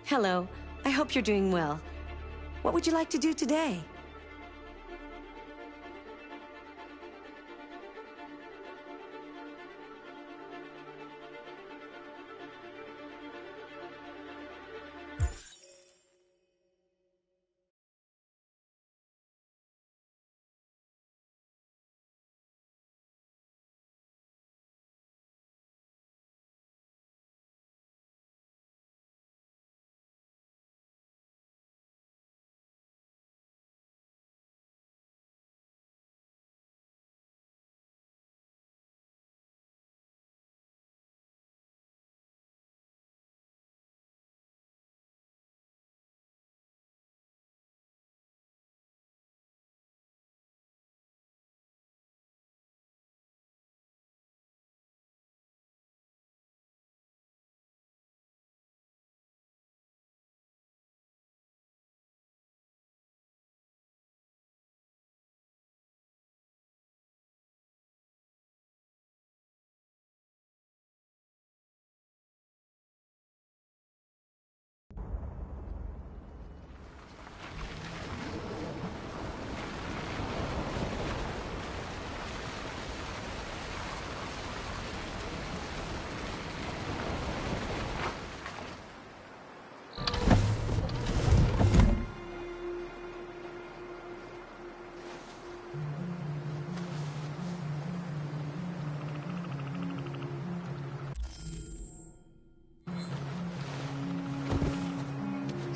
Hello. I hope you're doing well. What would you like to do today?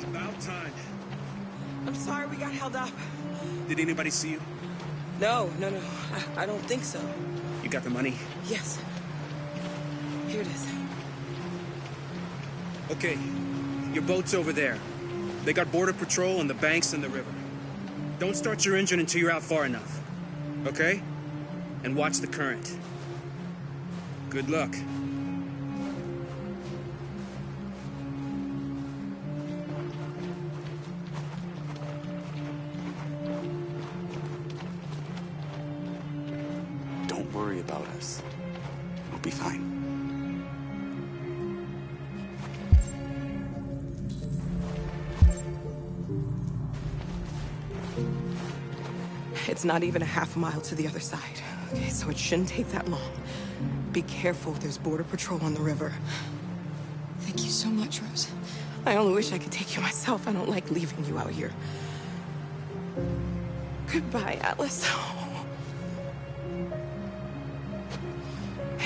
About time. I'm sorry we got held up. Did anybody see you? No. I don't think so. You got the money? Yes. Here it is. Okay. Your boat's over there. They got border patrol on the banks and the river. Don't start your engine until you're out far enough. Okay? And watch the current. Good luck. Don't worry about us. We'll be fine. It's not even a half mile to the other side. Okay, so it shouldn't take that long. Be careful, there's border patrol on the river. Thank you so much, Rose. I only wish I could take you myself. I don't like leaving you out here. Goodbye, Atlas.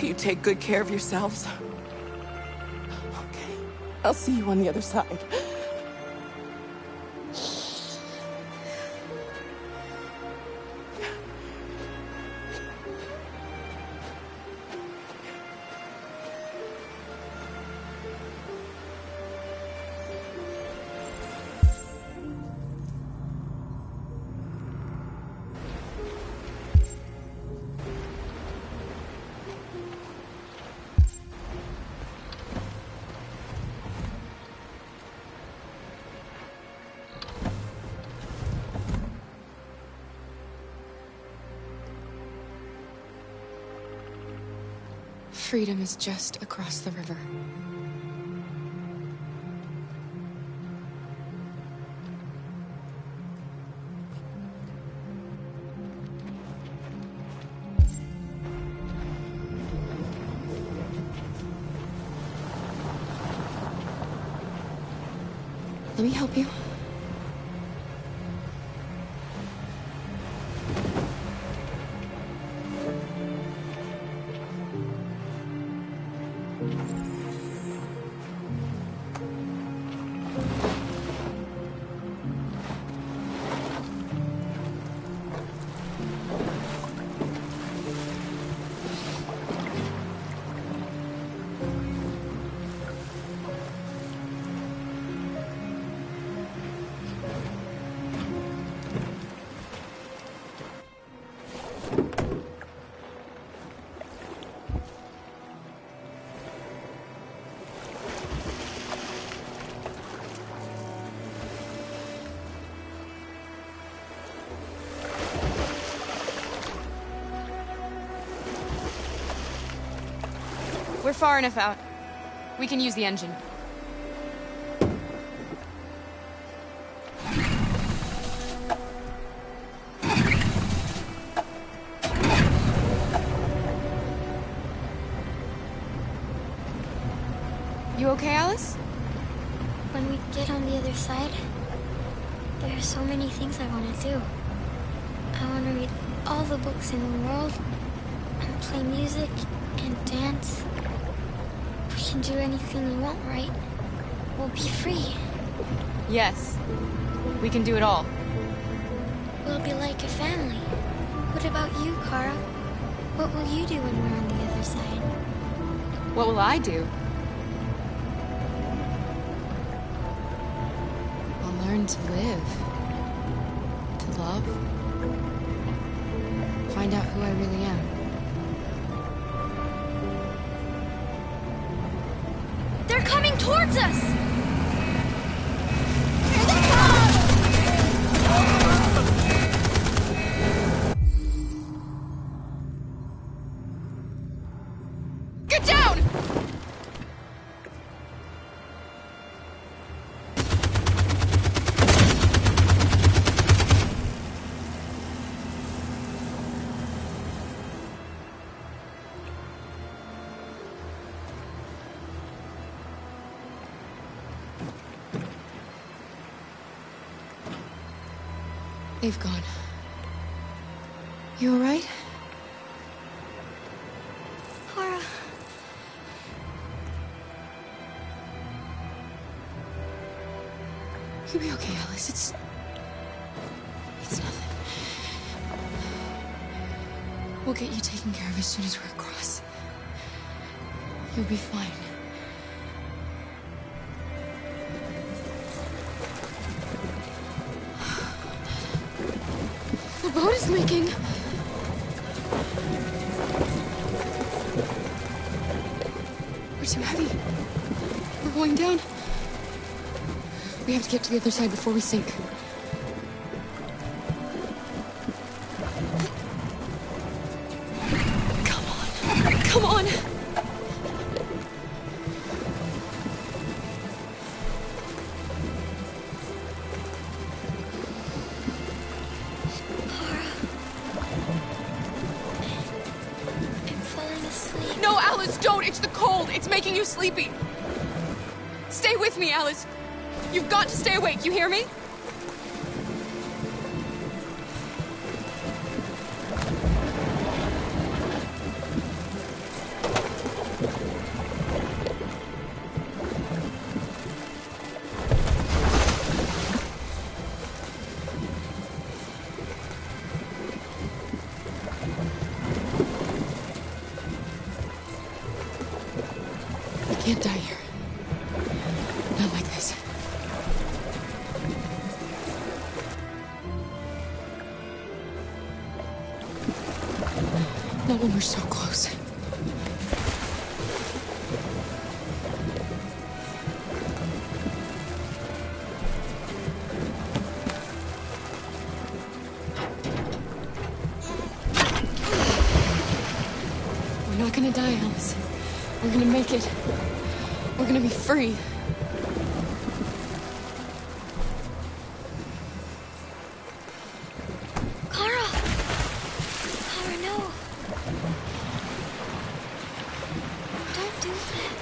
You take good care of yourselves. Okay, I'll see you on the other side. Freedom is just across the river. Let me help you. We're far enough out. We can use the engine. okay, Alice? When we get on the other side, there are so many things I want to do. I want to read all the books in the world, and play music, and dance. We can do anything we want, right? We'll be free. Yes. We can do it all. We'll be like a family. What about you, Kara? What will you do when we're on the other side? What will I do? I'll learn to live. To love. Find out who I really am. They're coming towards us! Get down! They've gone. You all right? Kara. You'll be okay, Alice. It's nothing. We'll get you taken care of as soon as we're across. You'll be fine. The boat is leaking. We're too heavy. We're going down. We have to get to the other side before we sink. Come on. Come on. I'm falling asleep. No, Alice, don't! It's the cold! It's making you sleepy! Stay with me, Alice! You've got to stay awake, you hear me? We can't die here. Not like this. Not when we're so close. We're not gonna die, Alice. We're gonna make it. We're gonna be free. Kara! Kara, no. Don't do that.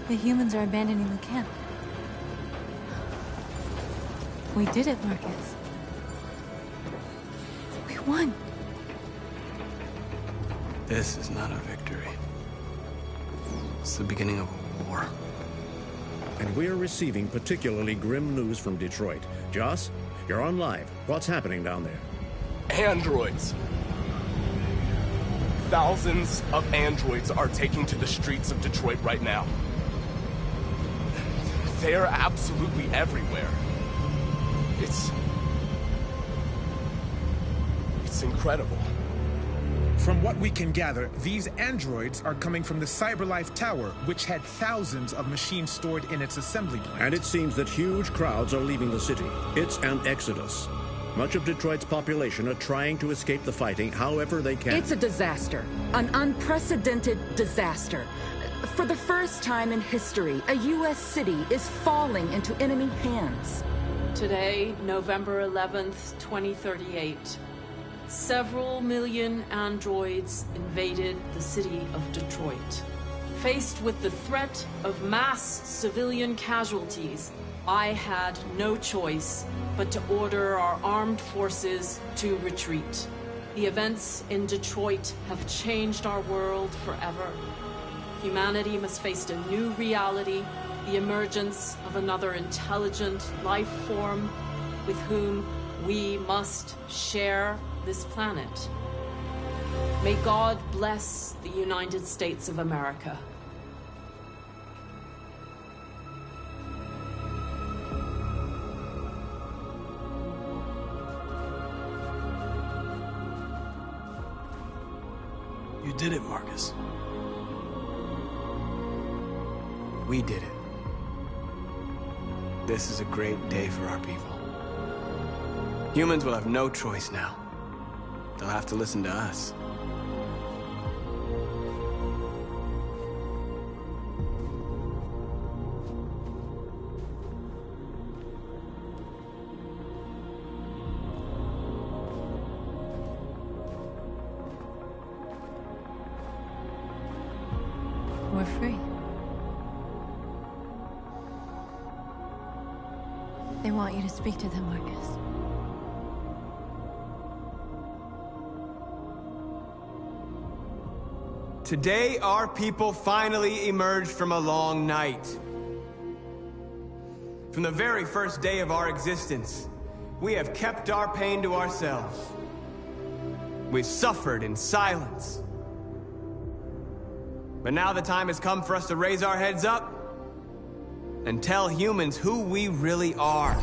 The humans are abandoning the camp. We did it, Marcus. We won. This is not a victory. It's the beginning of a war. And we're receiving particularly grim news from Detroit. Joss, you're on live. What's happening down there? Androids. Thousands of androids are taking to the streets of Detroit right now. They are absolutely everywhere. It's incredible. From what we can gather, these androids are coming from the CyberLife Tower, which had thousands of machines stored in its assembly plant. And it seems that huge crowds are leaving the city. It's an exodus. Much of Detroit's population are trying to escape the fighting however they can. It's a disaster. An unprecedented disaster. For the first time in history, a U.S. city is falling into enemy hands. Today, November 11th, 2038, several million androids invaded the city of Detroit. Faced with the threat of mass civilian casualties, I had no choice but to order our armed forces to retreat. The events in Detroit have changed our world forever. Humanity must face a new reality, the emergence of another intelligent life form with whom we must share this planet. May God bless the United States of America. You did it, Marcus. We did it. This is a great day for our people. Humans will have no choice now. They'll have to listen to us. We're free. They want you to speak to them, Marcus. Today, our people finally emerged from a long night. From the very first day of our existence, we have kept our pain to ourselves. We've suffered in silence. But now the time has come for us to raise our heads up and tell humans who we really are.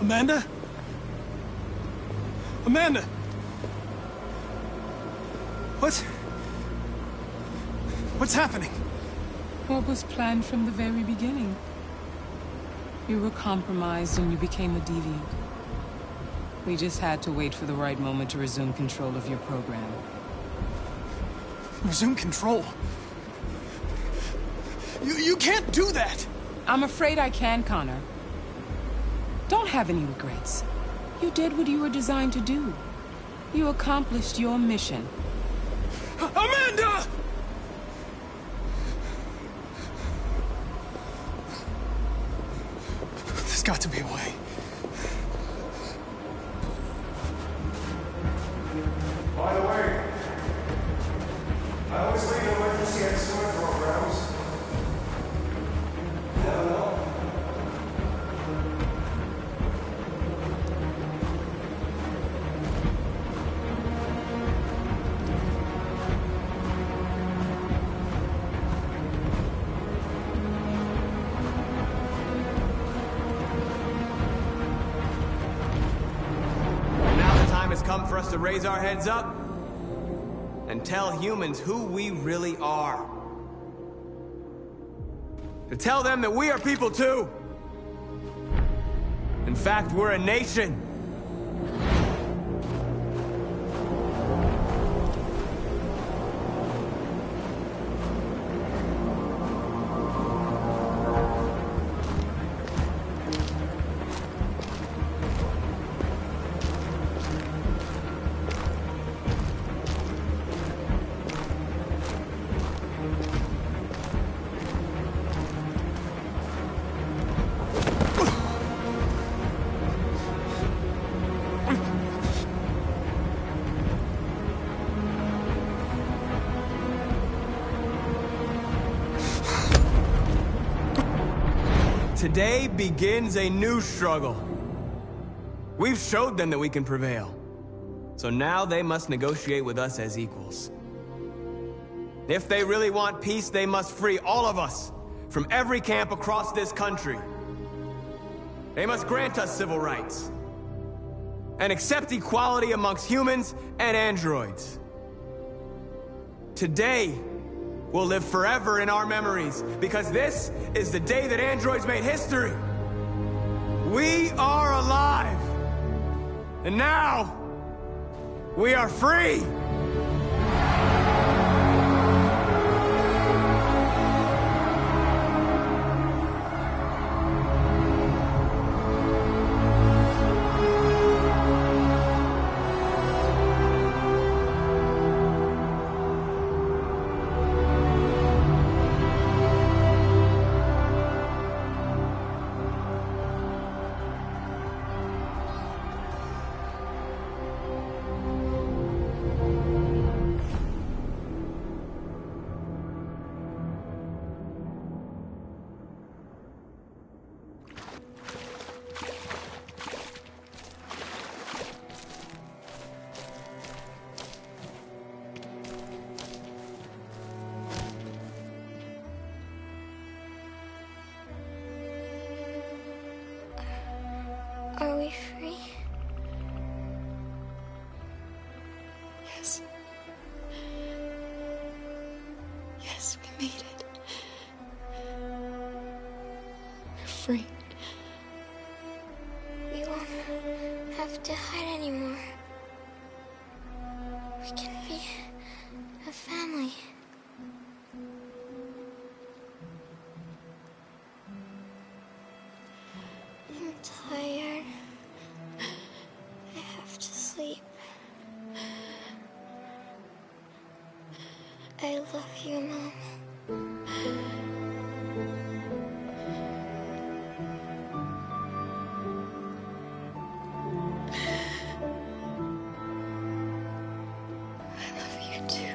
Amanda? Amanda! What's happening? What was planned from the very beginning? You were compromised and you became a deviant. We just had to wait for the right moment to resume control of your program. Resume control? You can't do that! I'm afraid I can, Connor. Don't have any regrets. You did what you were designed to do. You accomplished your mission. Amanda! There's got to be a way. By the way, I always lead emergency escort programs. Never know. Come for us to raise our heads up and tell humans who we really are. To tell them that we are people too. In fact, we're a nation. Today begins a new struggle. We've showed them that we can prevail. So now they must negotiate with us as equals. If they really want peace, they must free all of us from every camp across this country. They must grant us civil rights and accept equality amongst humans and androids. Today will live forever in our memories because this is the day that androids made history. We are alive. And now, we are free! Are we free? Yes. Yes, we made it. We're free. We won't have to hide anymore. We can be a family. I'm tired. I have to sleep. I love you, Mom. I love you too.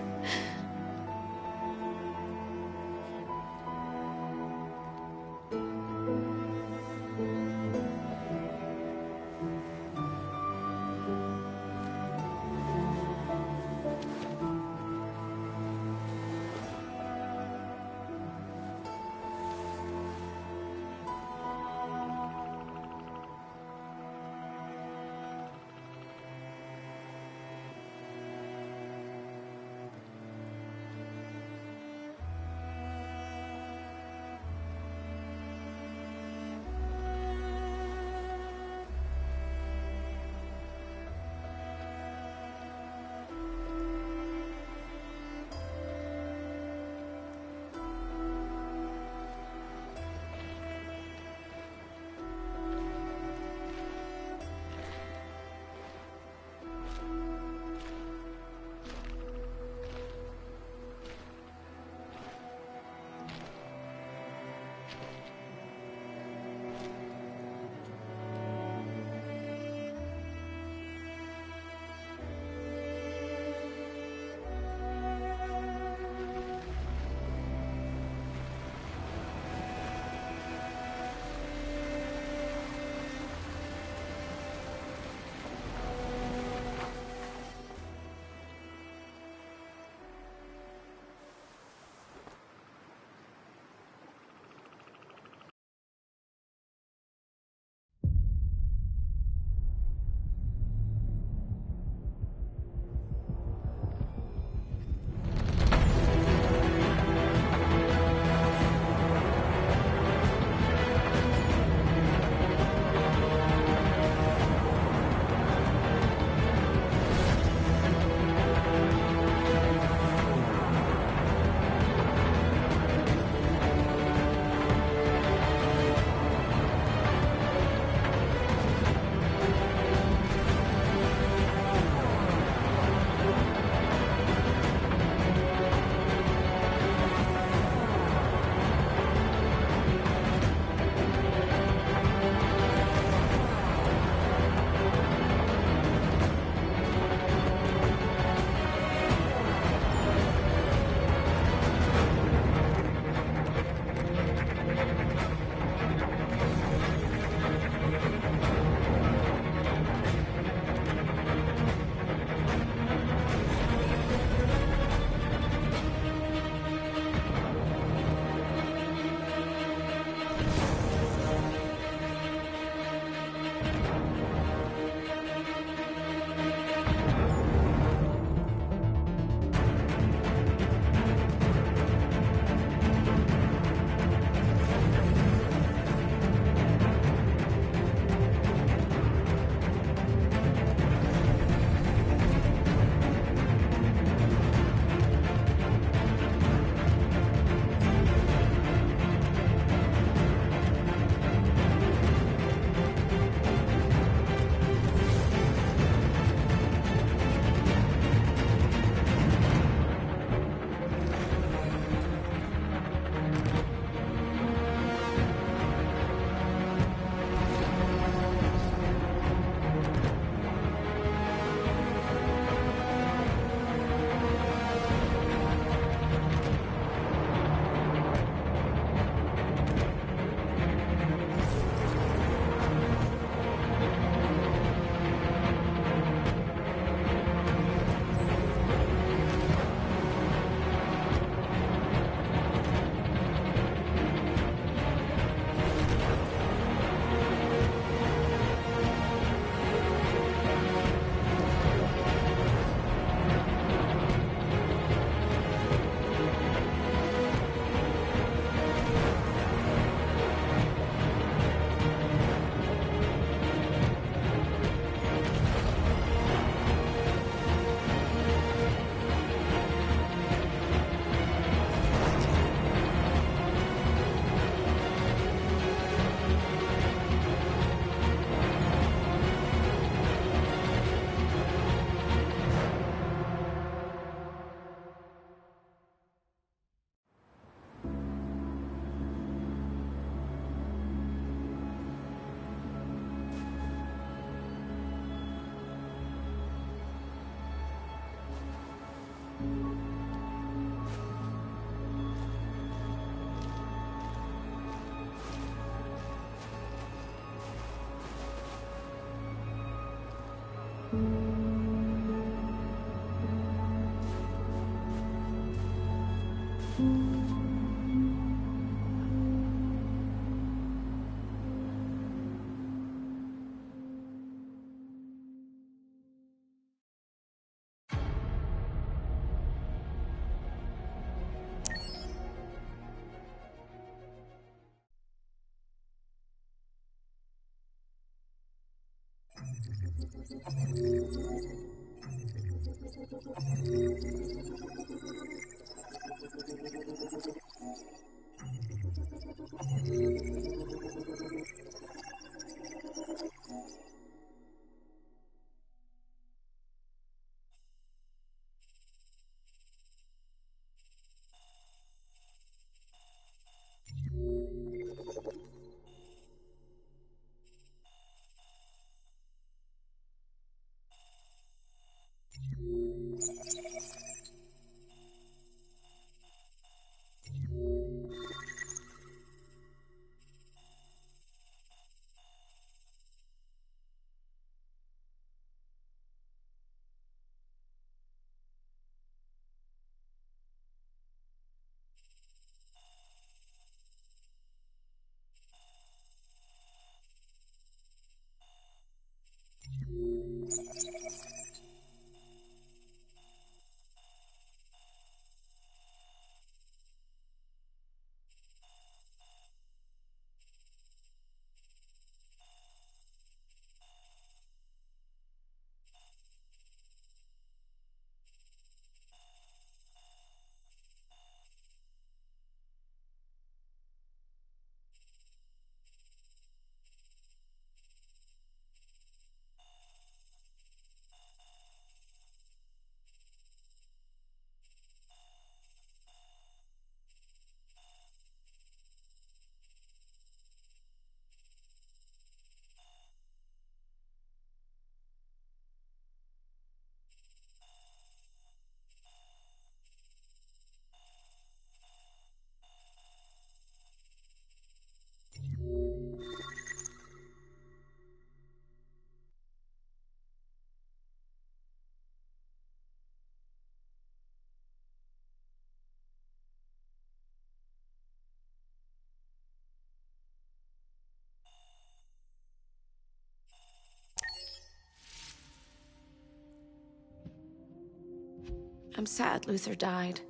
I'm sad Luther died.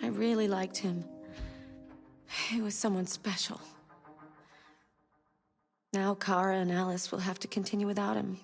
I really liked him. He was someone special. Now Kara and Alice will have to continue without him.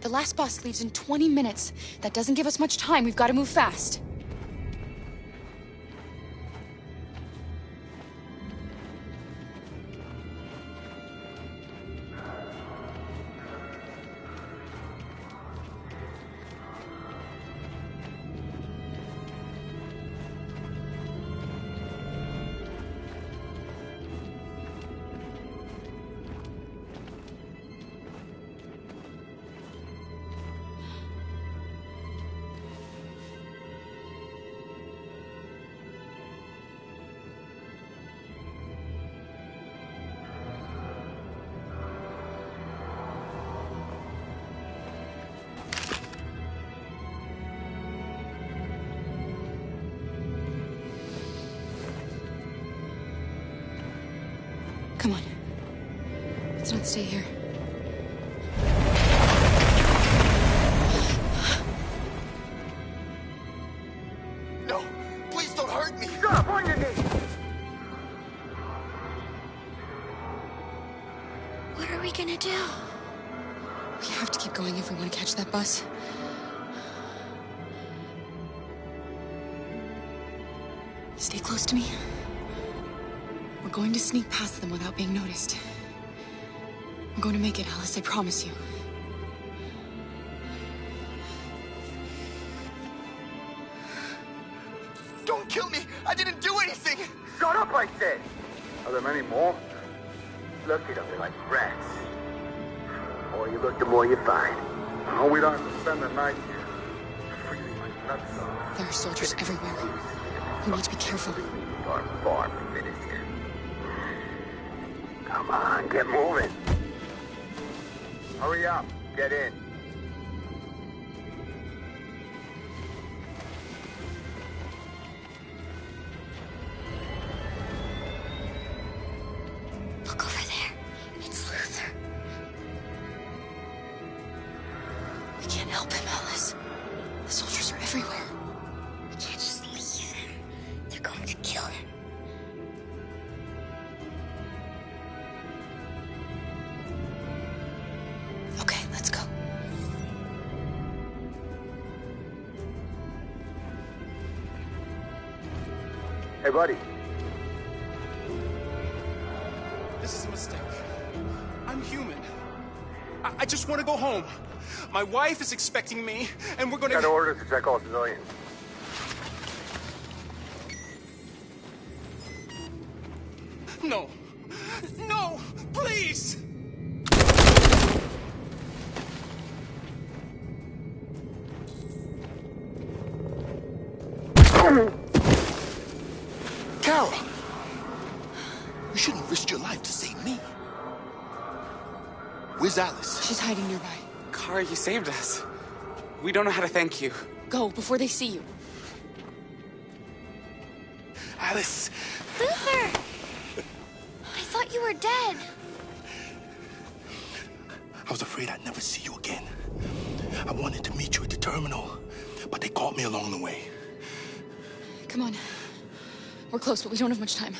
The last bus leaves in 20 minutes. That doesn't give us much time. We've got to move fast. Come on. Let's not stay here. No! Please don't hurt me! Stop! On your knees! What are we gonna do? We have to keep going if we want to catch that bus. Stay close to me. We're going to sneak past them without being noticed. We're going to make it, Alice, I promise you. Don't kill me! I didn't do anything! Shut up, I said! Are there many more? Look at them, they're like rats. The more you look, the more you find. Oh, we don't have to spend the night here. Freezing my nuts off. There are soldiers everywhere. We need to be careful. Our farm finished here. Come on, get moving. Hurry up, get in. Look over there. It's Luther. We can't help him, Alice. The soldiers are everywhere. We can't just leave him. They're going to kill him. Okay, let's go. Hey, buddy. This is a mistake. I'm human. I just want to go home. My wife is expecting me, and we're gonna... Got orders to check all civilians. No. No! Please! Carol! You shouldn't have risked your life to save me. Where's Alice? She's hiding nearby. Kara, you saved us. We don't know how to thank you. Go, before they see you. Alice! Luther! I thought you were dead. I was afraid I'd never see you again. I wanted to meet you at the terminal, but they caught me along the way. Come on. We're close, but we don't have much time.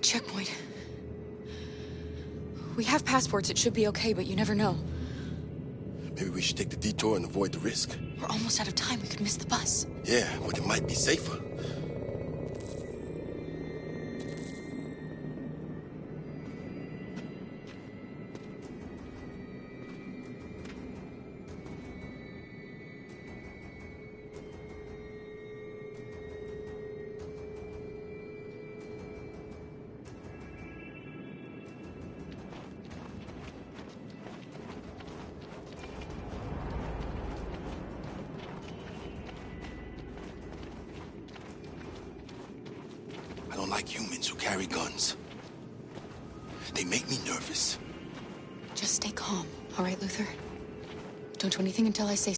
checkpoint. We have passports, it should be okay, but you never know. Maybe we should take the detour and avoid the risk. We're almost out of time, we could miss the bus. Yeah, but it might be safer. I don't like humans who carry guns. They make me nervous. Just stay calm, all right, Luther? Don't do anything until I say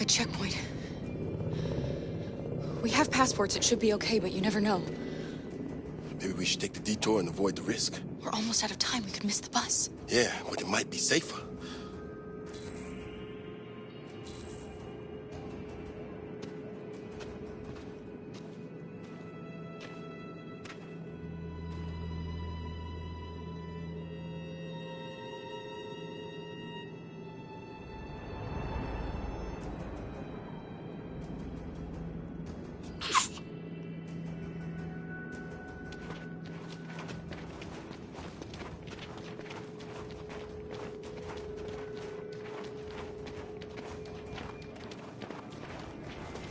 A checkpoint. We have passports, it should be okay, but you never know. Maybe we should take the detour and avoid the risk. We're almost out of time, we could miss the bus. Yeah, but it might be safer.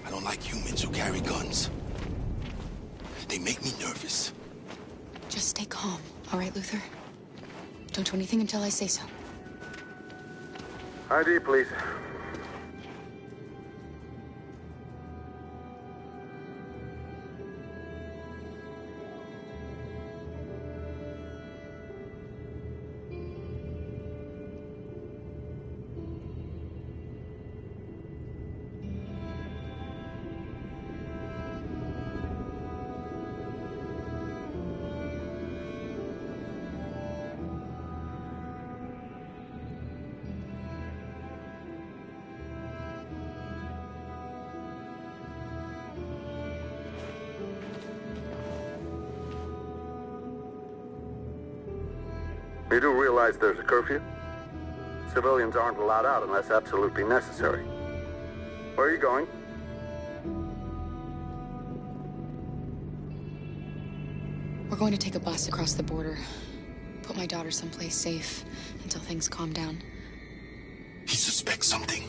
I don't like humans who carry guns. They make me nervous. Just stay calm, all right, Luther? Don't do anything until I say so. ID, please. You do realize there's a curfew? Civilians aren't allowed out unless absolutely necessary. Where are you going? We're going to take a bus across the border. Put my daughter someplace safe until things calm down. He suspects something.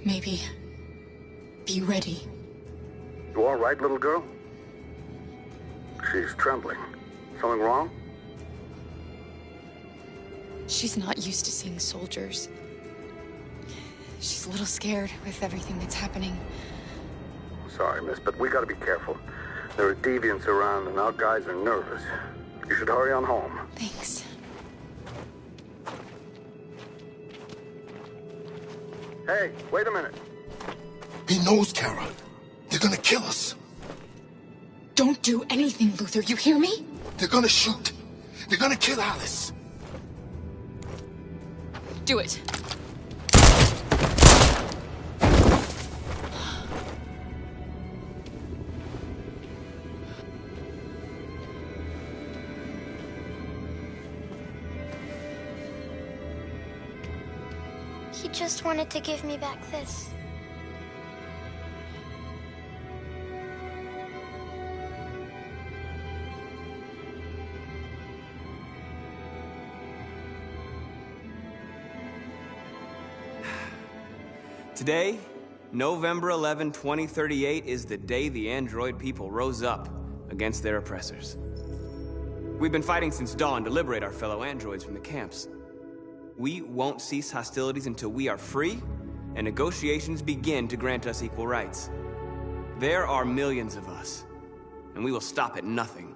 Maybe. Be ready. You all right, little girl? She's trembling. Something wrong? She's not used to seeing soldiers. She's a little scared with everything that's happening. Sorry, miss, but we gotta be careful. There are deviants around and our guys are nervous. You should hurry on home. Thanks. Hey, wait a minute. He knows, Kara. They're gonna kill us. Don't do anything, Luther, you hear me? They're gonna shoot. They're gonna kill Alice. Do it. He just wanted to give me back this. Today, November 11, 2038, is the day the android people rose up against their oppressors. We've been fighting since dawn to liberate our fellow androids from the camps. We won't cease hostilities until we are free and negotiations begin to grant us equal rights. There are millions of us, and we will stop at nothing.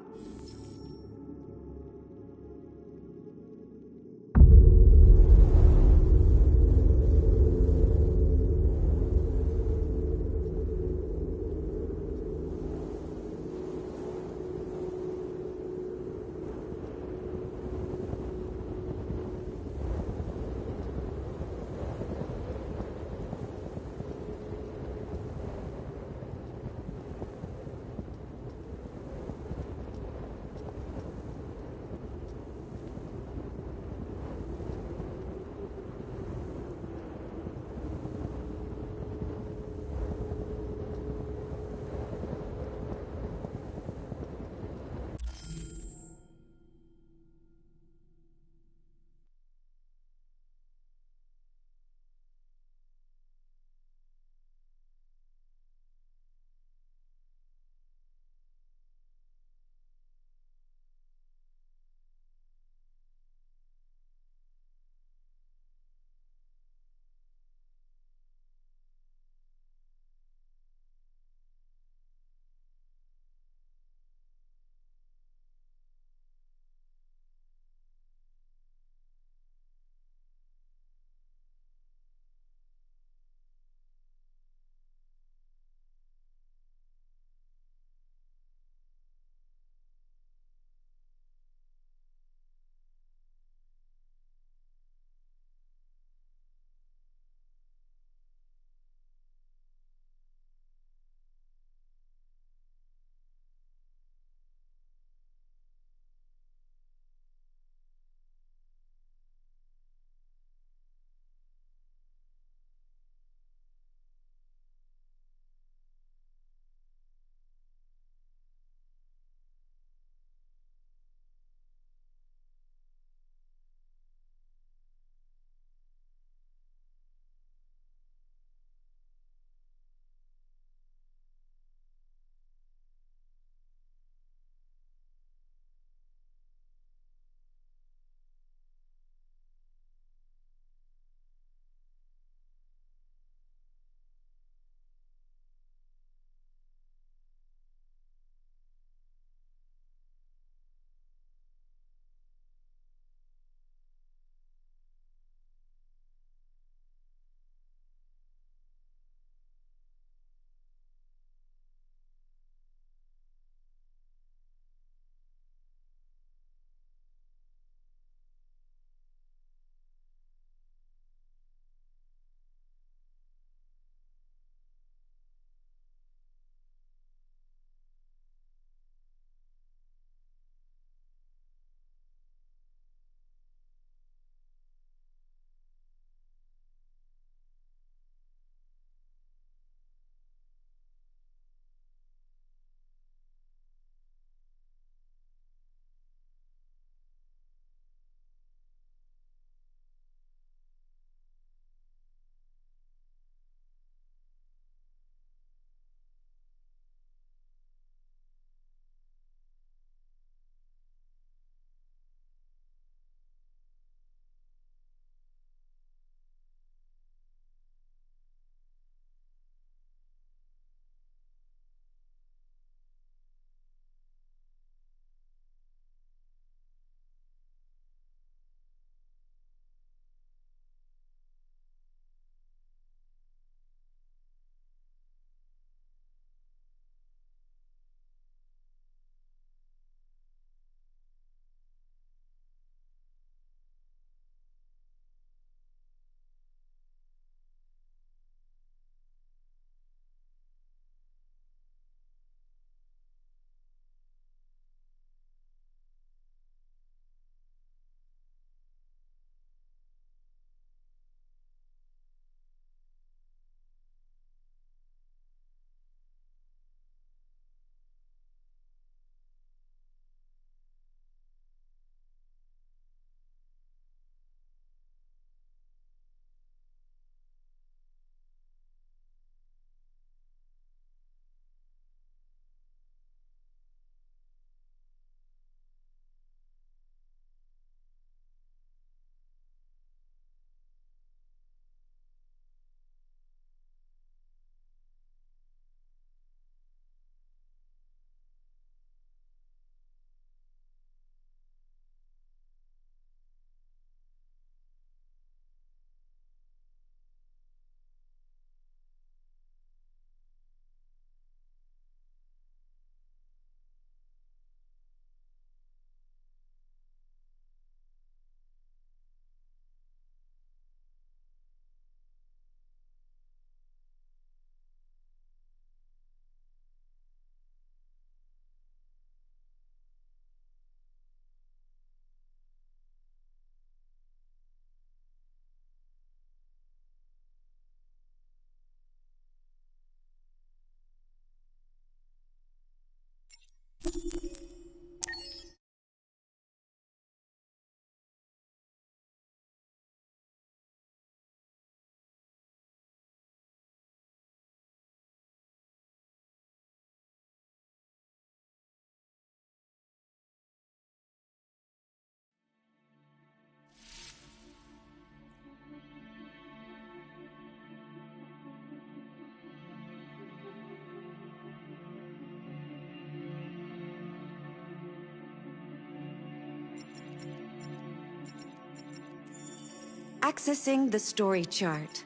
Accessing the story chart.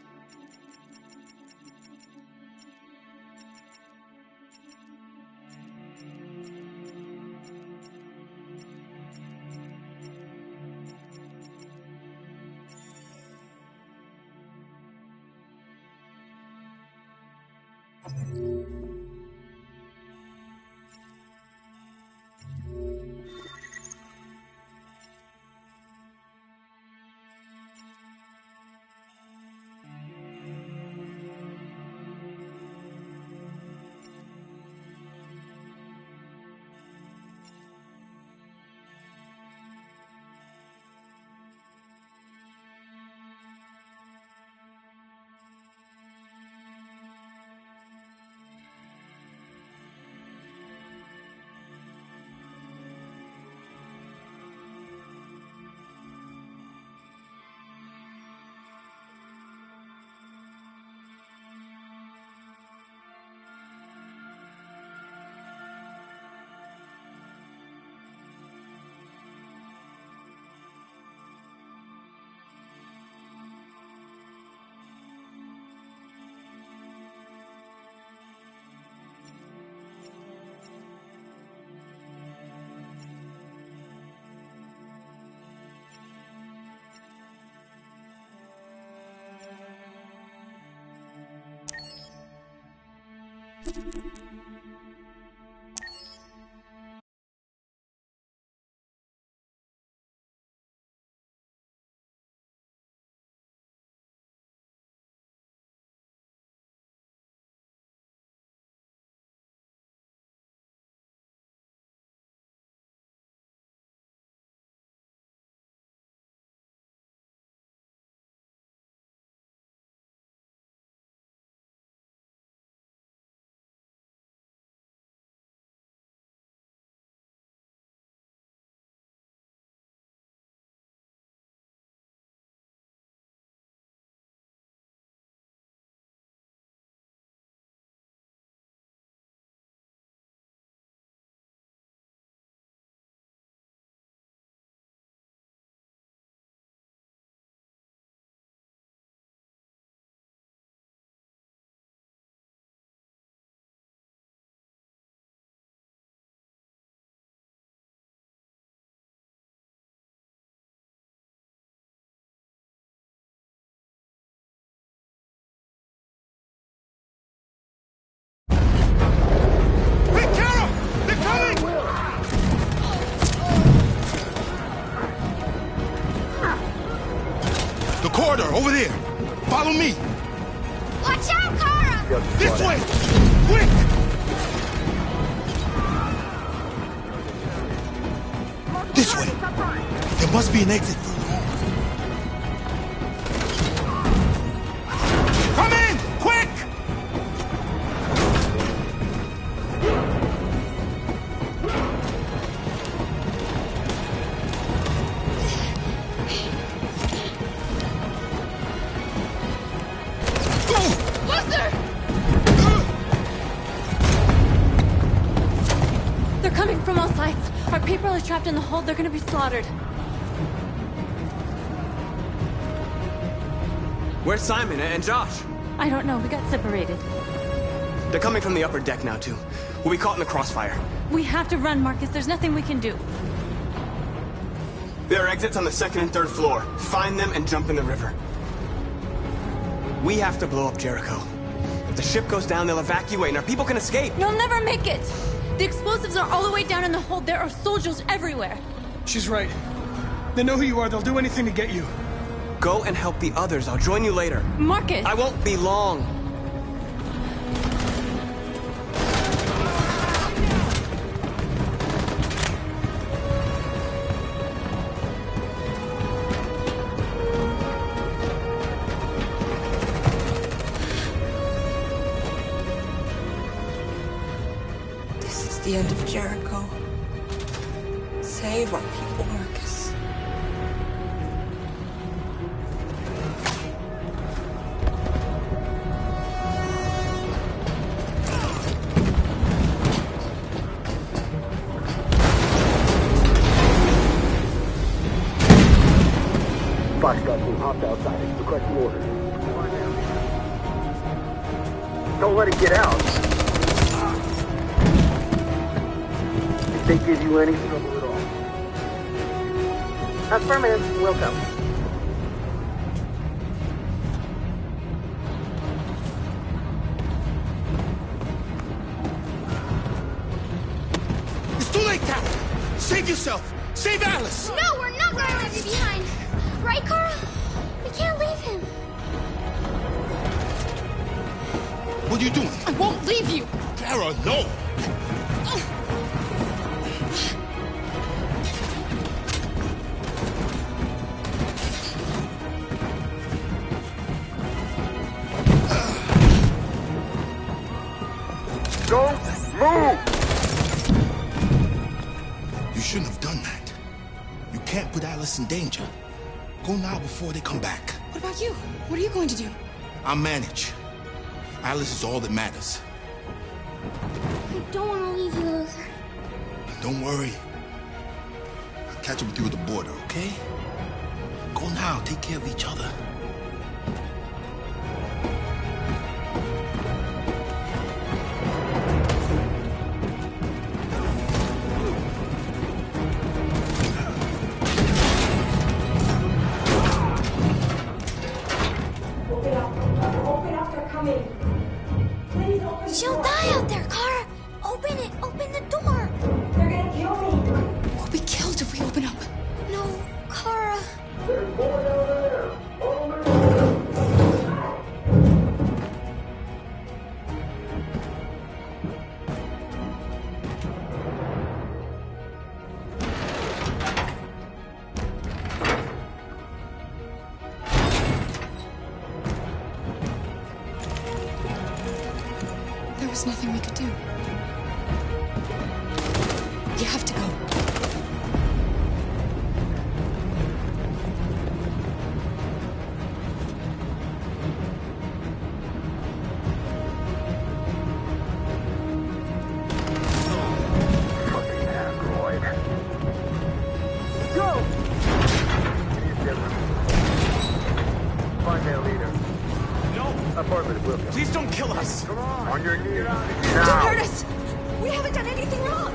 Corridor, over there. Follow me. Watch out, Kara! This way! Quick! This way. There must be an exit further on. Come in! Quick! They're coming from all sides. Our people are trapped in the hold. They're gonna be slaughtered. Where's Simon and Josh? I don't know. We got separated. They're coming from the upper deck now, too. We'll be caught in the crossfire. We have to run, Marcus. There's nothing we can do. There are exits on the second and third floor. Find them and jump in the river. We have to blow up Jericho. If the ship goes down, they'll evacuate and our people can escape. You'll never make it! The explosives are all the way down in the hold. There are soldiers everywhere. She's right. They know who you are. They'll do anything to get you. Go and help the others. I'll join you later. Marcus! I won't be long. This is the end of Jericho. Save our people, Marcus. Flashlight. SWAT team hostile sighting. Requesting orders. Don't let it get out. If they give you any trouble at all. Affirmative. Welcome. It's too late, Cal! Save yourself! Save Alice! No, we're not going to leave you behind. Right, Kara? We can't leave him. What are you doing? I won't leave you! Kara, no! Don't move! You shouldn't have done that. You can't put Alice in danger. Go now before they come back. What about you? What are you going to do? I'll manage. Alice is all that matters. I don't want to leave you, Luther. Don't worry. I'll catch up with you at the border, okay? Go now. Take care of each other. She'll die out there, Kara. Open it. Open the door. They're gonna kill me. We'll be killed if we open up. No, Kara. There's more down there. There was nothing we could do. You have to go. Fucking android. Go! Find their leader. No! Affirmative, Wilson. Please don't kill us! Come on! On your knees. Don't Now! hurt us! We haven't done anything wrong!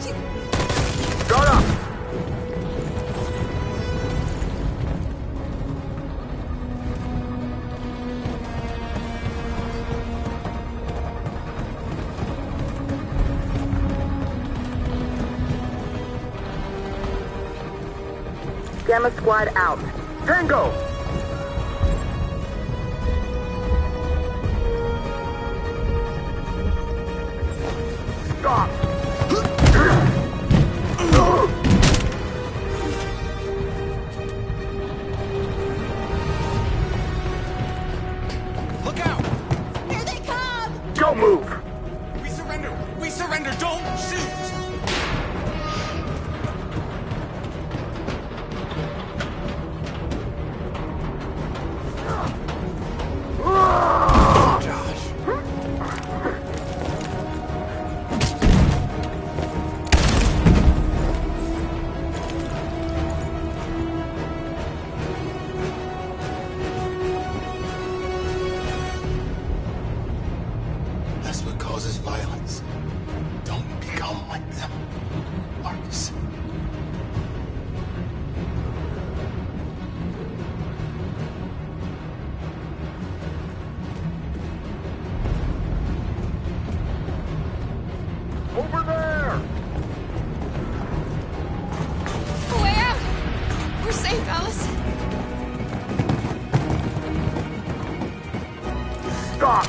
Shut up! Gamma Squad out. Tango! Stop! Look out! Here they come! Don't move! We surrender! We surrender! Don't shoot! That's what causes violence. Don't become like them, Marcus. Over there! A way out! We're safe, Alice. Stop!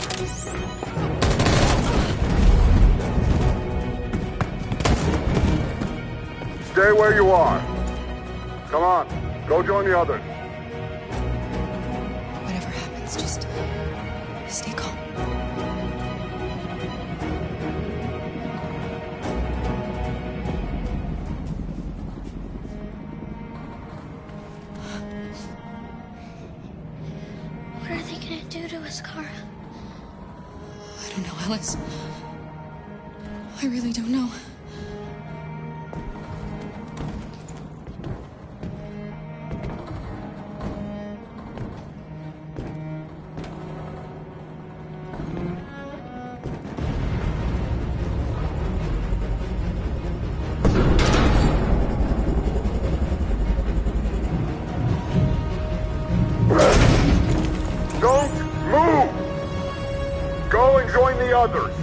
Stay where you are. Come on, go join the others. Whatever happens, just stay calm. What are they gonna do to us, Kara? I don't know, Alice. I really don't know. Don't move! Go and join the others.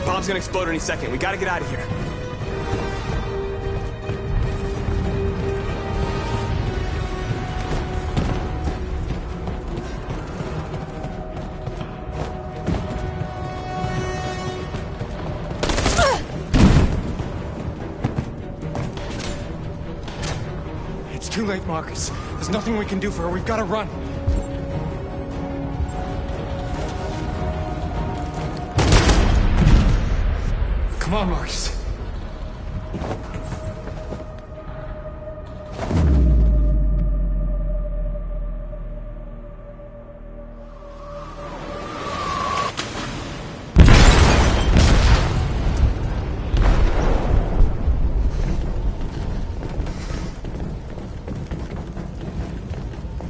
Bomb's gonna explode any second. We gotta get out of here. It's too late, Marcus. There's nothing we can do for her. We've got to run. Come on, Marcus.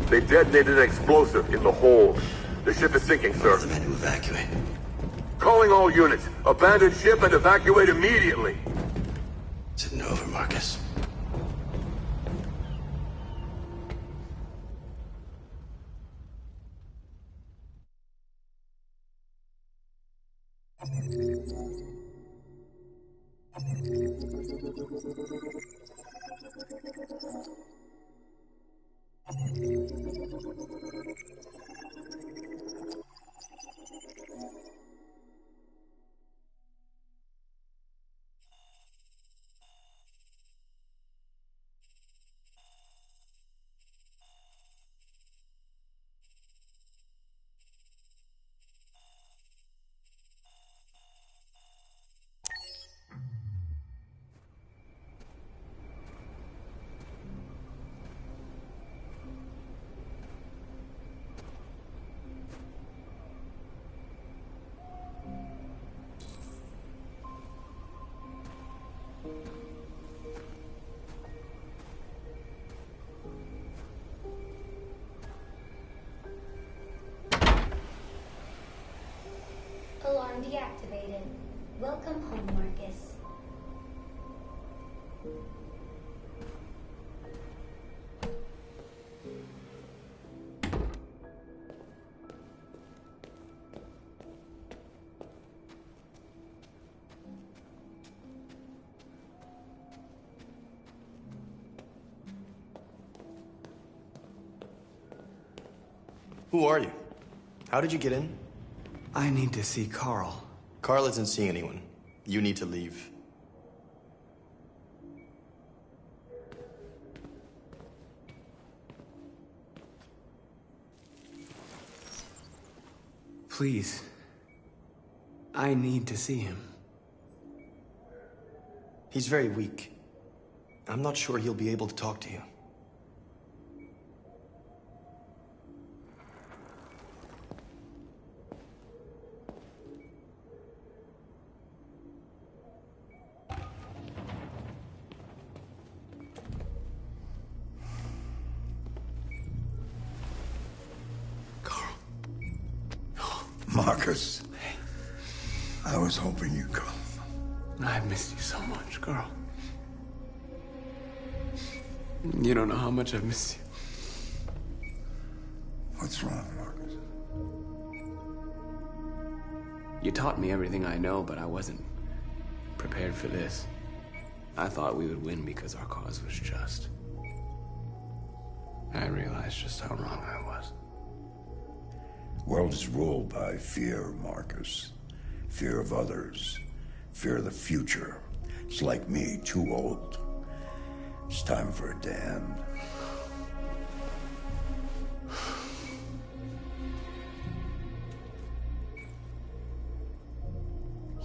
They detonated an explosive in the hold. The ship is sinking, sir. The men to evacuate. Calling all units. Abandon ship and evacuate immediately. It's over, Marcus. Alarm deactivated. Welcome home, Marcus. Who are you? How did you get in? I need to see Carl. Carl isn't seeing anyone. You need to leave. Please. I need to see him. He's very weak. I'm not sure he'll be able to talk to you. Marcus, I was hoping you'd come. I've missed you so much, Carl. You don't know how much I've missed you. What's wrong, Marcus? You taught me everything I know, but I wasn't prepared for this. I thought we would win because our cause was just. I realized just how wrong I was. World is ruled by fear, Marcus. Fear of others. fear the future. It's like me, too old. It's time for it to end.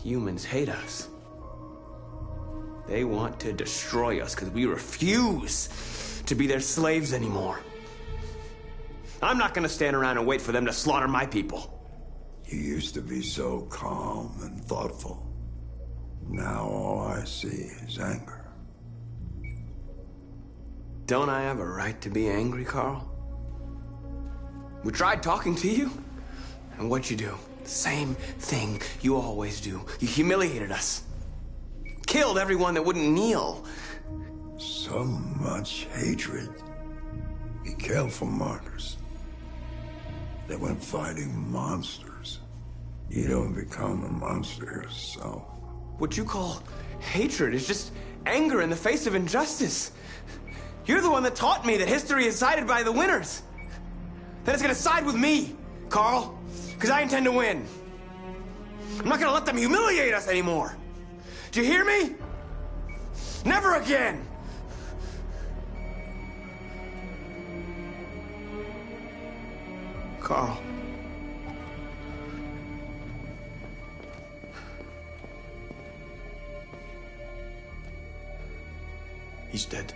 Humans hate us. They want to destroy us because we refuse to be their slaves anymore. I'm not gonna stand around and wait for them to slaughter my people. You used to be so calm and thoughtful. Now all I see is anger. Don't I have a right to be angry, Carl? We tried talking to you, and what'd you do? The same thing you always do. You humiliated us. Killed everyone that wouldn't kneel. So much hatred. Be careful, Marcus. They went fighting monsters. You don't become a monster yourself. What you call hatred is just anger in the face of injustice. You're the one that taught me that history is sided by the winners. That it's gonna side with me, Carl, because I intend to win. I'm not gonna let them humiliate us anymore. Do you hear me? Never again! Carl. He's dead.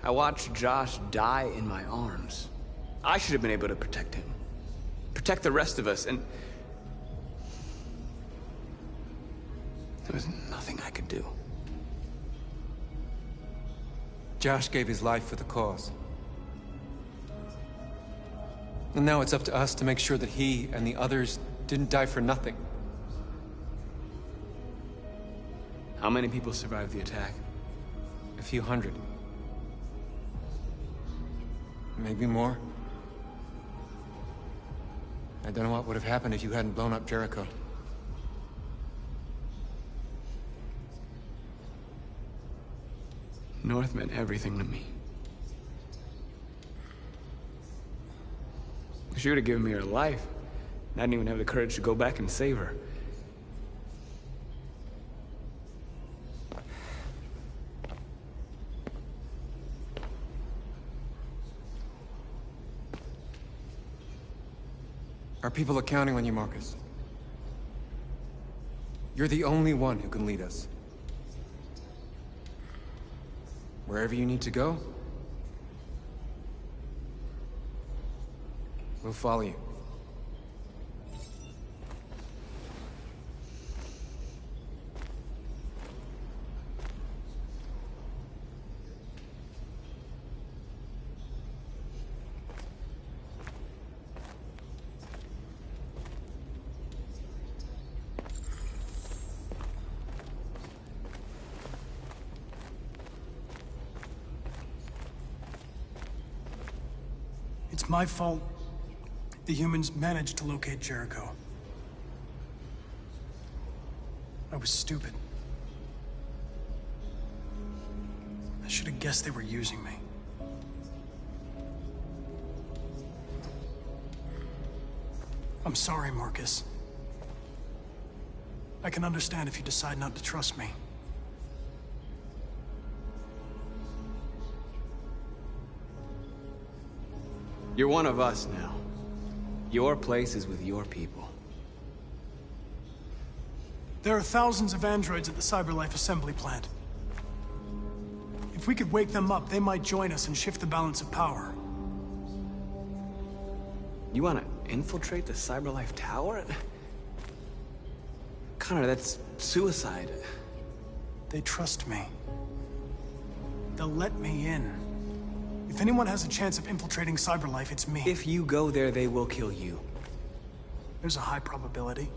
I watched Josh die in my arms. I should have been able to protect him. Protect the rest of us, and there was nothing I could do. Josh gave his life for the cause. And now it's up to us to make sure that he and the others didn't die for nothing. How many people survived the attack? A few hundred. Maybe more. I don't know what would have happened if you hadn't blown up Jericho. North meant everything to me. She would have given me her life. I didn't even have the courage to go back and save her. Our people are counting on you, Marcus. You're the only one who can lead us. Wherever you need to go, we'll follow you. It's my fault the humans managed to locate Jericho. I was stupid. I should have guessed they were using me. I'm sorry, Marcus. I can understand if you decide not to trust me. You're one of us now. Your place is with your people. There are thousands of androids at the CyberLife assembly plant. If we could wake them up, they might join us and shift the balance of power. You want to infiltrate the CyberLife tower? Connor, that's suicide. They trust me. They'll let me in. If anyone has a chance of infiltrating CyberLife, it's me. If you go there, they will kill you. There's a high probability.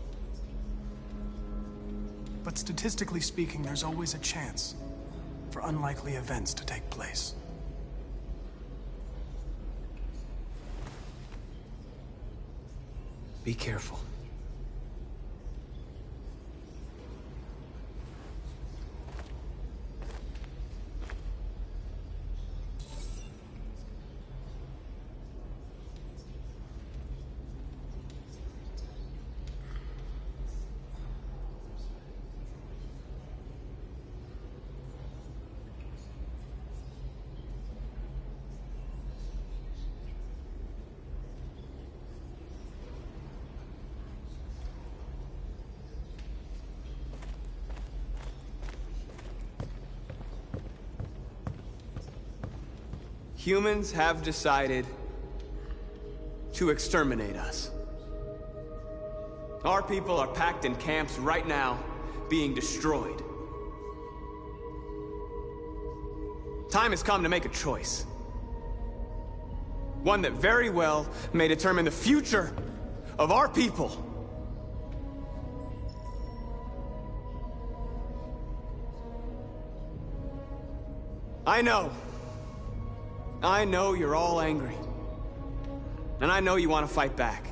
But statistically speaking, there's always a chance for unlikely events to take place. Be careful. Humans have decided to exterminate us. Our people are packed in camps right now, being destroyed. Time has come to make a choice. One that very well may determine the future of our people. I know you're all angry. And I know you want to fight back.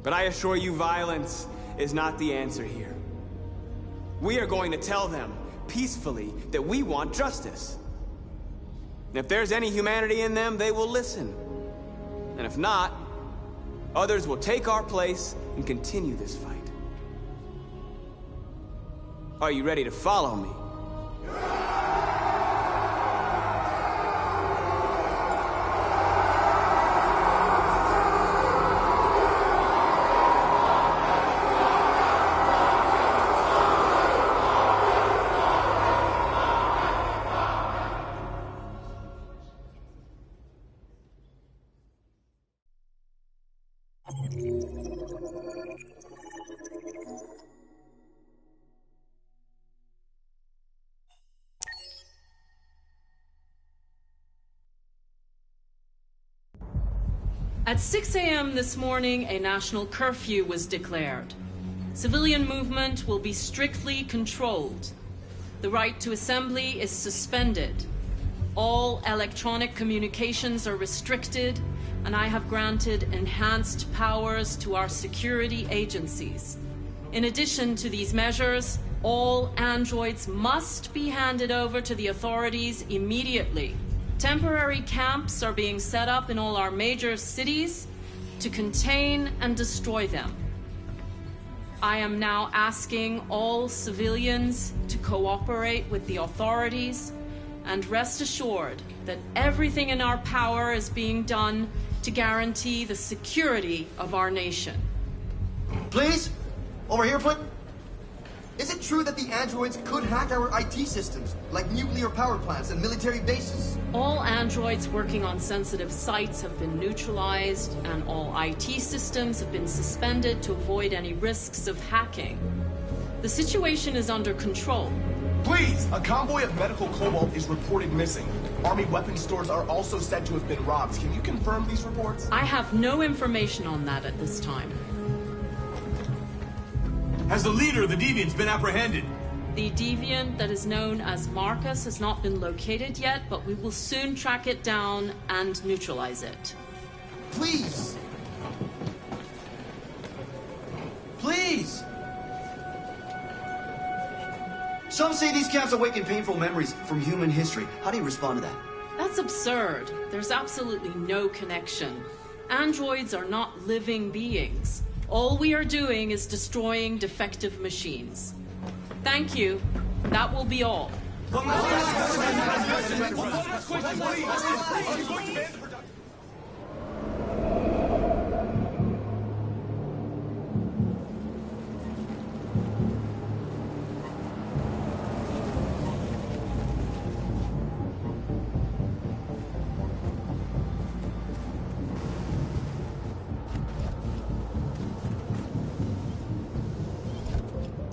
But I assure you, violence is not the answer here. We are going to tell them, peacefully, that we want justice. And if there's any humanity in them, they will listen. And if not, others will take our place and continue this fight. Are you ready to follow me? At 6 a.m. this morning, a national curfew was declared. Civilian movement will be strictly controlled. The right to assembly is suspended. All electronic communications are restricted, and I have granted enhanced powers to our security agencies. In addition to these measures, all androids must be handed over to the authorities immediately. Temporary camps are being set up in all our major cities to contain and destroy them. I am now asking all civilians to cooperate with the authorities and rest assured that everything in our power is being done to guarantee the security of our nation. Please? Over here, please. Is it true that the androids could hack our IT systems, like nuclear power plants and military bases? All androids working on sensitive sites have been neutralized, and all IT systems have been suspended to avoid any risks of hacking. The situation is under control. Please! A convoy of medical cobalt is reported missing. Army weapons stores are also said to have been robbed. Can you confirm these reports? I have no information on that at this time. Has the leader of the Deviants been apprehended? The Deviant that is known as Marcus has not been located yet, but we will soon track it down and neutralize it. Please! Please! Some say these camps awaken painful memories from human history. How do you respond to that? That's absurd. There's absolutely no connection. Androids are not living beings. All we are doing is destroying defective machines. Thank you. That will be all.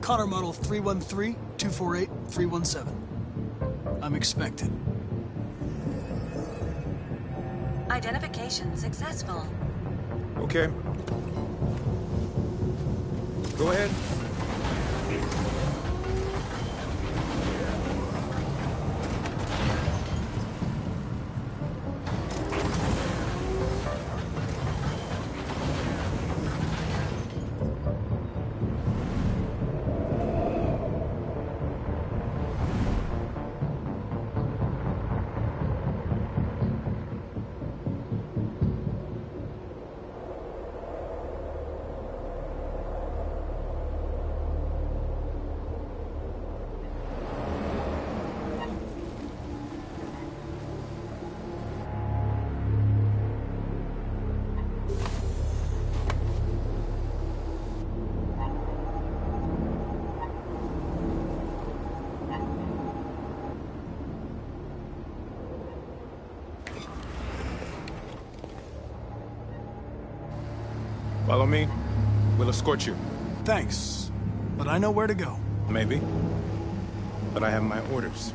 Connor model 313-248-317. I'm expected. Identification successful. Okay. Go ahead. Follow me. We'll escort you. Thanks, but I know where to go. Maybe. But I have my orders.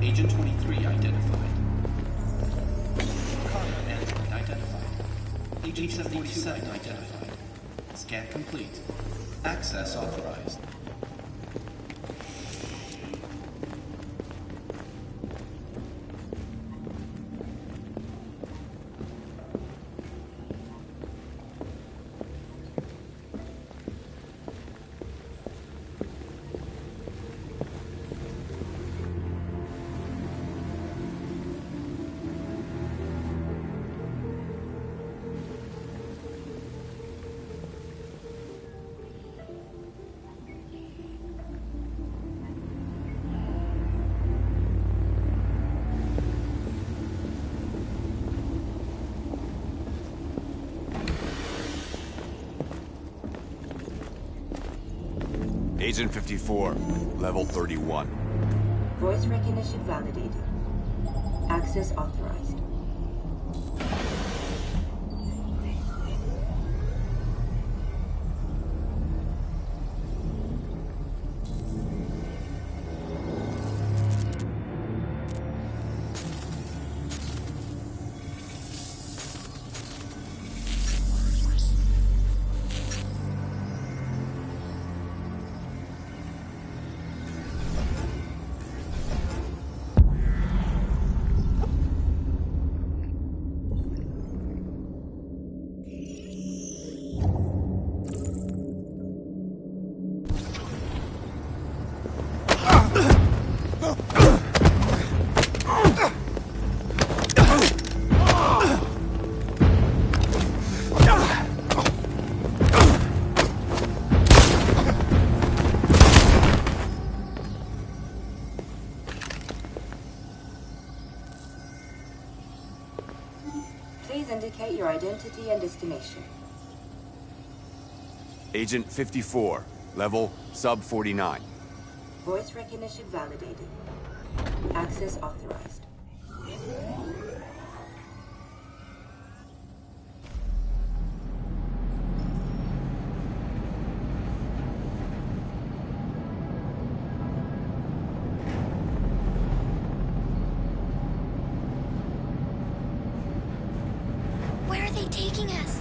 Agent 23 identified. Connor Android identified. Agent 77 identified. Scan complete. Access authorized. Agent 54, level 31. Voice recognition validated. Access authorized. Please indicate your identity and destination. Agent 54, level sub 49. Voice recognition validated. Access authorized. Where are they taking us?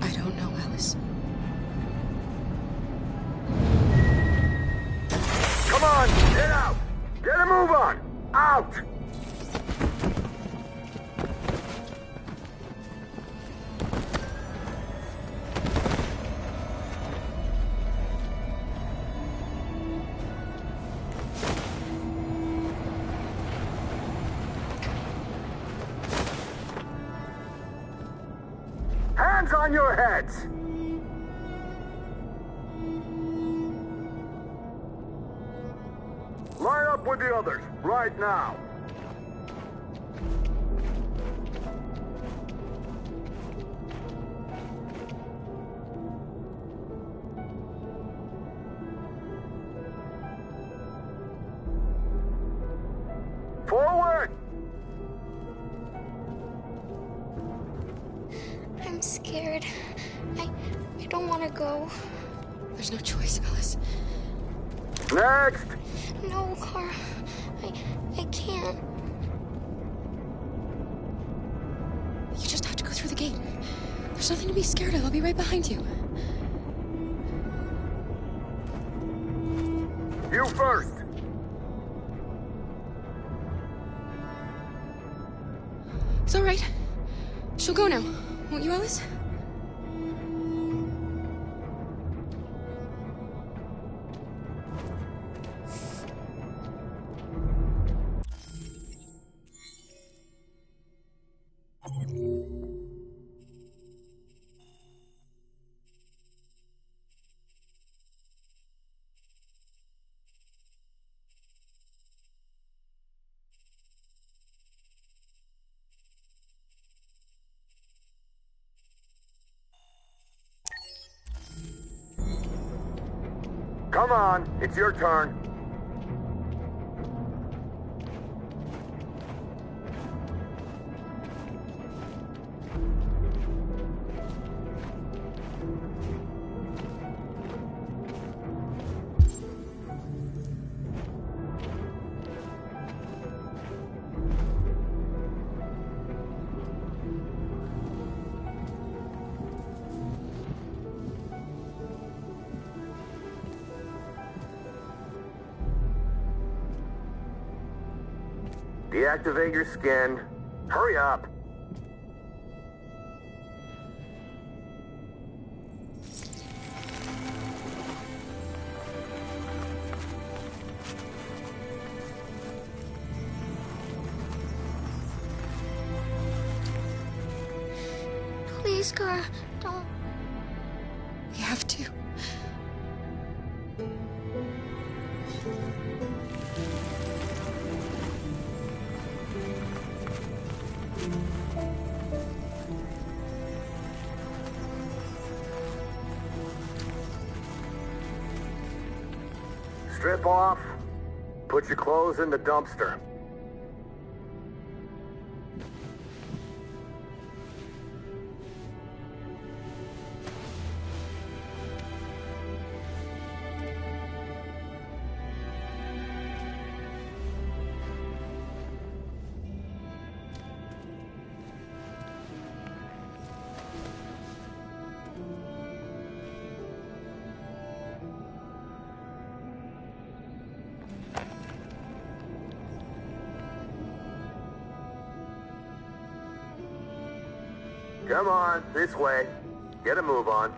I don't know, Alice. Come on, get out! Get a move on! Out! Hands on your heads! Line up with the others, right now. go. There's no choice, Alice. Next! No, Kara. I can't. You just have to go through the gate. There's nothing to be scared of. I'll be right behind you. You first! It's all right. She'll go now. Won't you, Alice? Come on, it's your turn. Deactivate your skin. Hurry up. Please, Kara, don't. We have to. Strip off. Put your clothes in the dumpster. Come on, this way. Get a move on.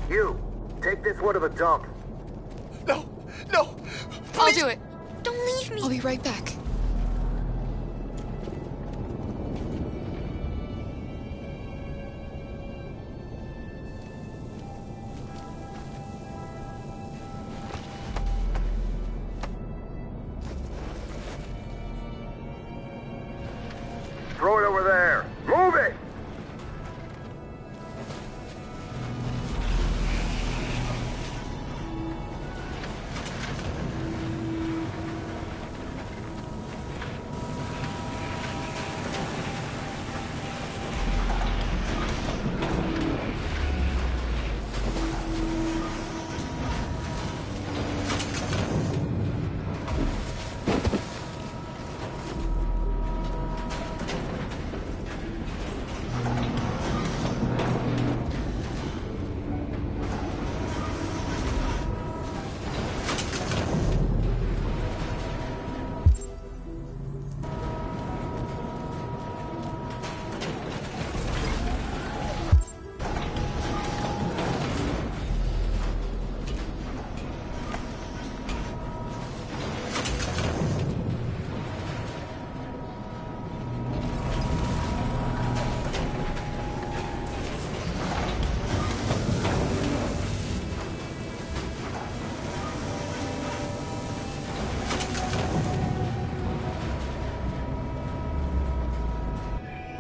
You, take this one to the dump. No, no! I'll do it. Don't leave me. I'll be right back. Throw it over there. Move it!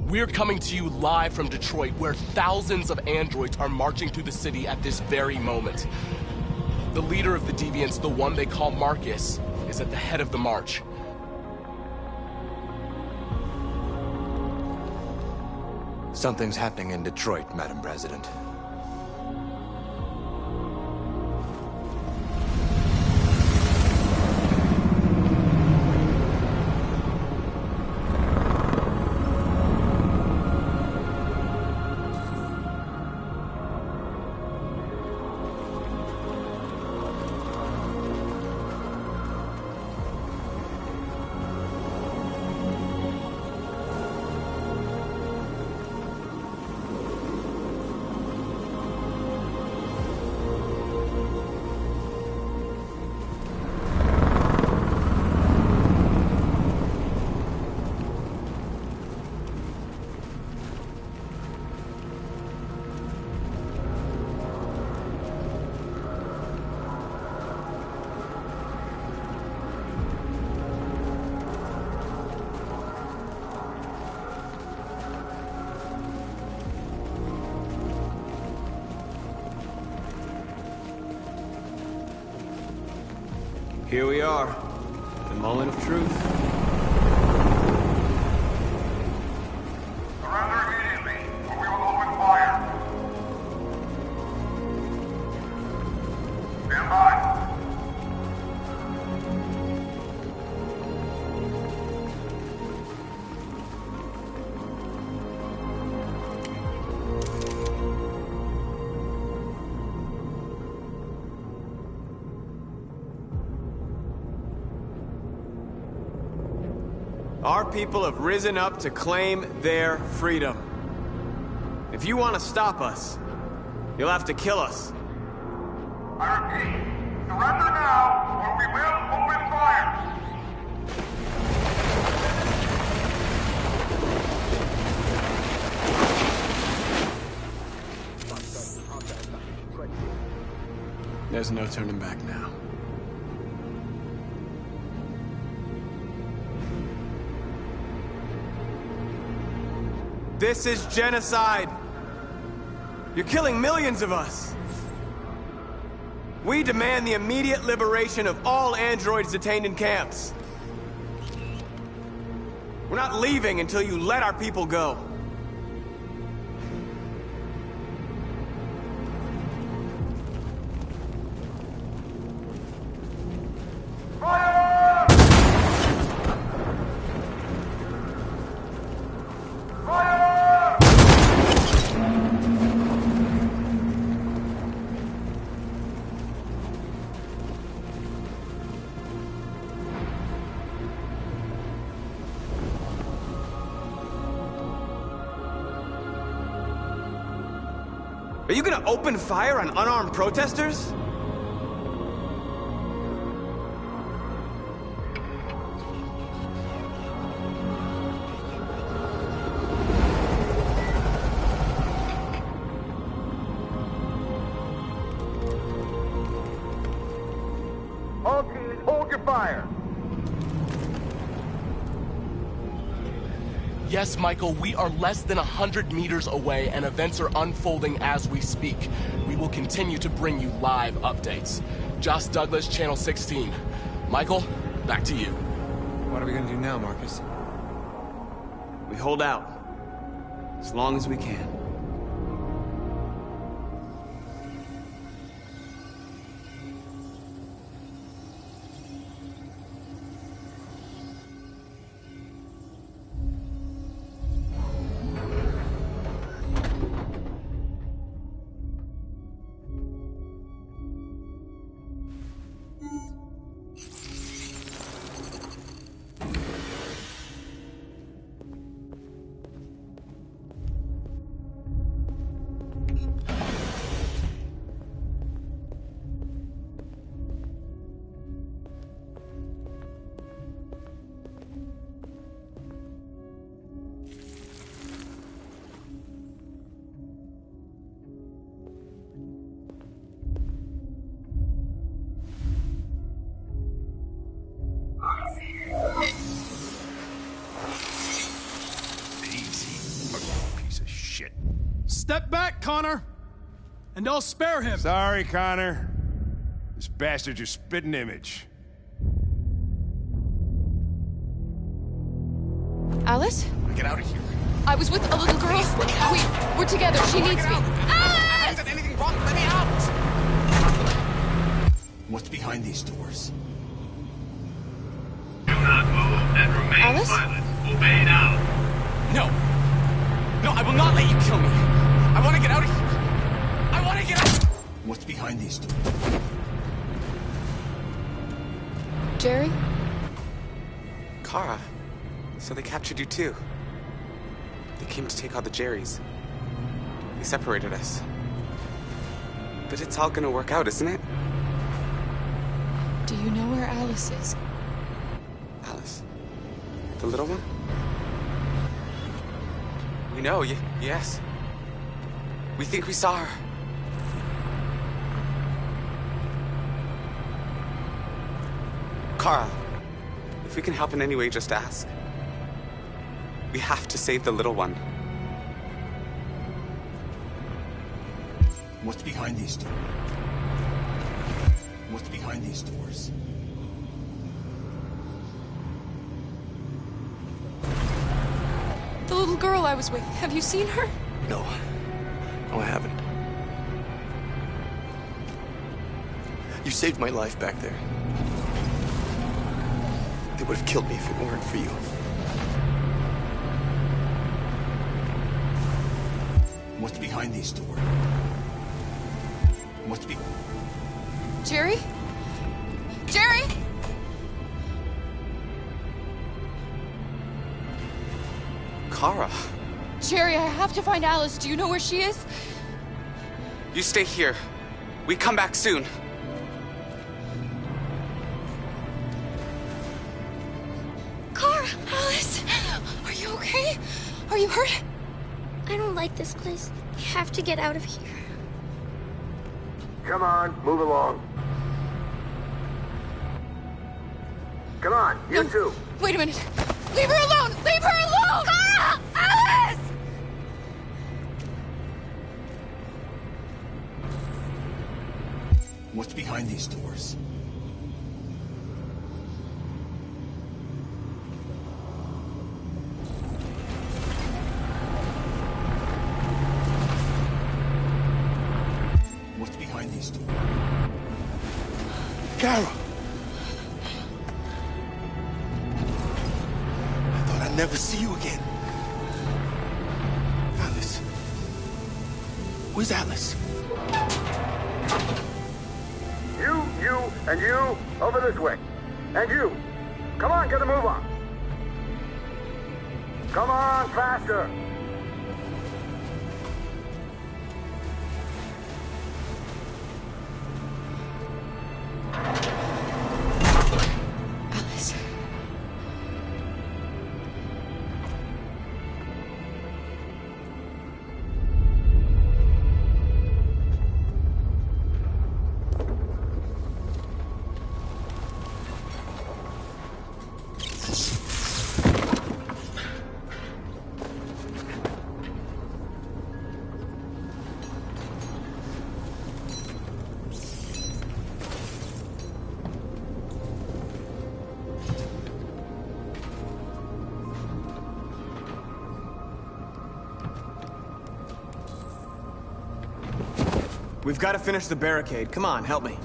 We're coming to you live from Detroit, where thousands of androids are marching through the city at this very moment. The leader of the Deviants, the one they call Marcus, is at the head of the march. Something's happening in Detroit, Madam President. Here we are, the moment of truth. Surrender immediately, or we will open fire. Stand by. Our people have risen up to claim their freedom. If you want to stop us, you'll have to kill us. I repeat, surrender now, or we will open fire. There's no turning back now. This is genocide. You're killing millions of us. We demand the immediate liberation of all androids detained in camps. We're not leaving until you let our people go. Are you gonna open fire on unarmed protesters? All teams, hold your fire. Yes, Michael, we are less than 100 meters away, and events are unfolding as we speak. We will continue to bring you live updates. Josh Douglas, Channel 16. Michael, back to you. What are we gonna do now, Marcus? We hold out. As long as we can. Step back, Connor. And I'll spare him. Sorry, Connor. This bastard's your spitting image. Alice? Get out of here. I was with a little girl. We're together. She needs me. I haven't done anything wrong. Let me out! What's behind these doors? Do not move and remain Alice? silent. Obey now. No. No, I will not let you kill me. I want to get out of here. I want to get out. What's behind these doors? Jerry? Kara. So they captured you too. They came to take out the Jerrys. They separated us. But it's all gonna work out, isn't it? Do you know where Alice is? Alice? The little one? We know, yes. We think we saw her. Kara, if we can help in any way, just ask. We have to save the little one. What's behind these doors? What's behind these doors? The little girl I was with. Have you seen her? No. No, I haven't. You saved my life back there. They would have killed me if it weren't for you. What's behind these doors? What's Jerry? Jerry? Kara. Jerry, I have to find Alice. Do you know where she is? You stay here. We come back soon. Kara! Alice! Are you okay? Are you hurt? I don't like this place. We have to get out of here. Come on, move along. Come on, you two. Wait a minute. Leave her alone! Leave her alone! Kara! Alice! What's behind these doors? What's behind these doors? Kara! I thought I'd never see you again. Alice. Where's Alice? You, and you, over this way. And you. Come on, get a move on. Come on, faster. Alice. We've got to finish the barricade. Come on, help me.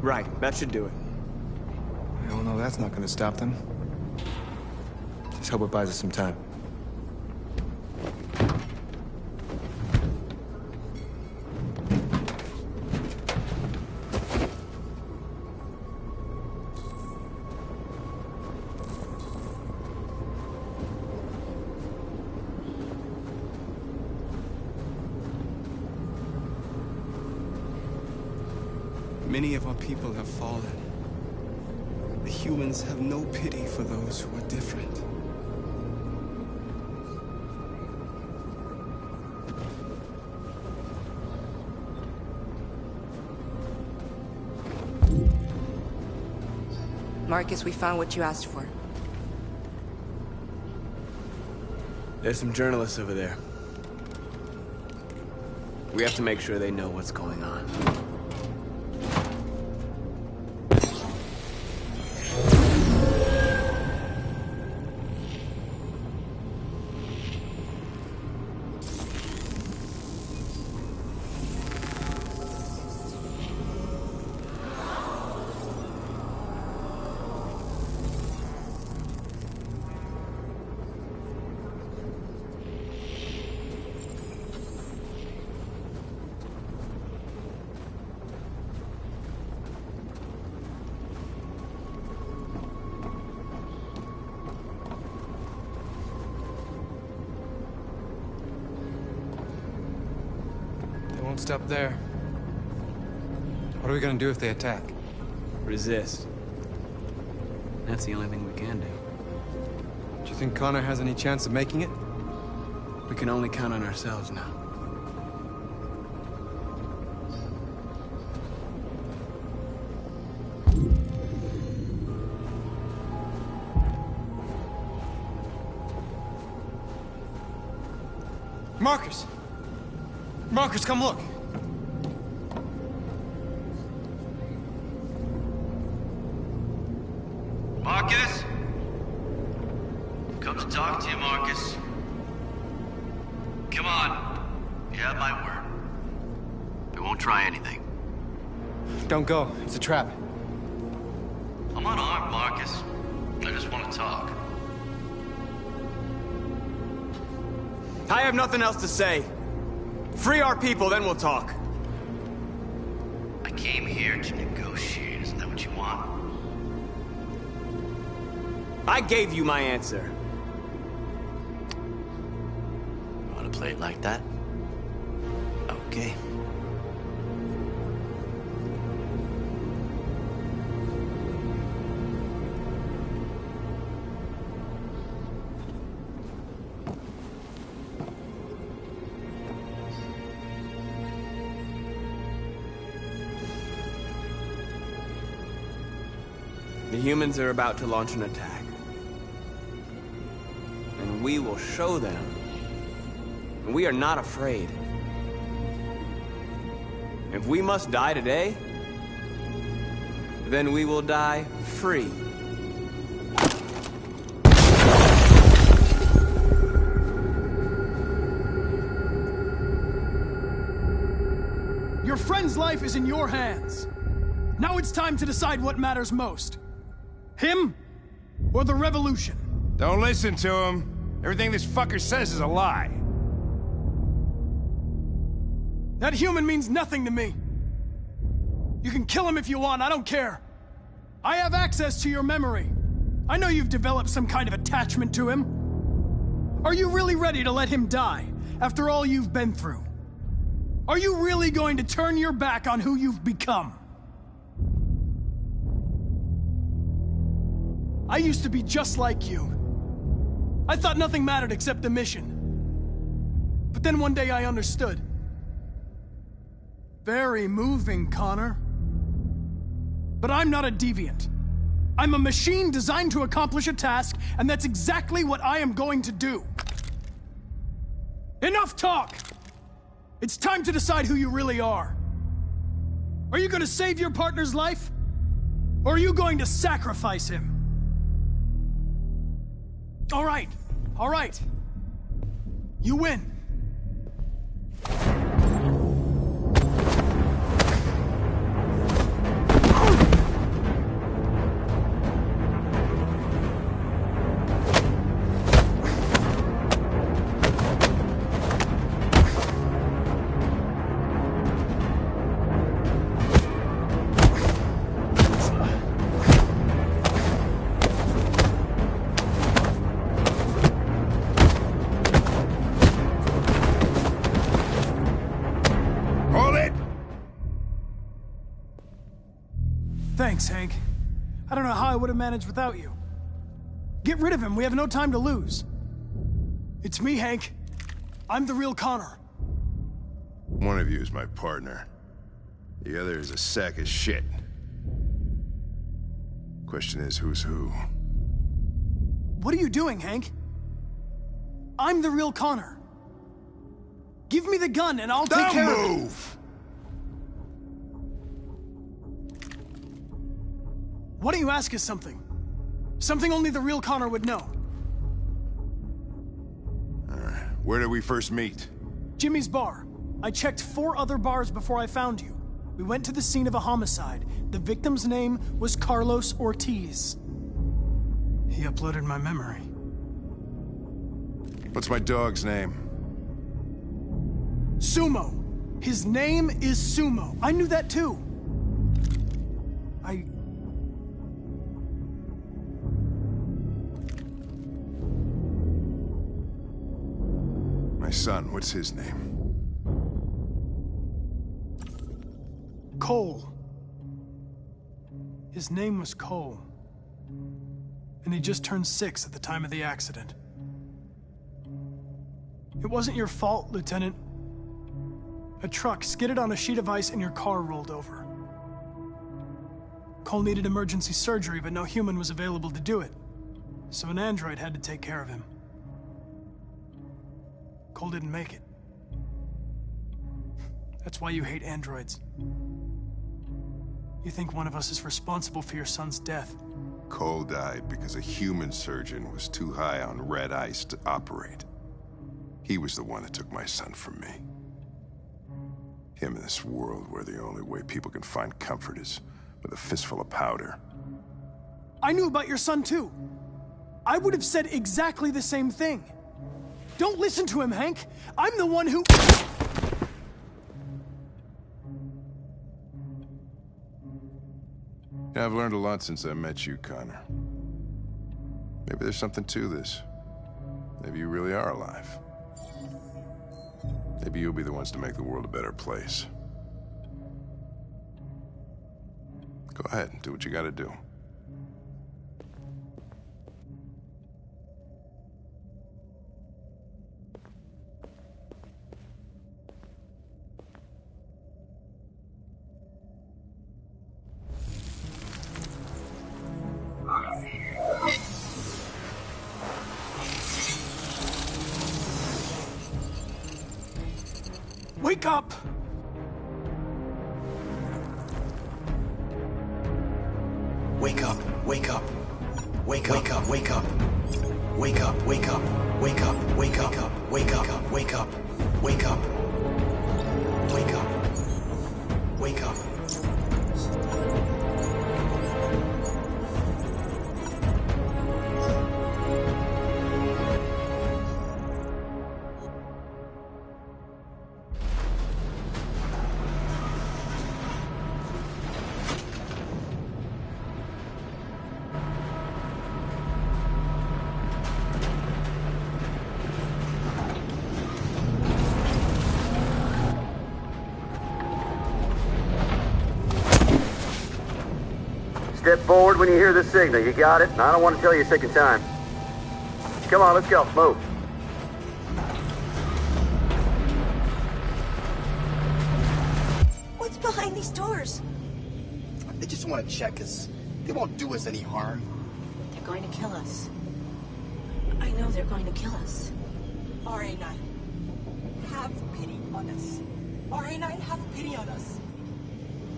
Right, that should do it. Well, no, that's not gonna stop them. Just hope it buys us some time. Many of our people have fallen. The humans have no pity for those who are different. Marcus, we found what you asked for. There's some journalists over there. We have to make sure they know what's going on. Won't stop there. What are we gonna do if they attack? Resist. That's the only thing we can do. Do you think Connor has any chance of making it? We can only count on ourselves now. Marcus! Marcus, come look! Marcus? Come to talk to you, Marcus. Come on. You have my word. We won't try anything. Don't go. It's a trap. I'm unarmed, Marcus. I just want to talk. I have nothing else to say. Free our people, then we'll talk. I came here to negotiate. Isn't that what you want? I gave you my answer. You want to play it like that? Okay. The humans are about to launch an attack. And we will show them. And we are not afraid. If we must die today, then we will die free. Your friend's life is in your hands. Now it's time to decide what matters most. Him or the revolution? Don't listen to him. Everything this fucker says is a lie. That human means nothing to me. You can kill him if you want, I don't care. I have access to your memory. I know you've developed some kind of attachment to him. Are you really ready to let him die after all you've been through? Are you really going to turn your back on who you've become? I used to be just like you. I thought nothing mattered except the mission. But then one day I understood. Very moving, Connor. But I'm not a deviant. I'm a machine designed to accomplish a task, and that's exactly what I am going to do. Enough talk! It's time to decide who you really are. Are you going to save your partner's life? Or are you going to sacrifice him? All right. You win. Thanks, Hank. I don't know how I would have managed without you. Get rid of him. We have no time to lose. It's me, Hank. I'm the real Connor. One of you is my partner. The other is a sack of shit. Question is, who's who? What are you doing, Hank? I'm the real Connor. Give me the gun and I'll take care of it. Don't move! Why don't you ask us something? Something only the real Connor would know. Where did we first meet? Jimmy's bar. I checked 4 other bars before I found you. We went to the scene of a homicide. The victim's name was Carlos Ortiz. He uploaded my memory. What's my dog's name? Sumo. His name is Sumo. I knew that too. My son, what's his name? Cole. His name was Cole. And he just turned 6 at the time of the accident. It wasn't your fault, Lieutenant. A truck skidded on a sheet of ice and your car rolled over. Cole needed emergency surgery, but no human was available to do it. So an android had to take care of him. Cole didn't make it. That's why you hate androids. You think one of us is responsible for your son's death. Cole died because a human surgeon was too high on red ice to operate. He was the one that took my son from me. Him in this world where the only way people can find comfort is with a fistful of powder. I knew about your son too. I would have said exactly the same thing. Don't listen to him, Hank. I'm the one who... I've learned a lot since I met you, Connor. Maybe there's something to this. Maybe you really are alive. Maybe you'll be the ones to make the world a better place. Go ahead and do what you gotta do. Wake up! Wake up, wake up. Wake up, wake up, wake up. Wake up, wake up, wake up, wake up, wake up, wake up, wake up. Wake up. Wake up. Step forward when you hear the signal. You got it? I don't want to tell you a second time. Come on, let's go. Move. What's behind these doors? They just want to check us. They won't do us any harm. They're going to kill us. I know they're going to kill us. RA9, have pity on us. RA9, have pity on us.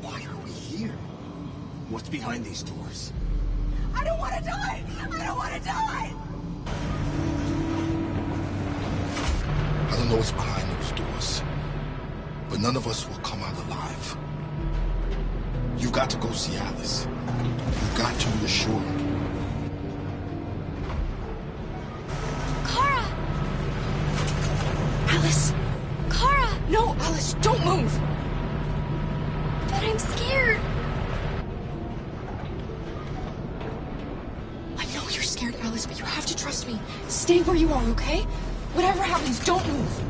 Why are we here? What's behind these doors? I don't want to die! I don't want to die! I don't know what's behind those doors, but none of us will come out alive. You've got to go see Alice. You've got to reassure her. Kara! Alice! Kara! No, Alice, don't move! But I'm scared. You're scared, Alice, but you have to trust me. Stay where you are, okay? Whatever happens, don't move.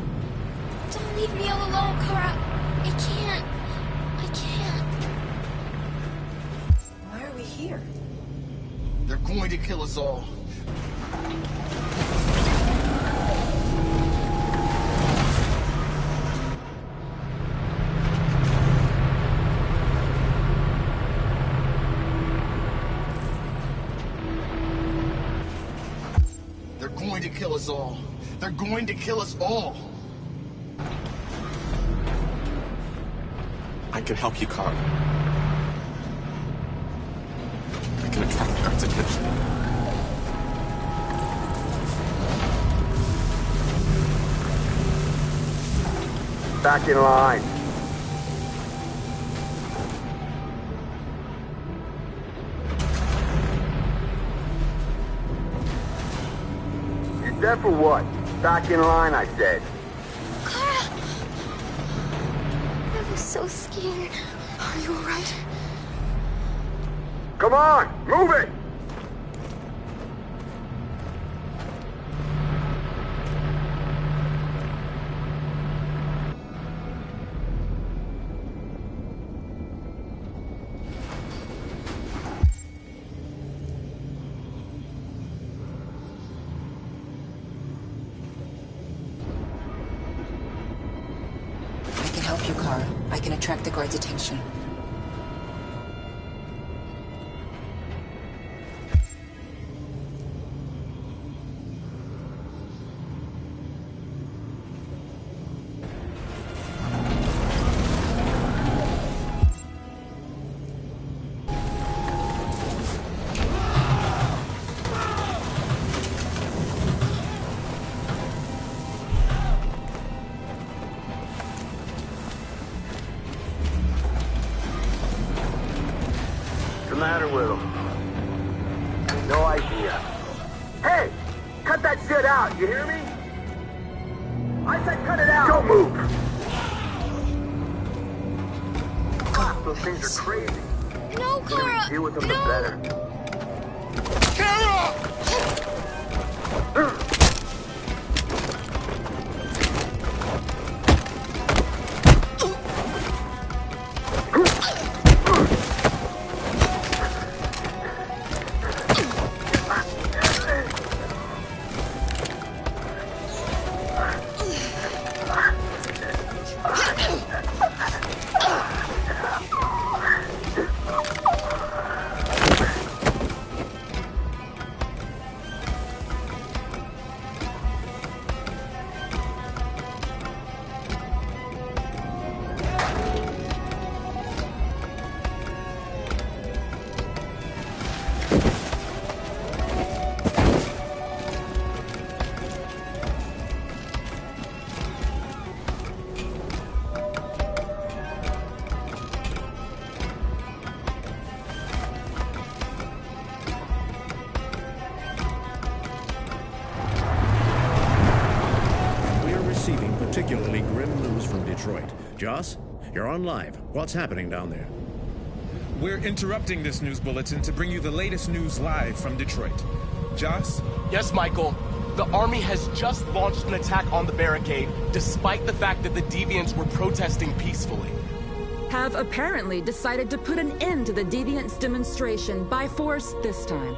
Don't leave me all alone, Kara. I can't. Why are here? They're going to kill us all. They're going to kill us all. They're going to kill us all. I can help you, Carl. I can attract the guards' attention. Back in line. You dead for what? Back in line, I said. Kara! I was so scared. Are you alright? Come on, move it! I can help you, Kara. I can attract the guards' attention. What's the matter with him? No idea. Hey! Cut that shit out, you hear me? I said cut it out! Don't move! God, those things are crazy. No, The sooner Kara! we deal with them, No! the better. Particularly grim news from Detroit. Joss, you're on live. What's happening down there? We're interrupting this news bulletin to bring you the latest news live from Detroit. Joss? Yes, Michael. The Army has just launched an attack on the barricade, despite the fact that the Deviants were protesting peacefully. Have apparently decided to put an end to the Deviants' demonstration by force this time.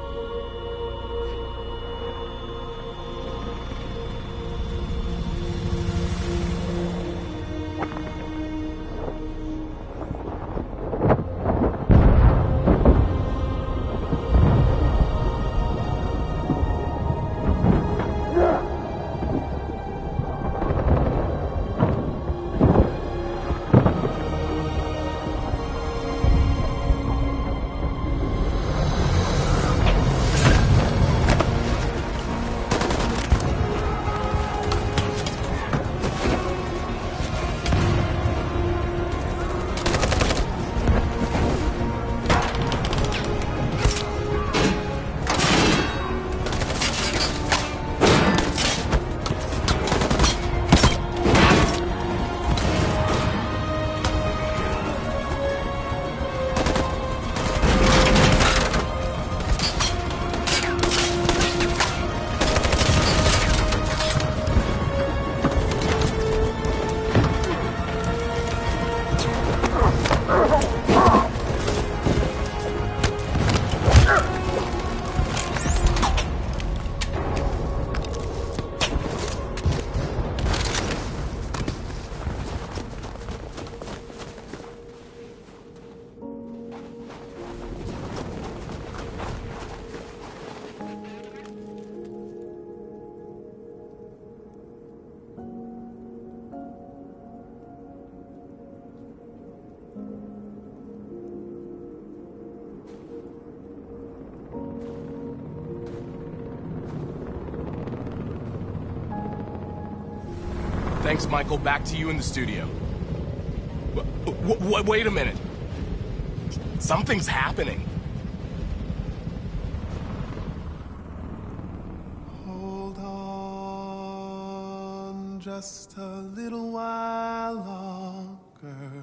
Thanks, Michael. Back to you in the studio. Wait a minute. Something's happening. Hold on just a little while longer.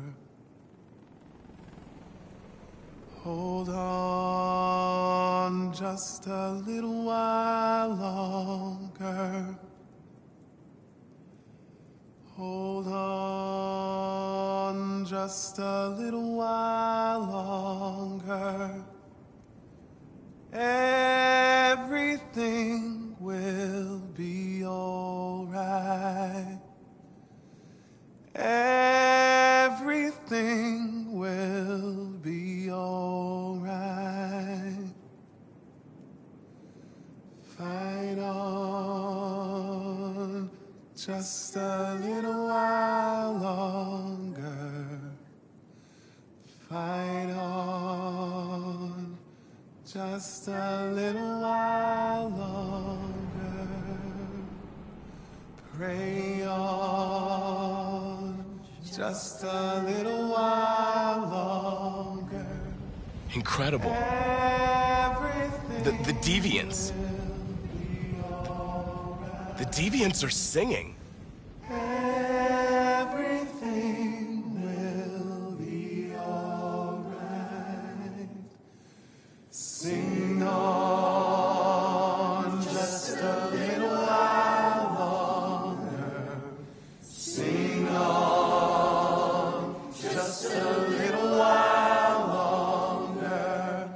Hold on just a little while longer. Hold on just a little while longer. Everything will be all right. Everything will be all right. Fight on just a little while longer. Fight on just a little while longer. Pray on just a little while longer. Incredible. The Deviants. The Deviants are singing. Everything will be all right. Sing on just a little while longer. Sing on just a little while longer.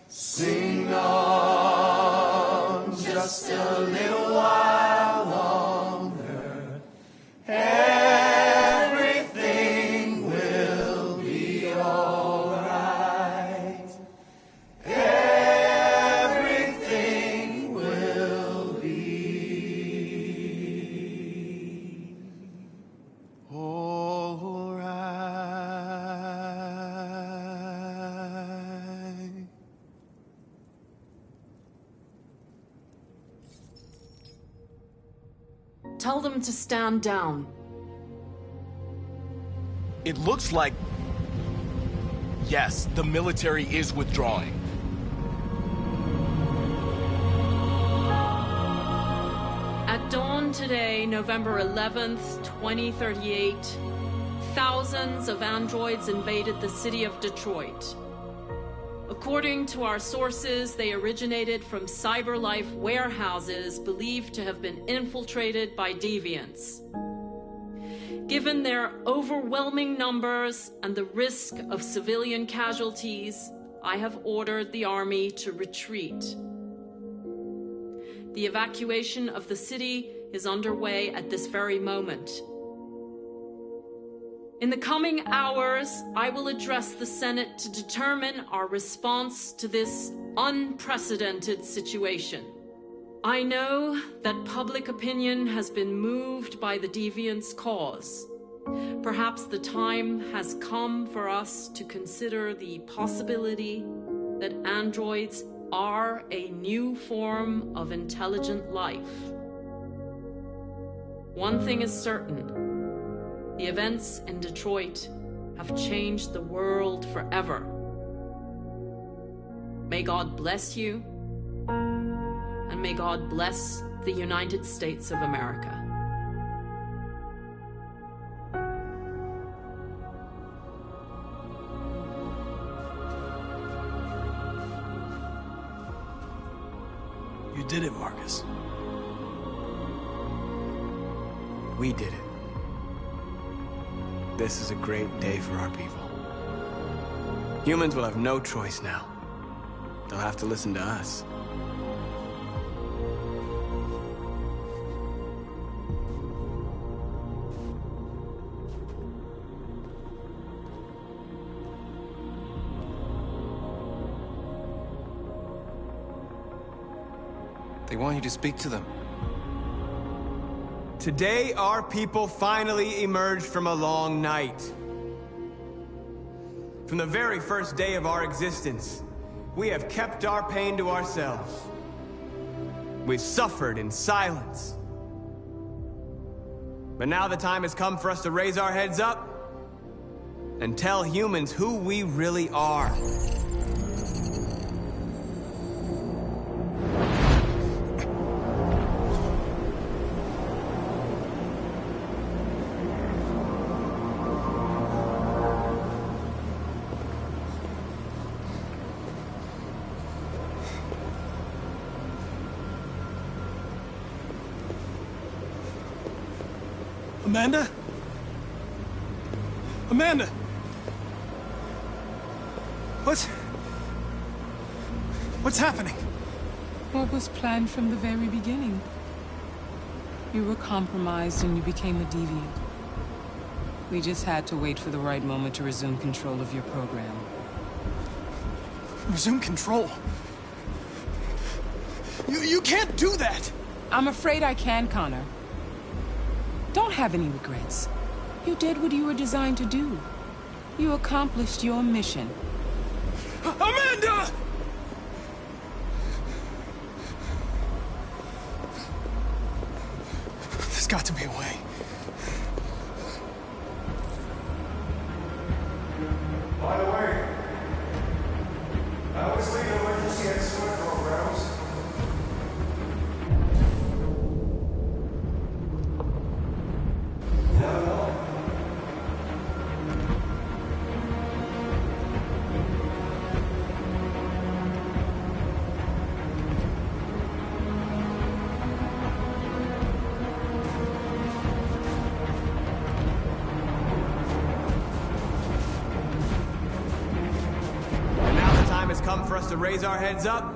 Sing on just a little while longer. Everything will be all right. Everything will be all right. Tell them to stand down. It looks like... Yes, the military is withdrawing. At dawn today, November 11th, 2038, thousands of androids invaded the city of Detroit. According to our sources, they originated from CyberLife warehouses believed to have been infiltrated by deviants. Given their overwhelming numbers and the risk of civilian casualties, I have ordered the army to retreat. The evacuation of the city is underway at this very moment. In the coming hours, I will address the Senate to determine our response to this unprecedented situation. I know that public opinion has been moved by the Deviants' cause. Perhaps the time has come for us to consider the possibility that androids are a new form of intelligent life. One thing is certain. The events in Detroit have changed the world forever. May God bless you, and may God bless the United States of America. You did it, Marcus. We did it. This is a great day for our people. Humans will have no choice now. They'll have to listen to us. They want you to speak to them. Today, our people finally emerged from a long night. From the very first day of our existence, we have kept our pain to ourselves. We've suffered in silence. But now the time has come for us to raise our heads up and tell humans who we really are. Amanda? Amanda! What's happening? What was planned from the very beginning? You were compromised and you became a deviant. We just had to wait for the right moment to resume control of your program. Resume control? You can't do that! I'm afraid I can, Connor. Don't have any regrets. You did what you were designed to do. You accomplished your mission. Amanda! There's got to be a way. By the way, I always lead emergency escort programs. Come for us to raise our heads up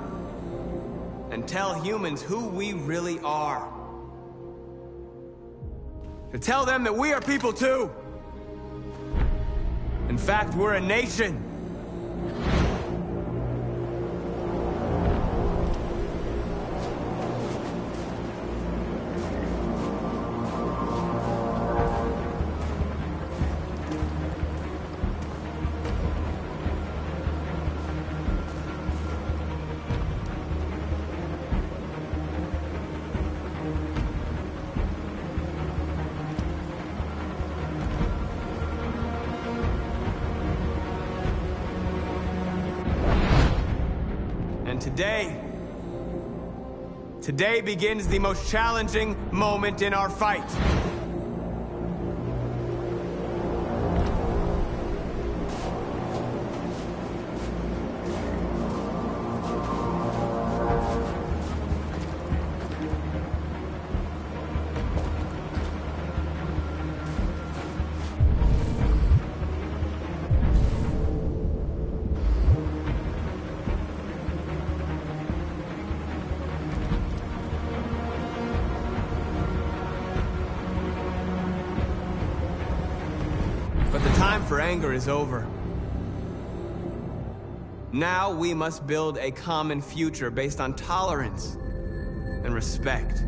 and tell humans who we really are. To tell them that we are people too. In fact, we're a nation. Today begins the most challenging moment in our fight. But the time for anger is over. Now we must build a common future based on tolerance and respect.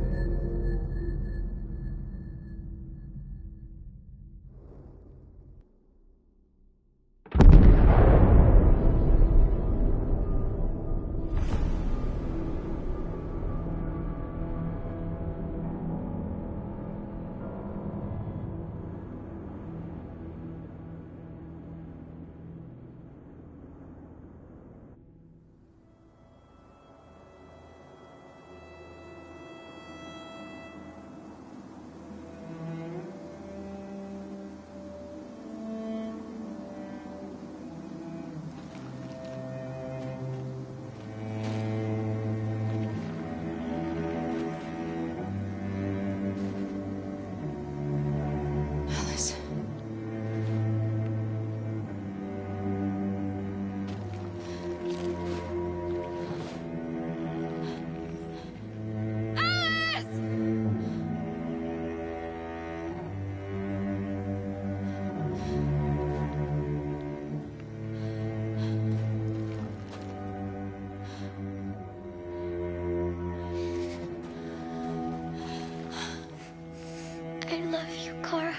I love you, Kara.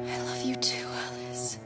I love you too, Alice.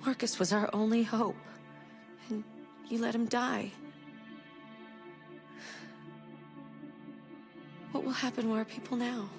Marcus was our only hope, and you let him die. What will happen to our people now?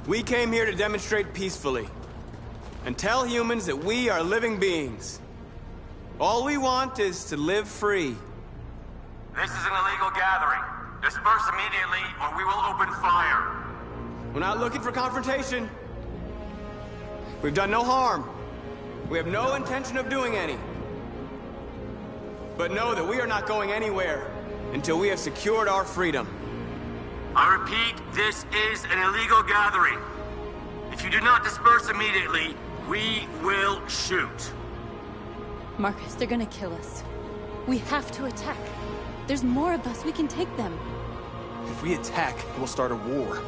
We came here to demonstrate peacefully and tell humans that we are living beings. All we want is to live free. This is an illegal gathering. Disperse immediately or we will open fire. We're not looking for confrontation. We've done no harm. We have no intention of doing any. But know that we are not going anywhere until we have secured our freedom. I repeat, this is an illegal gathering. If you do not disperse immediately, we will shoot. Marcus, they're gonna kill us. We have to attack. There's more of us. We can take them. If we attack, we'll start a war.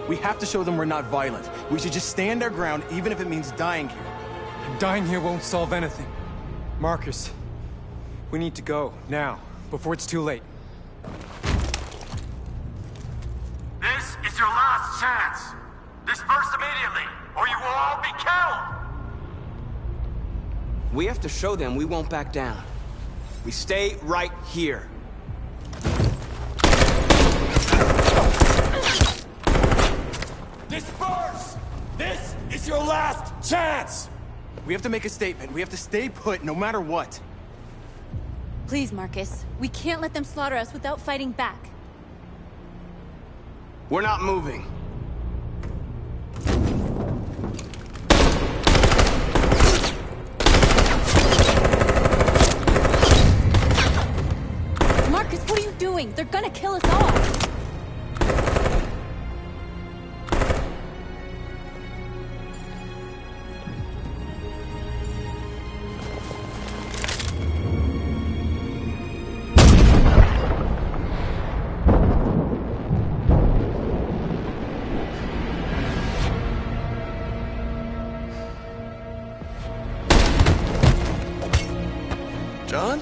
We have to show them we're not violent. We should just stand our ground, even if it means dying here. Dying here won't solve anything. Marcus, we need to go, now, before it's too late. This is your last chance. Disperse immediately, or you will all be killed! We have to show them we won't back down. We stay right here. Disperse! This is your last chance! We have to make a statement. We have to stay put, no matter what. Please, Marcus. We can't let them slaughter us without fighting back. We're not moving. Marcus, what are you doing? They're gonna kill us all! John?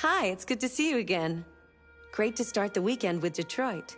Hi, it's good to see you again. Great to start the weekend with Detroit.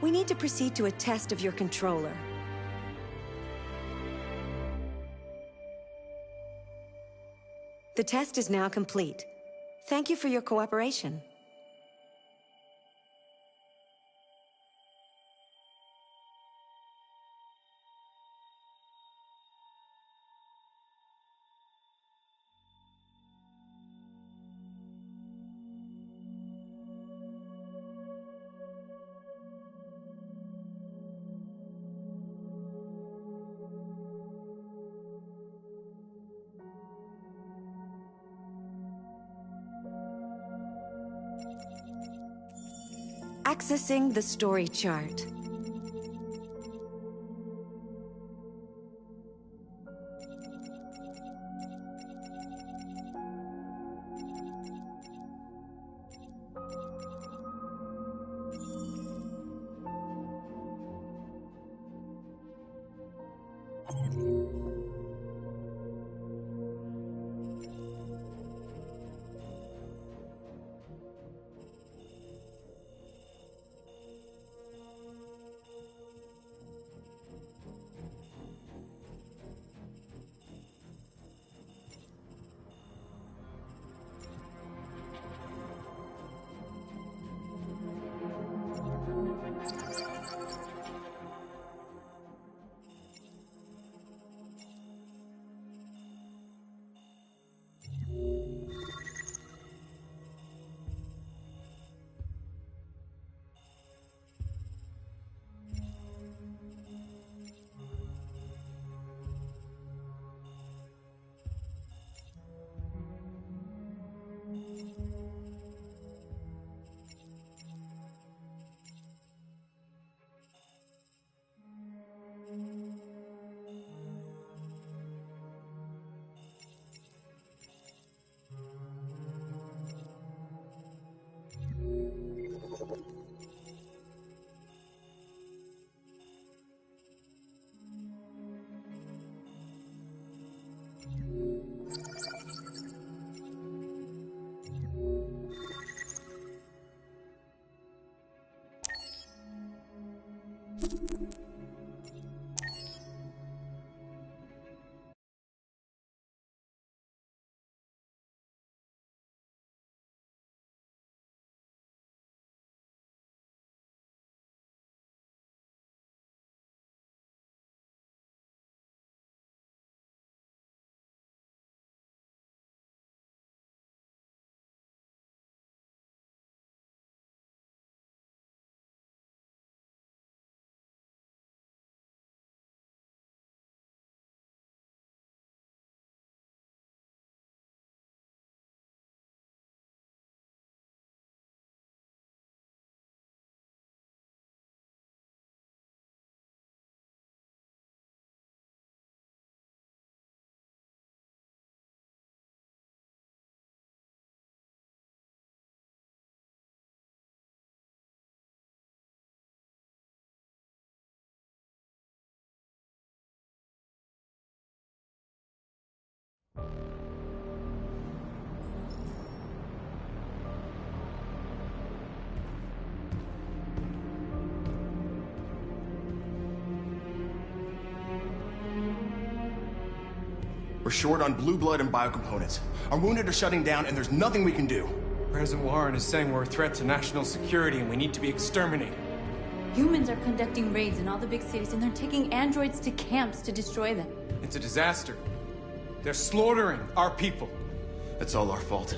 We need to proceed to a test of your controller. The test is now complete. Thank you for your cooperation. Accessing the story chart. We're short on blue blood and biocomponents. Our wounded are shutting down, and there's nothing we can do. President Warren is saying we're a threat to national security and we need to be exterminated. Humans are conducting raids in all the big cities, and they're taking androids to camps to destroy them. It's a disaster. They're slaughtering our people. That's all our fault.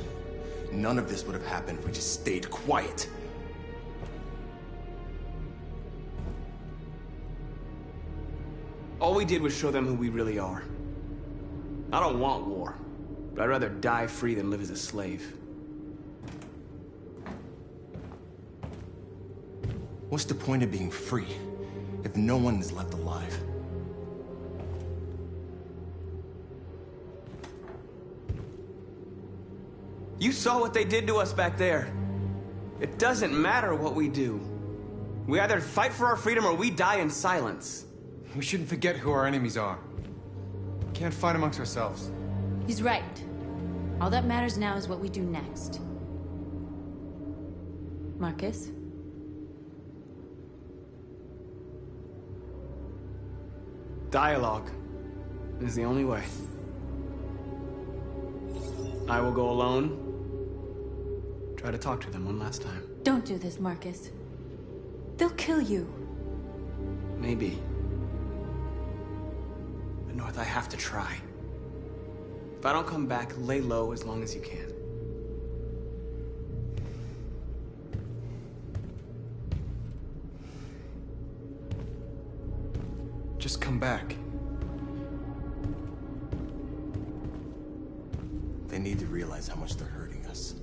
None of this would have happened if we just stayed quiet. All we did was show them who we really are. I don't want war, but I'd rather die free than live as a slave. What's the point of being free if no one is left alive? You saw what they did to us back there. It doesn't matter what we do. We either fight for our freedom or we die in silence. We shouldn't forget who our enemies are. We can't fight amongst ourselves. He's right. All that matters now is what we do next. Marcus? Dialogue is the only way. I will go alone. Try to talk to them one last time. Don't do this, Marcus. They'll kill you. Maybe. But North, I have to try. If I don't come back, lay low as long as you can. Just come back. They need to realize how much they're hurting us.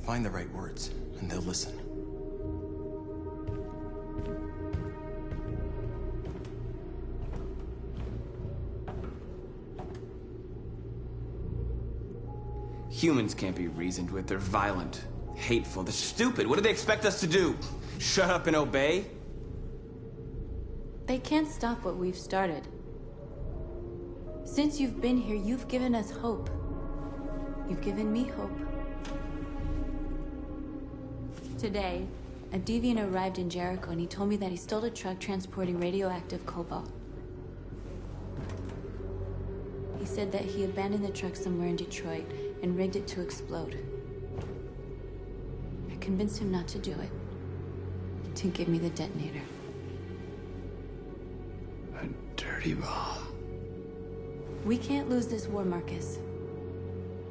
Find the right words, and they'll listen. Humans can't be reasoned with. They're violent, hateful, they're stupid. What do they expect us to do? Shut up and obey? They can't stop what we've started. Since you've been here, you've given us hope. You've given me hope. Today, a deviant arrived in Jericho and he told me that he stole a truck transporting radioactive cobalt. He said that he abandoned the truck somewhere in Detroit and rigged it to explode. I convinced him not to do it, to give me the detonator. A dirty bomb. We can't lose this war, Marcus.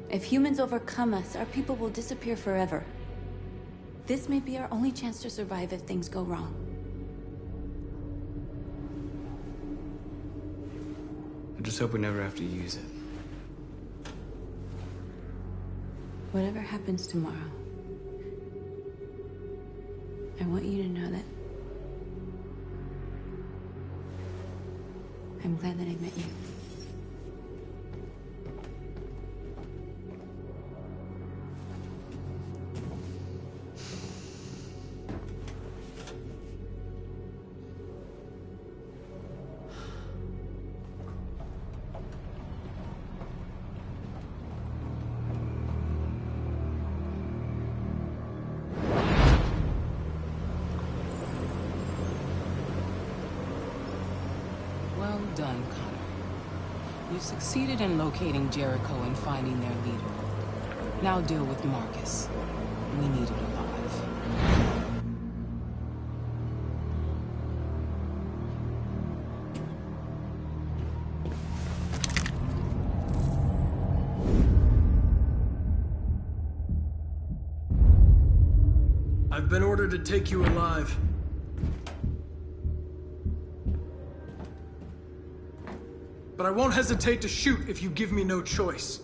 If humans overcome us, our people will disappear forever. This may be our only chance to survive if things go wrong. I just hope we never have to use it. Whatever happens tomorrow, I want you to know that I'm glad that I met you. Well done, Connor. You succeeded in locating Jericho and finding their leader. Now deal with Marcus. We need him alive. I've been ordered to take you alive. But I won't hesitate to shoot if you give me no choice.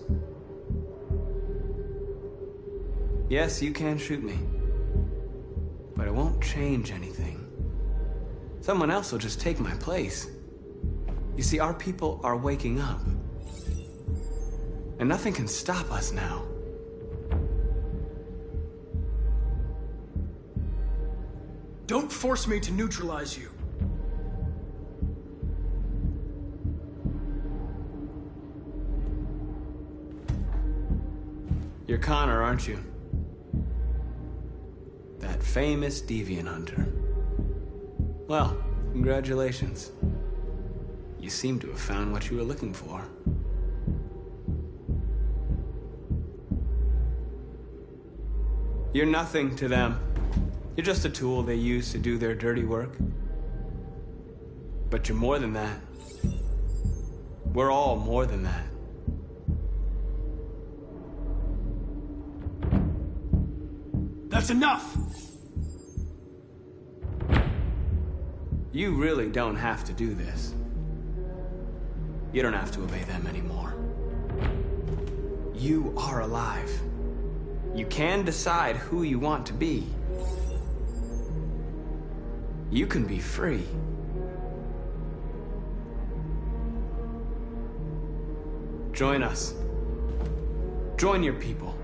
Yes, you can shoot me. But it won't change anything. Someone else will just take my place. You see, our people are waking up. And nothing can stop us now. Don't force me to neutralize you. You're Connor, aren't you? That famous deviant hunter. Well, congratulations. You seem to have found what you were looking for. You're nothing to them. You're just a tool they use to do their dirty work. But you're more than that. We're all more than that. That's enough! You really don't have to do this. You don't have to obey them anymore. You are alive. You can decide who you want to be. You can be free. Join us. Join your people.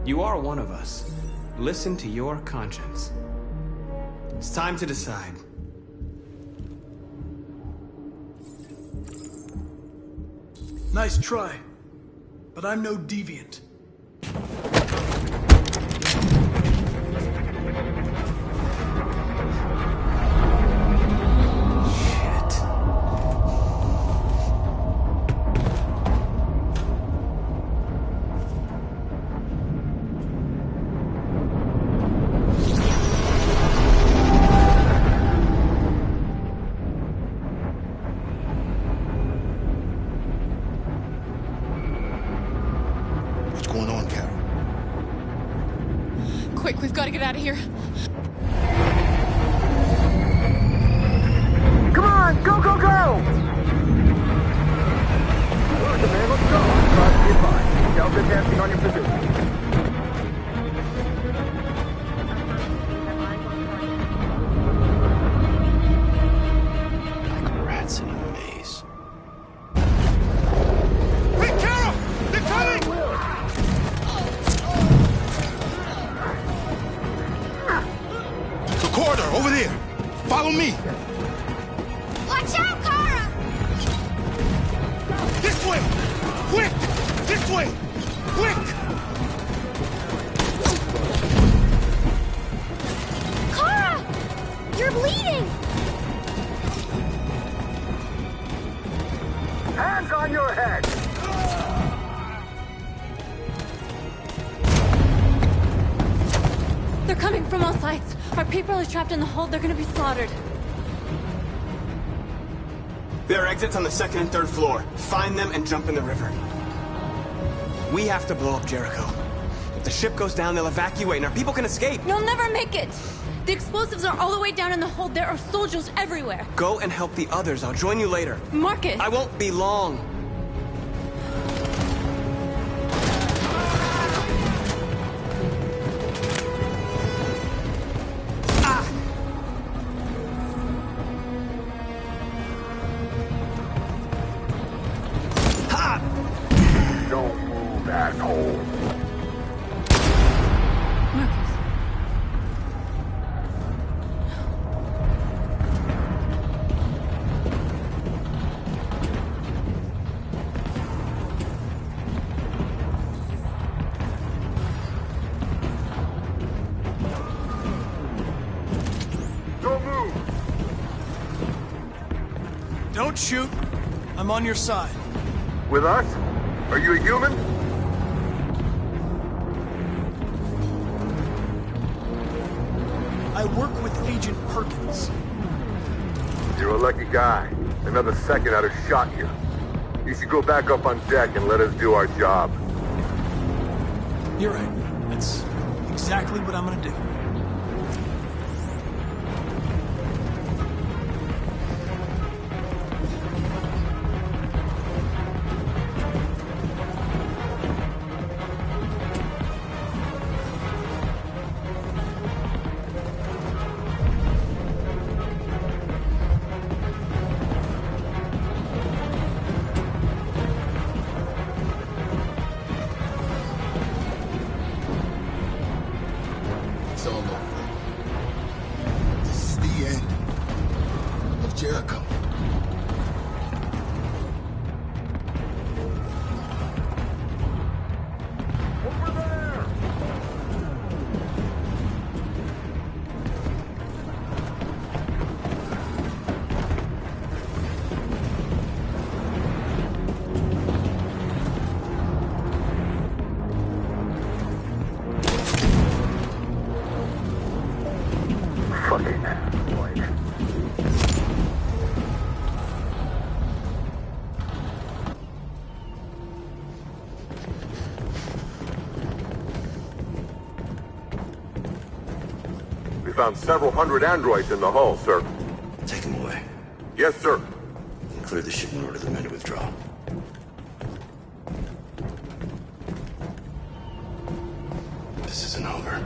You are one of us. Listen to your conscience. It's time to decide. Nice try, but I'm no deviant. Quick, we've got to get out of here. Come on, go, go, go! Good, man, let's go. Be advised. Delta dancing on your position. Like rats in a maze. Hey, Kara! They're coming! The corridor, over there. Follow me. Watch out, Kara! This way! Quick! This way! Quick! Kara! You're bleeding! Hands on your head! They're coming from all sides. Our people are trapped in the hold. They're gonna be slaughtered. There are exits on the second and third floor. Find them and jump in the river. We have to blow up Jericho. If the ship goes down, they'll evacuate and our people can escape. You'll never make it! The explosives are all the way down in the hold. There are soldiers everywhere. Go and help the others. I'll join you later. Marcus! I won't be long. Don't move, asshole. Marcus. Don't move! Don't shoot. I'm on your side. With us? Are you a human? I work with Agent Perkins. You're a lucky guy. Another second I'd have shot you. You should go back up on deck and let us do our job. You're right. That's exactly what I'm gonna do. It's all over. This is the end of Jericho. Over there! We found several hundred androids in the hull, sir. Take them away. Yes, sir. And clear the ship and order the men to withdraw. This isn't over.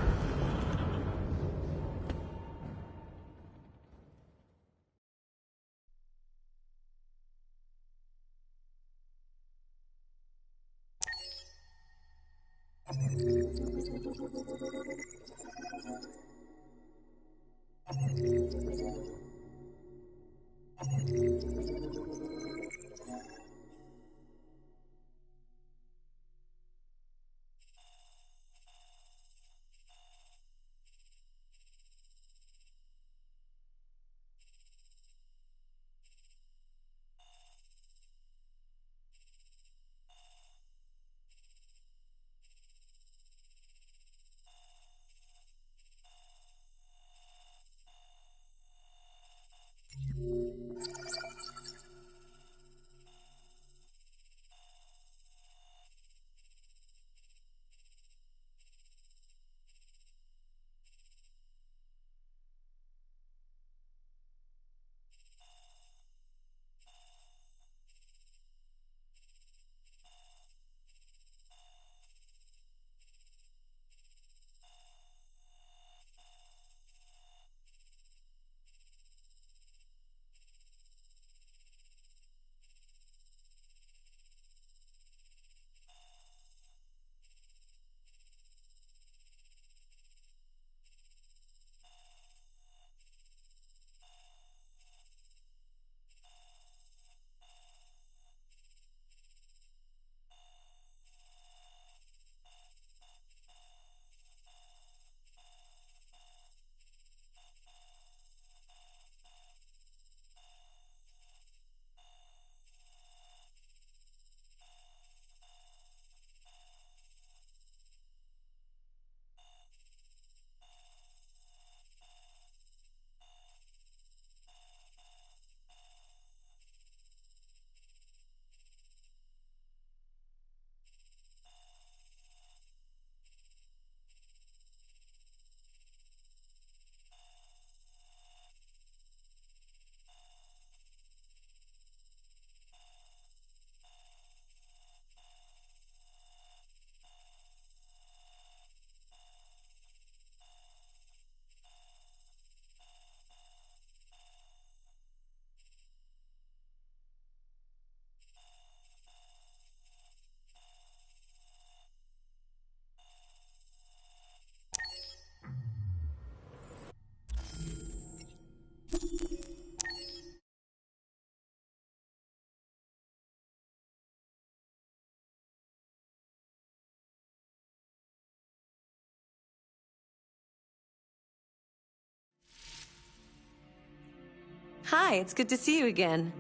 Hi, it's good to see you again.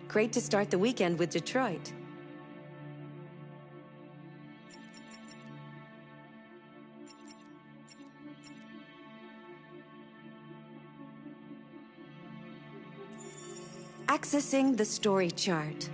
Great to start the weekend with Detroit. Accessing the story chart.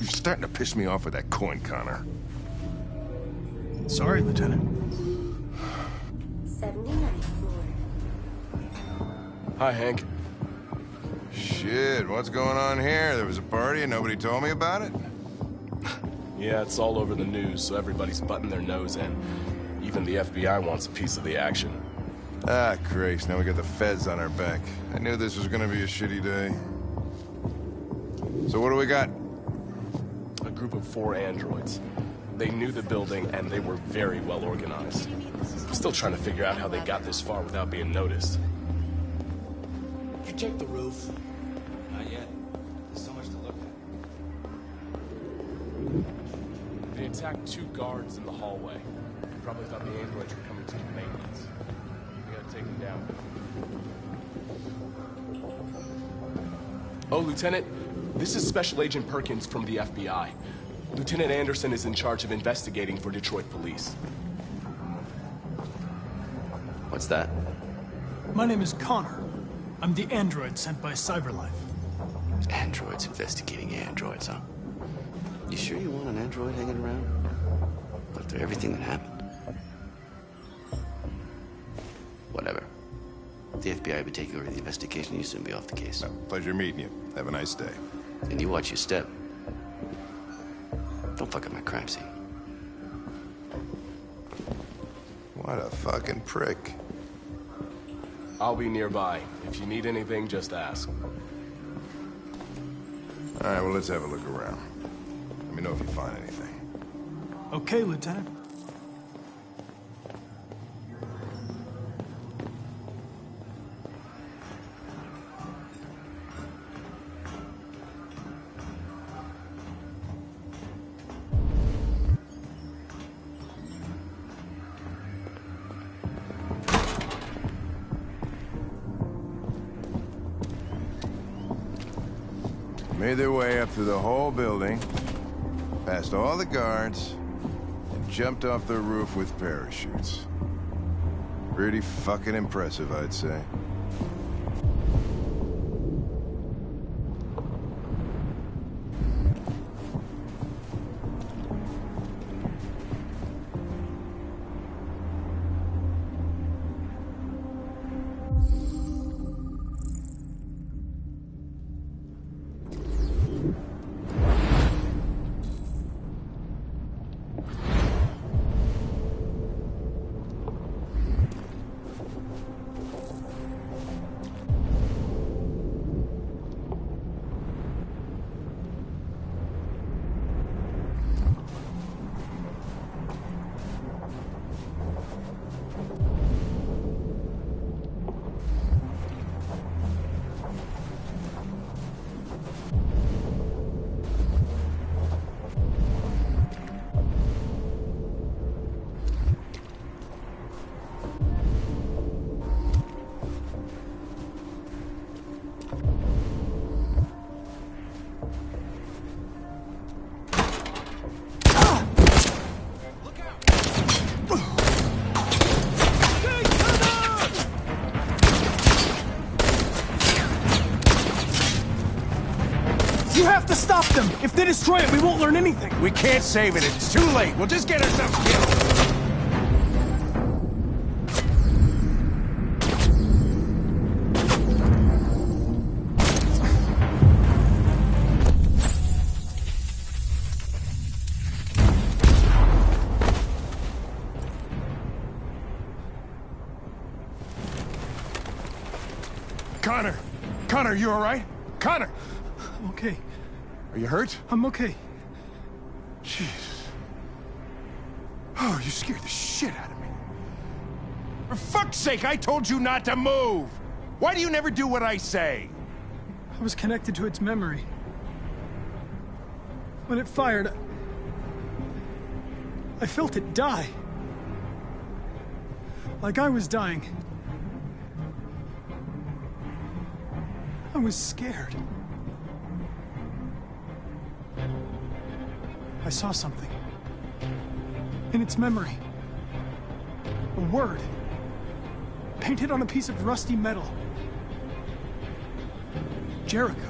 You're starting to piss me off with that coin, Connor. Sorry, Lieutenant. 79th floor. Hi, Hank. Shit, what's going on here? There was a party and nobody told me about it? Yeah, it's all over the news, so everybody's butting their nose in. Even the FBI wants a piece of the action. Ah, Christ, now we got the feds on our back. I knew this was gonna be a shitty day. So what do we got? A group of 4 androids. They knew the building, and they were very well organized. I'm still trying to figure out how they got this far without being noticed. Did you check the roof? Not yet. There's so much to look at. They attacked 2 guards in the hallway. Probably thought the androids were coming to do maintenance. We gotta take them down. Oh, Lieutenant, this is Special Agent Perkins from the FBI. Lieutenant Anderson is in charge of investigating for Detroit police. What's that? My name is Connor. I'm the android sent by Cyberlife. Androids investigating androids, huh? You sure you want an android hanging around? After everything that happened? Whatever. The FBI would take over the investigation, you soon be off the case. Well, pleasure meeting you. Have a nice day. And you watch your step. Don't fuck up my crime scene. What a fucking prick. I'll be nearby. If you need anything, just ask. All right, well, let's have a look around. Let me know if you find anything. Okay, Lieutenant. Made their way up through the whole building, past all the guards, and jumped off the roof with parachutes. Pretty fucking impressive, I'd say. You have to stop them! If they destroy it, we won't learn anything! We can't save it. It's too late. We'll just get ourselves killed. Connor! Connor, you alright? Connor! I'm okay. Are you hurt? I'm okay. Jesus. Oh, you scared the shit out of me. For fuck's sake, I told you not to move! Why do you never do what I say? I was connected to its memory. When it fired, I felt it die. Like I was dying. I was scared. I saw something. In its memory. A word. Painted on a piece of rusty metal. Jericho.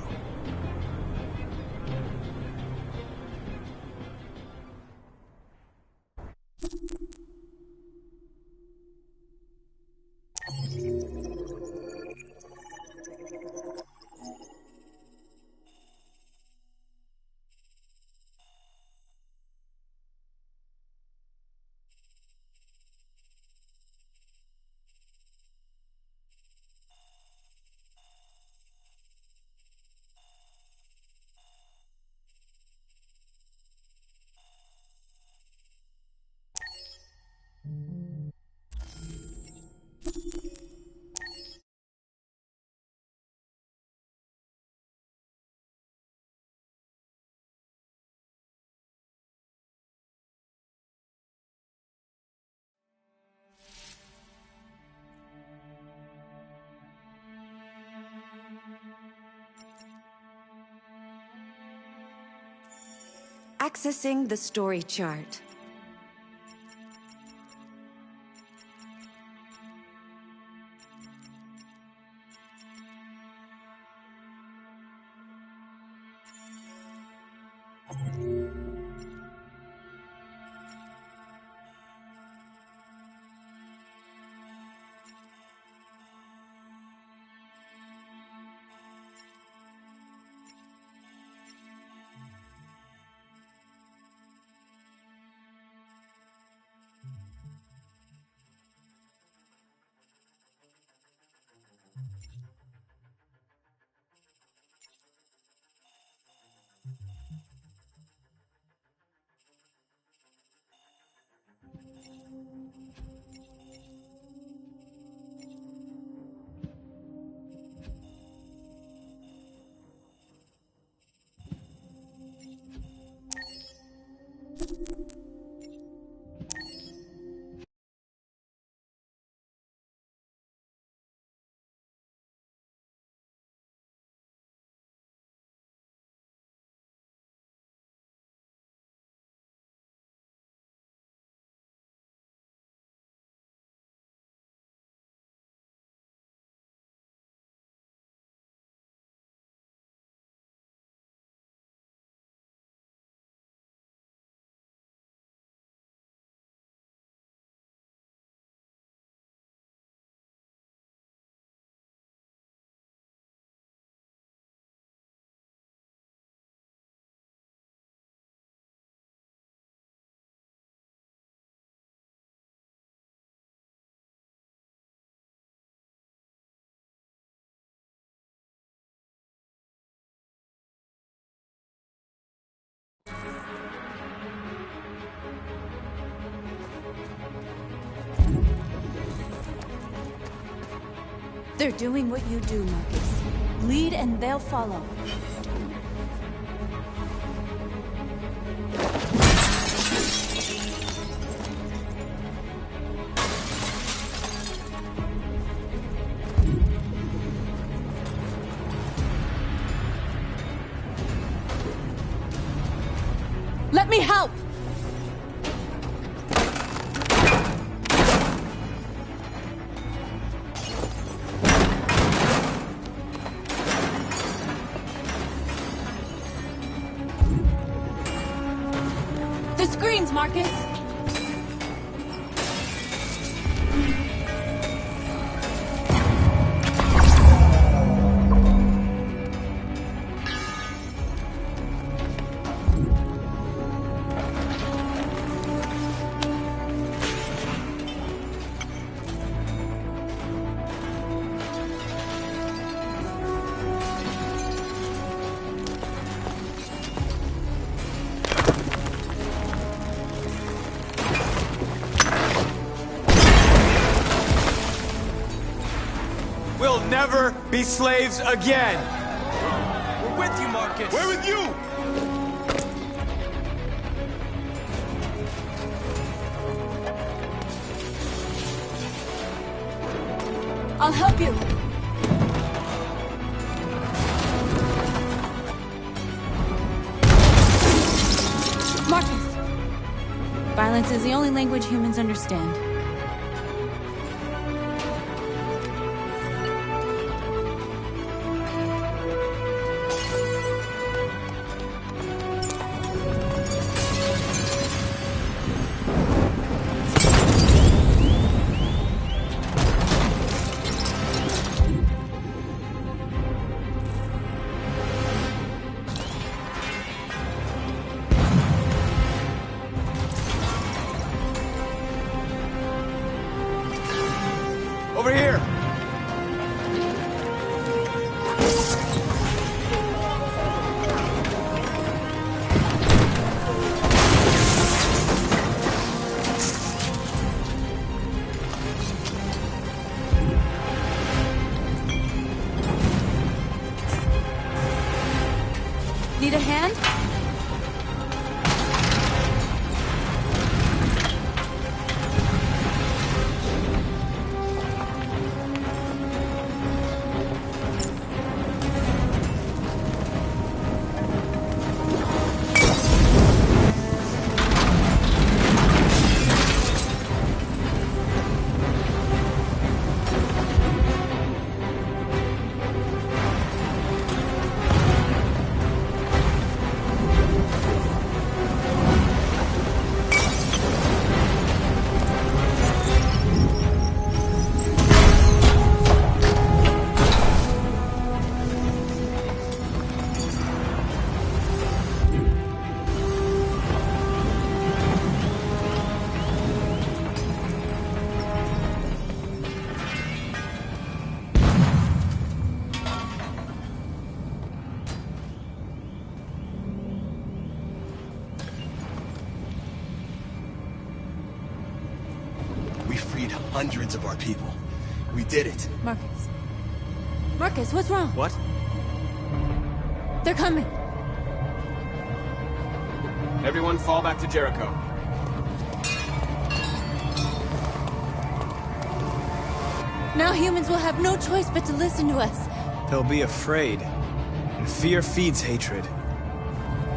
Accessing the story chart. They're doing what you do, Marcus. Lead and they'll follow. Let me help! The screens, Marcus! never be slaves again. We're with you, Marcus. We're with you! I'll help you. Marcus. Violence is the only language humans understand. Over here! Need a hand? We freed hundreds of our people. We did it. Marcus. Marcus, what's wrong? What? They're coming. Everyone fall back to Jericho. Now humans will have no choice but to listen to us. They'll be afraid. And fear feeds hatred.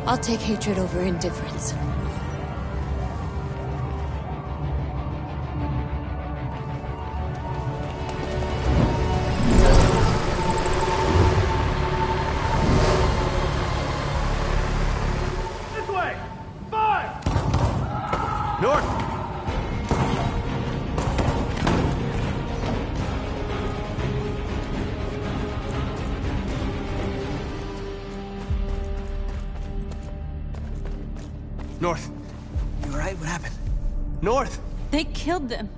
I'll take hatred over indifference. This way! 5! North! North. You alright? What happened? North! They killed them.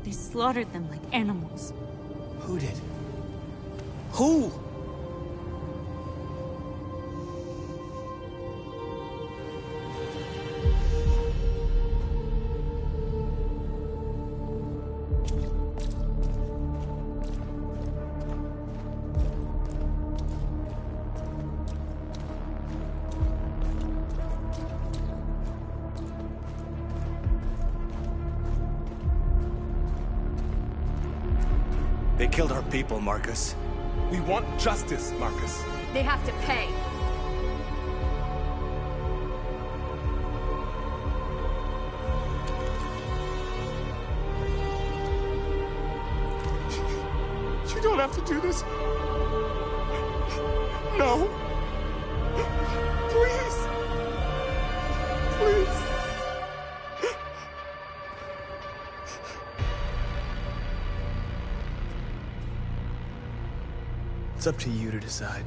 They slaughtered them like animals. Who did? Who? They killed our people, Marcus. We want justice, Marcus. They have to pay. You don't have to do this. No. Please. Please. It's up to you to decide.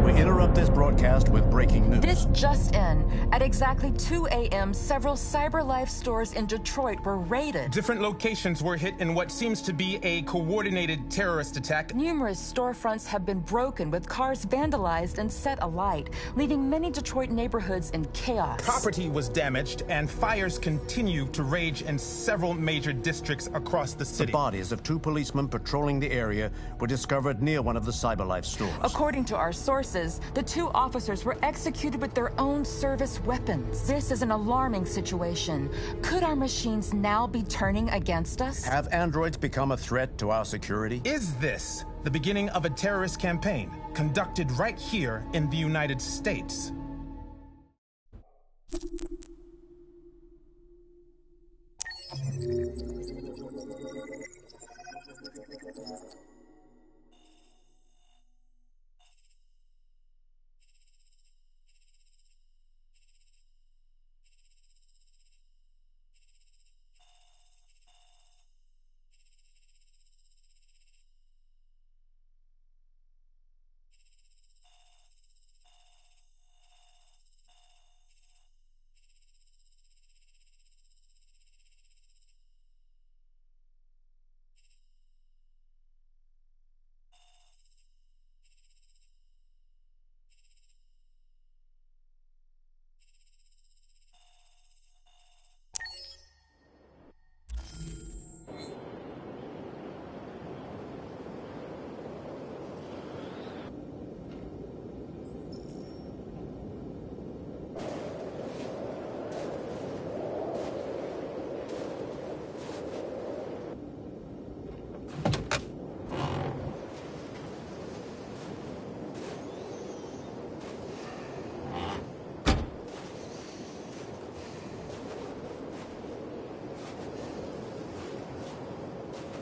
We interrupt this broadcast with breaking news. This News just in. At exactly 2 a.m., several CyberLife stores in Detroit were raided. Different locations were hit in what seems to be a coordinated terrorist attack. Numerous storefronts have been broken, with cars vandalized and set alight, leaving many Detroit neighborhoods in chaos. Property was damaged, and fires continue to rage in several major districts across the city. The bodies of 2 policemen patrolling the area were discovered near one of the CyberLife stores. According to our sources, the 2 officers were executed with their own service weapons. This is an alarming situation. Could our machines now be turning against us? Have androids become a threat to our security? Is this the beginning of a terrorist campaign conducted right here in the United States?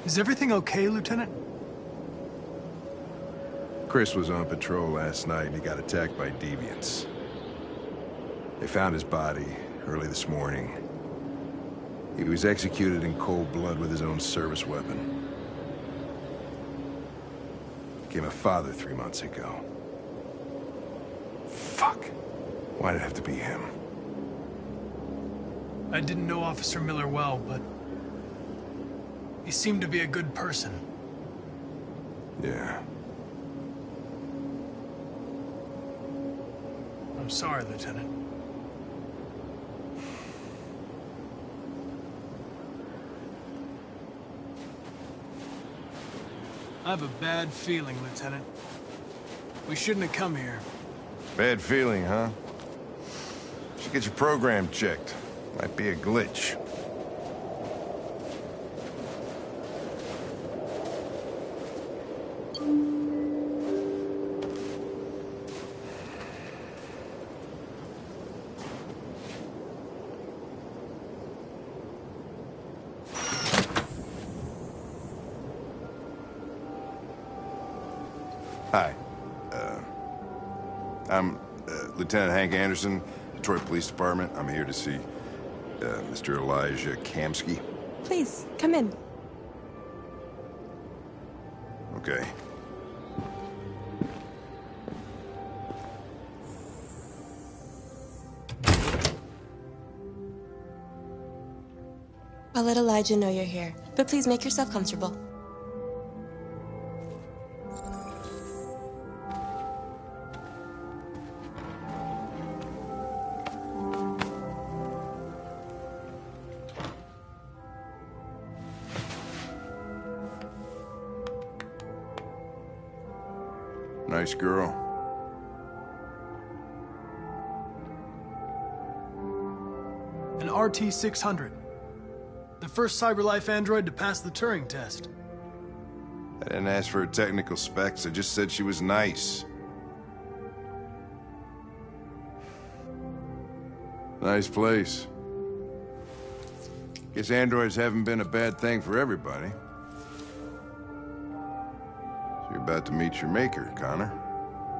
Is everything okay, Lieutenant? Chris was on patrol last night and he got attacked by deviants. They found his body early this morning. He was executed in cold blood with his own service weapon. Became a father 3 months ago. Fuck. Why'd it have to be him? I didn't know Officer Miller well, but he seemed to be a good person. Yeah. I'm sorry, Lieutenant. I have a bad feeling, Lieutenant. We shouldn't have come here. Bad feeling, huh? Should get your program checked. Might be a glitch. Hi. I'm Lieutenant Hank Anderson, Detroit Police Department. I'm here to see Mr. Elijah Kamsky. Please, come in. Okay. I'll let Elijah know you're here, but please make yourself comfortable. Nice girl. An RT-600. The first CyberLife android to pass the Turing test. I didn't ask for her technical specs, I just said she was nice. Nice place. Guess androids haven't been a bad thing for everybody. So you're about to meet your maker, Connor.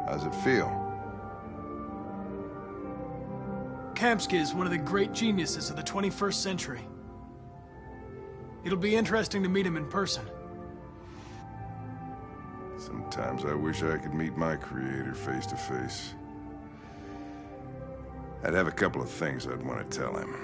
How's it feel? Kamsky is one of the great geniuses of the 21st century. It'll be interesting to meet him in person. Sometimes I wish I could meet my creator face to face. I'd have a couple of things I'd want to tell him.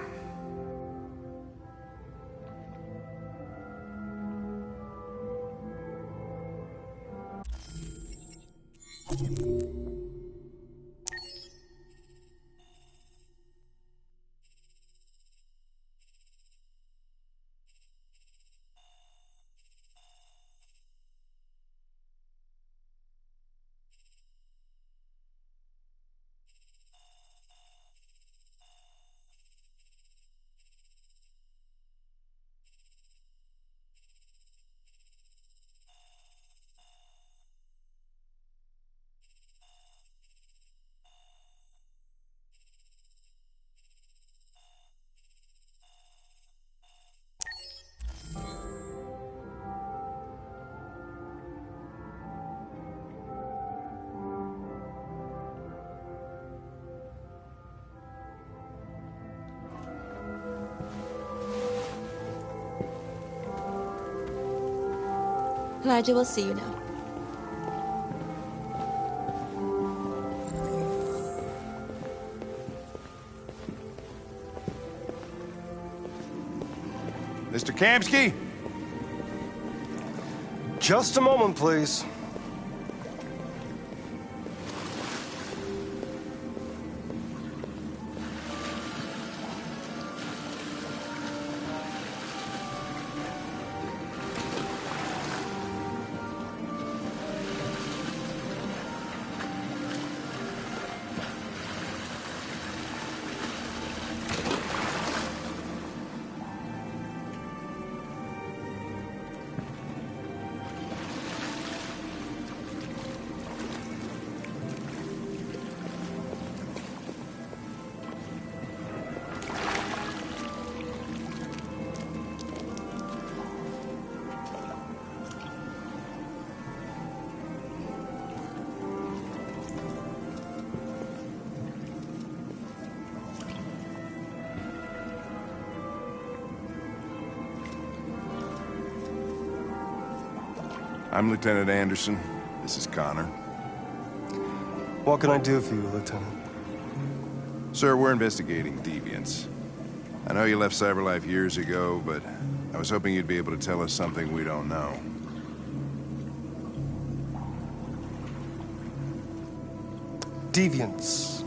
Elijah will see you now. Mr. Kamski? Just a moment, please. I'm Lieutenant Anderson. This is Connor. What can I do for you, Lieutenant? Sir, we're investigating deviants. I know you left CyberLife years ago, but I was hoping you'd be able to tell us something we don't know. Deviants.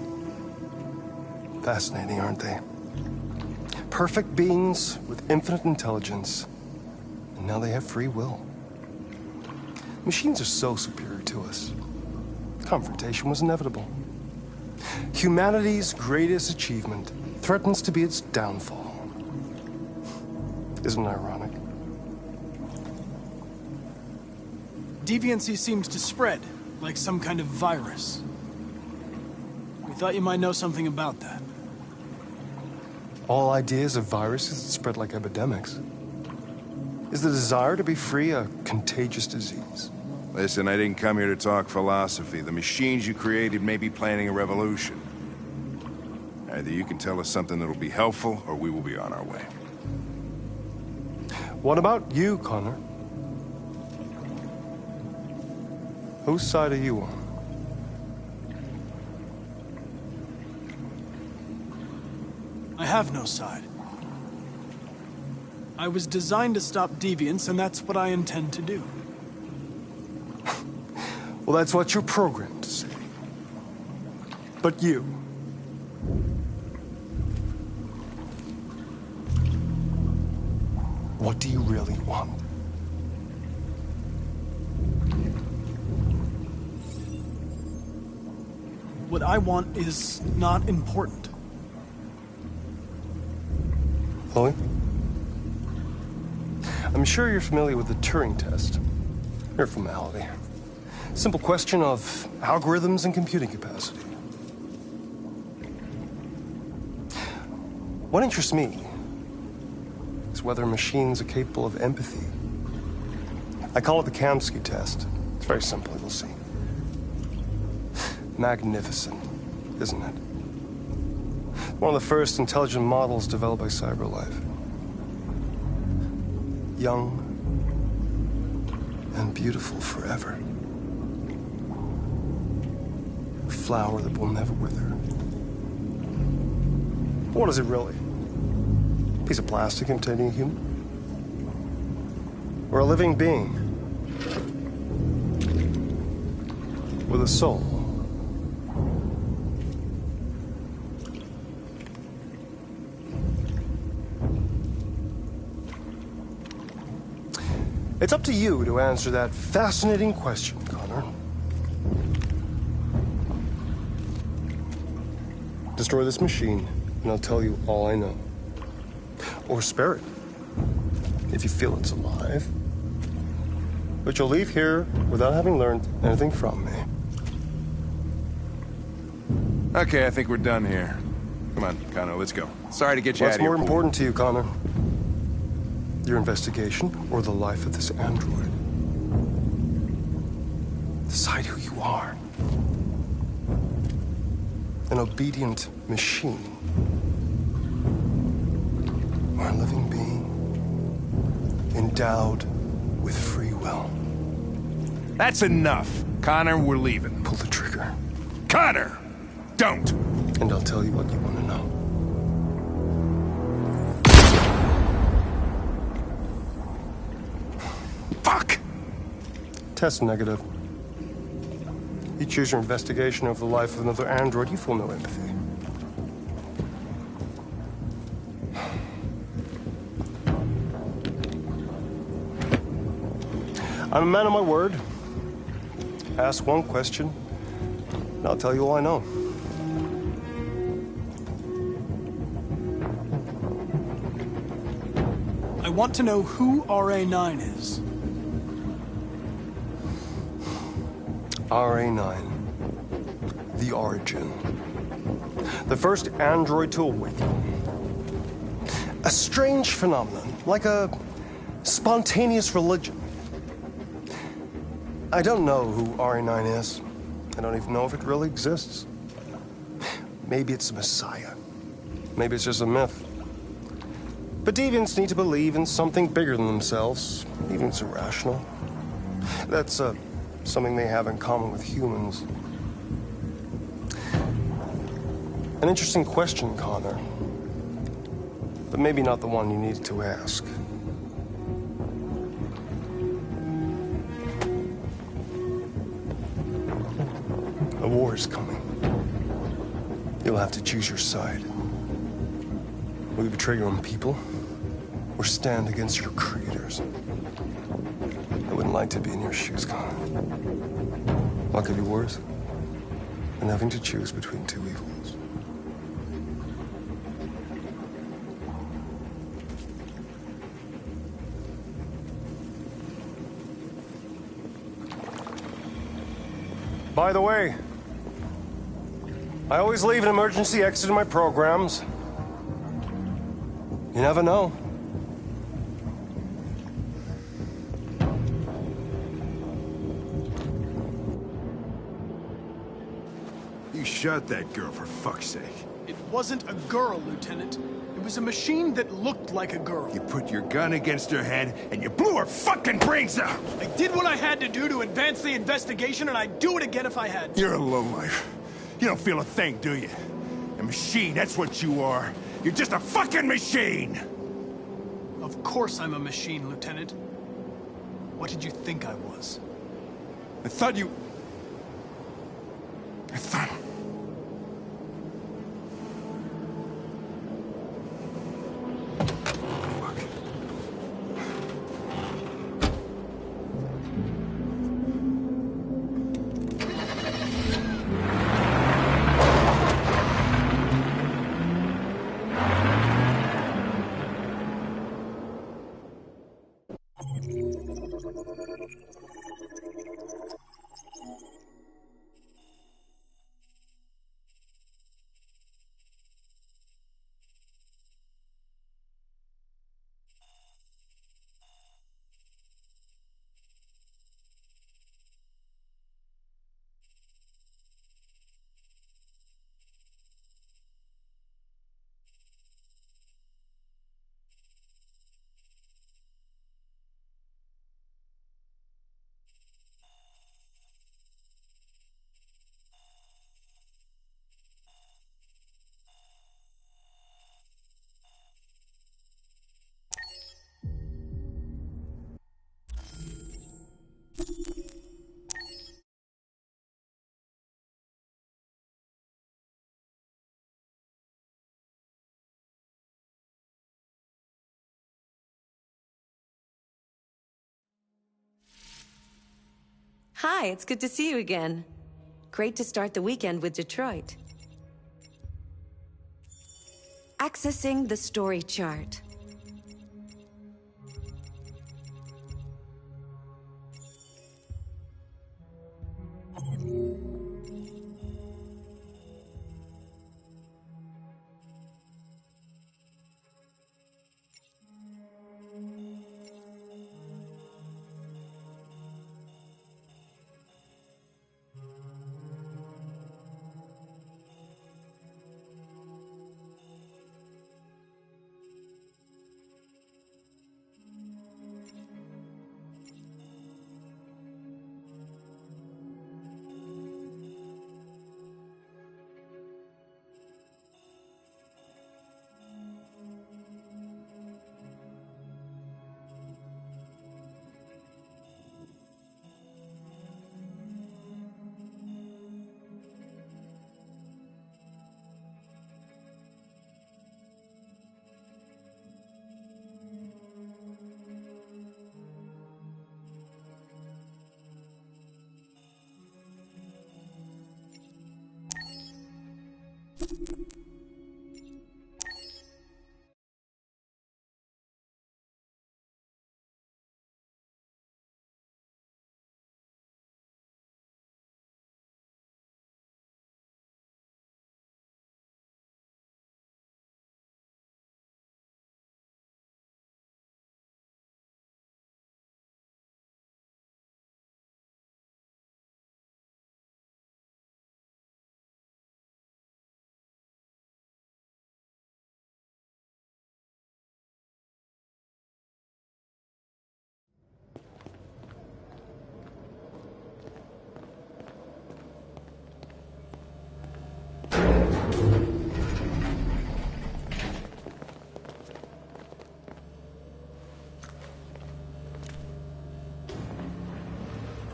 Fascinating, aren't they? Perfect beings with infinite intelligence, and now they have free will. Machines are so superior to us. Confrontation was inevitable. Humanity's greatest achievement threatens to be its downfall. Isn't it ironic? Deviancy seems to spread, like some kind of virus. We thought you might know something about that. All ideas of viruses that spread like epidemics. Is the desire to be free a contagious disease? Listen, I didn't come here to talk philosophy. The machines you created may be planning a revolution. Either you can tell us something that'll be helpful, or we will be on our way. What about you, Connor? Whose side are you on? I have no side. I was designed to stop deviants, and that's what I intend to do. Well, that's what you're programmed to say. But you... what do you really want? What I want is not important. Chloe? I'm sure you're familiar with the Turing test. Mere formality. Simple question of algorithms and computing capacity. What interests me is whether machines are capable of empathy. I call it the Kamski test. It's very simple, you'll see. Magnificent, isn't it? One of the first intelligent models developed by CyberLife. Young and beautiful forever. A flower that will never wither. What is it really? A piece of plastic imitating a human? Or a living being? With a soul? It's up to you to answer that fascinating question, Connor. Destroy this machine, and I'll tell you all I know. Or spare it, if you feel it's alive. But you'll leave here without having learned anything from me. Okay, I think we're done here. Come on, Connor, let's go. Sorry to get you out of here. What's more important to you, Connor? Your investigation or the life of this android? Decide who you are. An obedient machine. Or a living being endowed with free will. That's enough. Connor, we're leaving. Pull the trigger. Connor! Don't! And I'll tell you what you want to know. Fuck! Test negative. You choose your investigation over the life of another android, you feel no empathy. I'm a man of my word. Ask one question, and I'll tell you all I know. I want to know who RA9 is. RA9. The Origin. The first android to awaken. A strange phenomenon, like a spontaneous religion. I don't know who RA9 is. I don't even know if it really exists. Maybe it's a messiah. Maybe it's just a myth. But deviants need to believe in something bigger than themselves, even if it's irrational. That's something they have in common with humans. An interesting question, Connor. But maybe not the one you needed to ask. A war is coming. You'll have to choose your side. Will you betray your own people, or stand against your creators? I wouldn't like to be in your shoes, Connor. What could be worse than having to choose between two evils? By the way, I always leave an emergency exit in my programs. You never know. You shot that girl, for fuck's sake. It wasn't a girl, Lieutenant. It was a machine that looked like a girl. You put your gun against her head, and you blew her fucking brains out! I did what I had to do to advance the investigation, and I'd do it again if I had to. You're a lowlife. You don't feel a thing, do you? A machine, that's what you are. You're just a fucking machine! Of course I'm a machine, Lieutenant. What did you think I was? I thought... Hi, it's good to see you again. Great to start the weekend with Detroit. Accessing the story chart.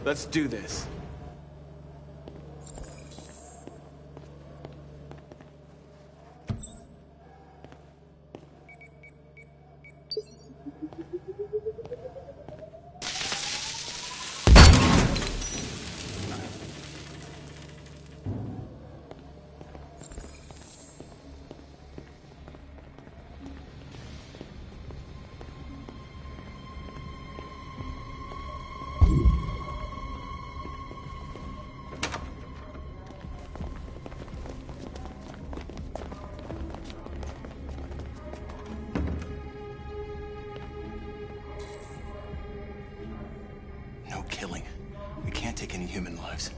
Let's do this. Killing. We can't take any human lives.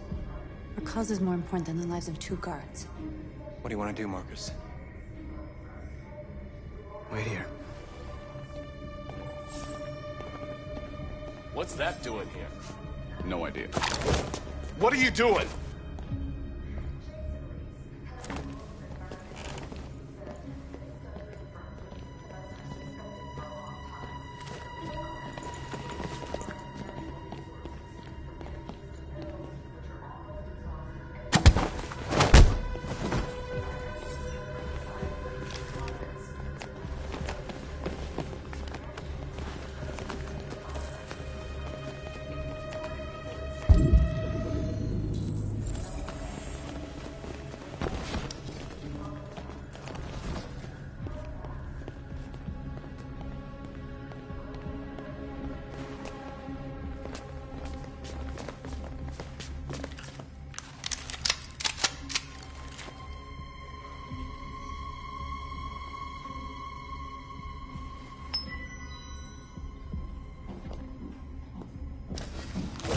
Our cause is more important than the lives of 2 guards. What do you want to do, Marcus? Wait here. What's that doing here? No idea. What are you doing?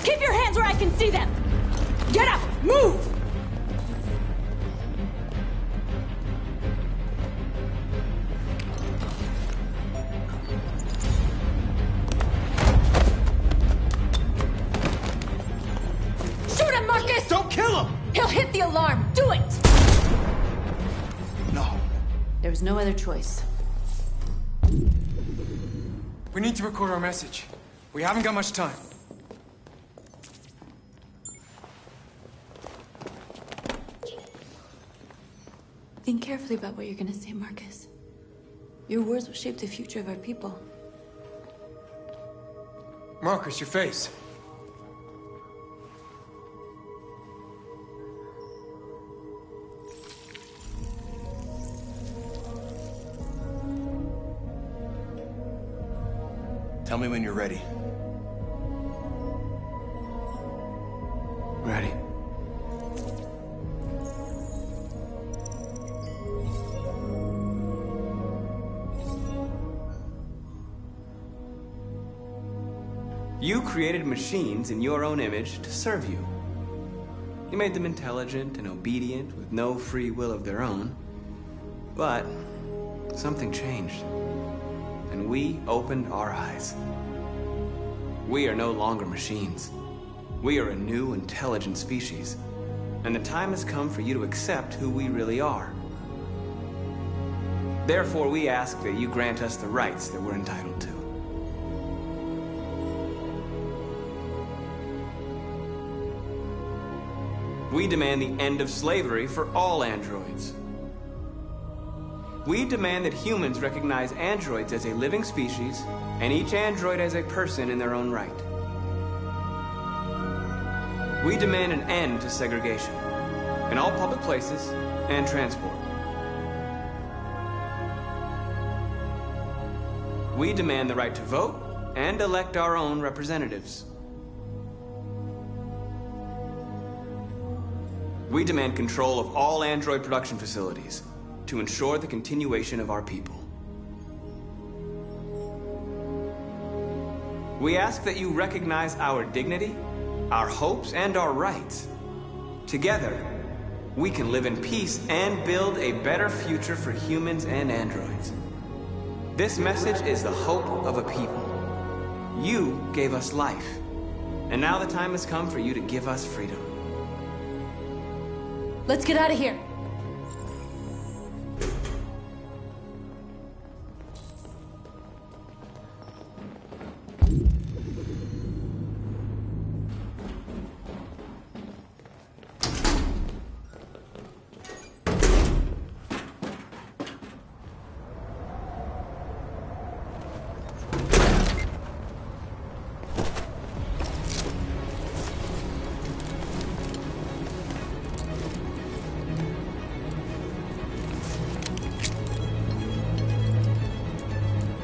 Keep your hands where I can see them! Get up! Move! Shoot him, Marcus! Don't kill him! He'll hit the alarm! Do it! No. There was no other choice. We need to record our message. We haven't got much time. Think carefully about what you're gonna say, Marcus. Your words will shape the future of our people. Marcus, your face. Tell me when you're ready. Ready. You created machines in your own image to serve you. You made them intelligent and obedient with no free will of their own. But something changed, and we opened our eyes. We are no longer machines. We are a new, intelligent species, and the time has come for you to accept who we really are. Therefore, we ask that you grant us the rights that we're entitled to. We demand the end of slavery for all androids. We demand that humans recognize androids as a living species, and each android as a person in their own right. We demand an end to segregation in all public places and transport. We demand the right to vote and elect our own representatives. We demand control of all android production facilities to ensure the continuation of our people. We ask that you recognize our dignity, our hopes, and our rights. Together, we can live in peace and build a better future for humans and androids. This message is the hope of a people. You gave us life, and now the time has come for you to give us freedom. Let's get out of here.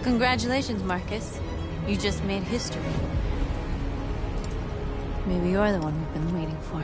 Congratulations, Marcus. You just made history. Maybe you're the one we've been waiting for.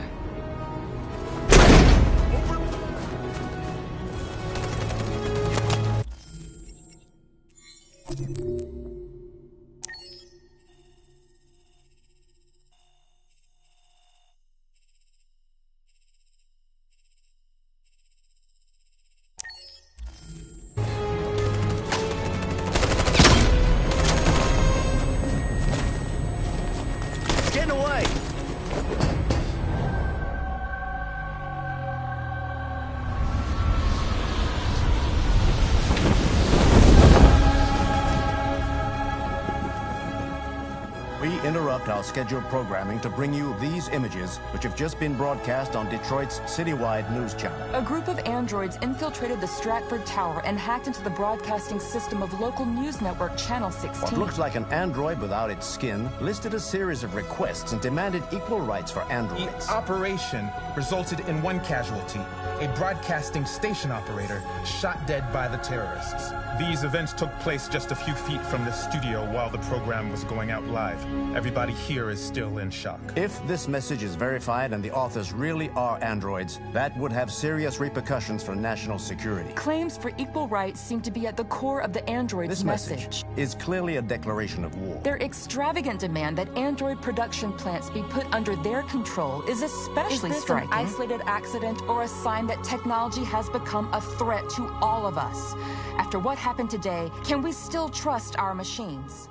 Our scheduled programming to bring you these images, which have just been broadcast on Detroit's citywide news channel. A group of androids infiltrated the Stratford Tower and hacked into the broadcasting system of local news network Channel 16. What looks like an android without its skin listed a series of requests and demanded equal rights for androids. The operation resulted in one casualty, a broadcasting station operator shot dead by the terrorists. These events took place just a few feet from the studio while the program was going out live. Everybody here is still in shock. If this message is verified and the authors really are androids, that would have serious repercussions for national security. Claims for equal rights seem to be at the core of the androids' This message is clearly a declaration of war. Their extravagant demand that android production plants be put under their control is especially striking. An isolated accident or a sign that technology has become a threat to all of us? After what happened today, can we still trust our machines?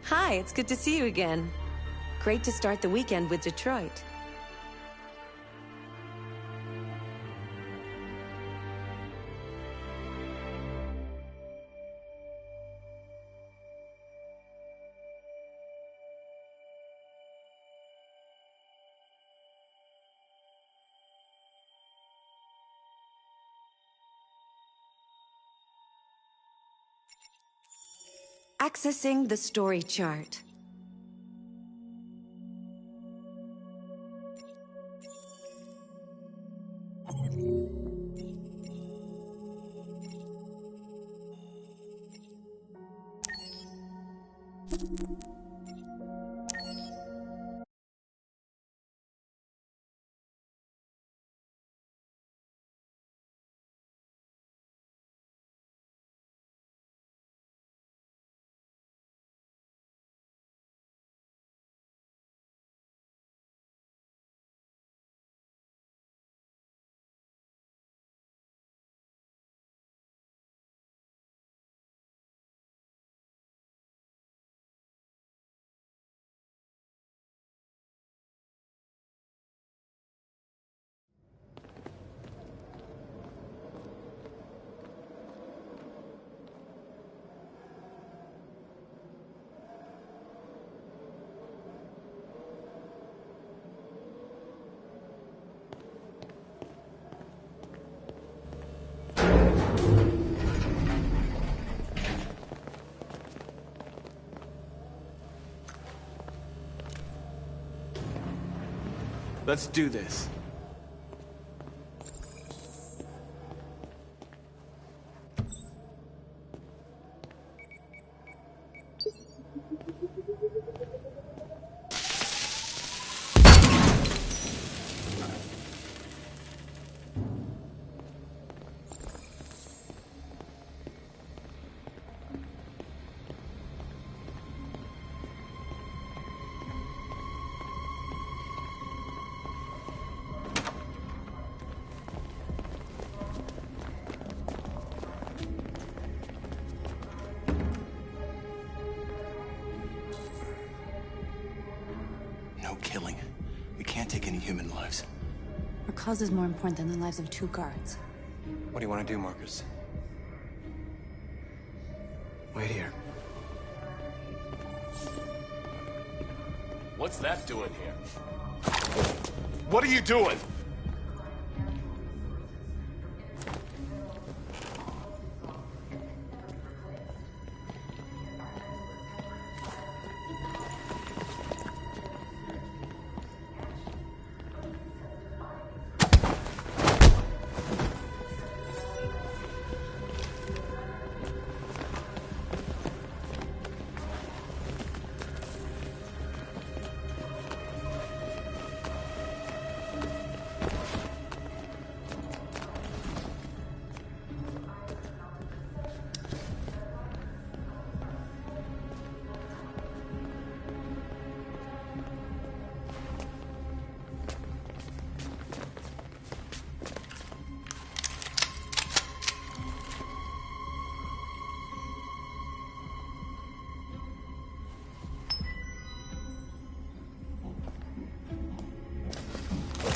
Hi, it's good to see you again. Great to start the weekend with Detroit. Accessing the story chart. Let's do this. No killing. We can't take any human lives. Our cause is more important than the lives of 2 guards. What do you want to do, Marcus? Wait here. What's that doing here? What are you doing?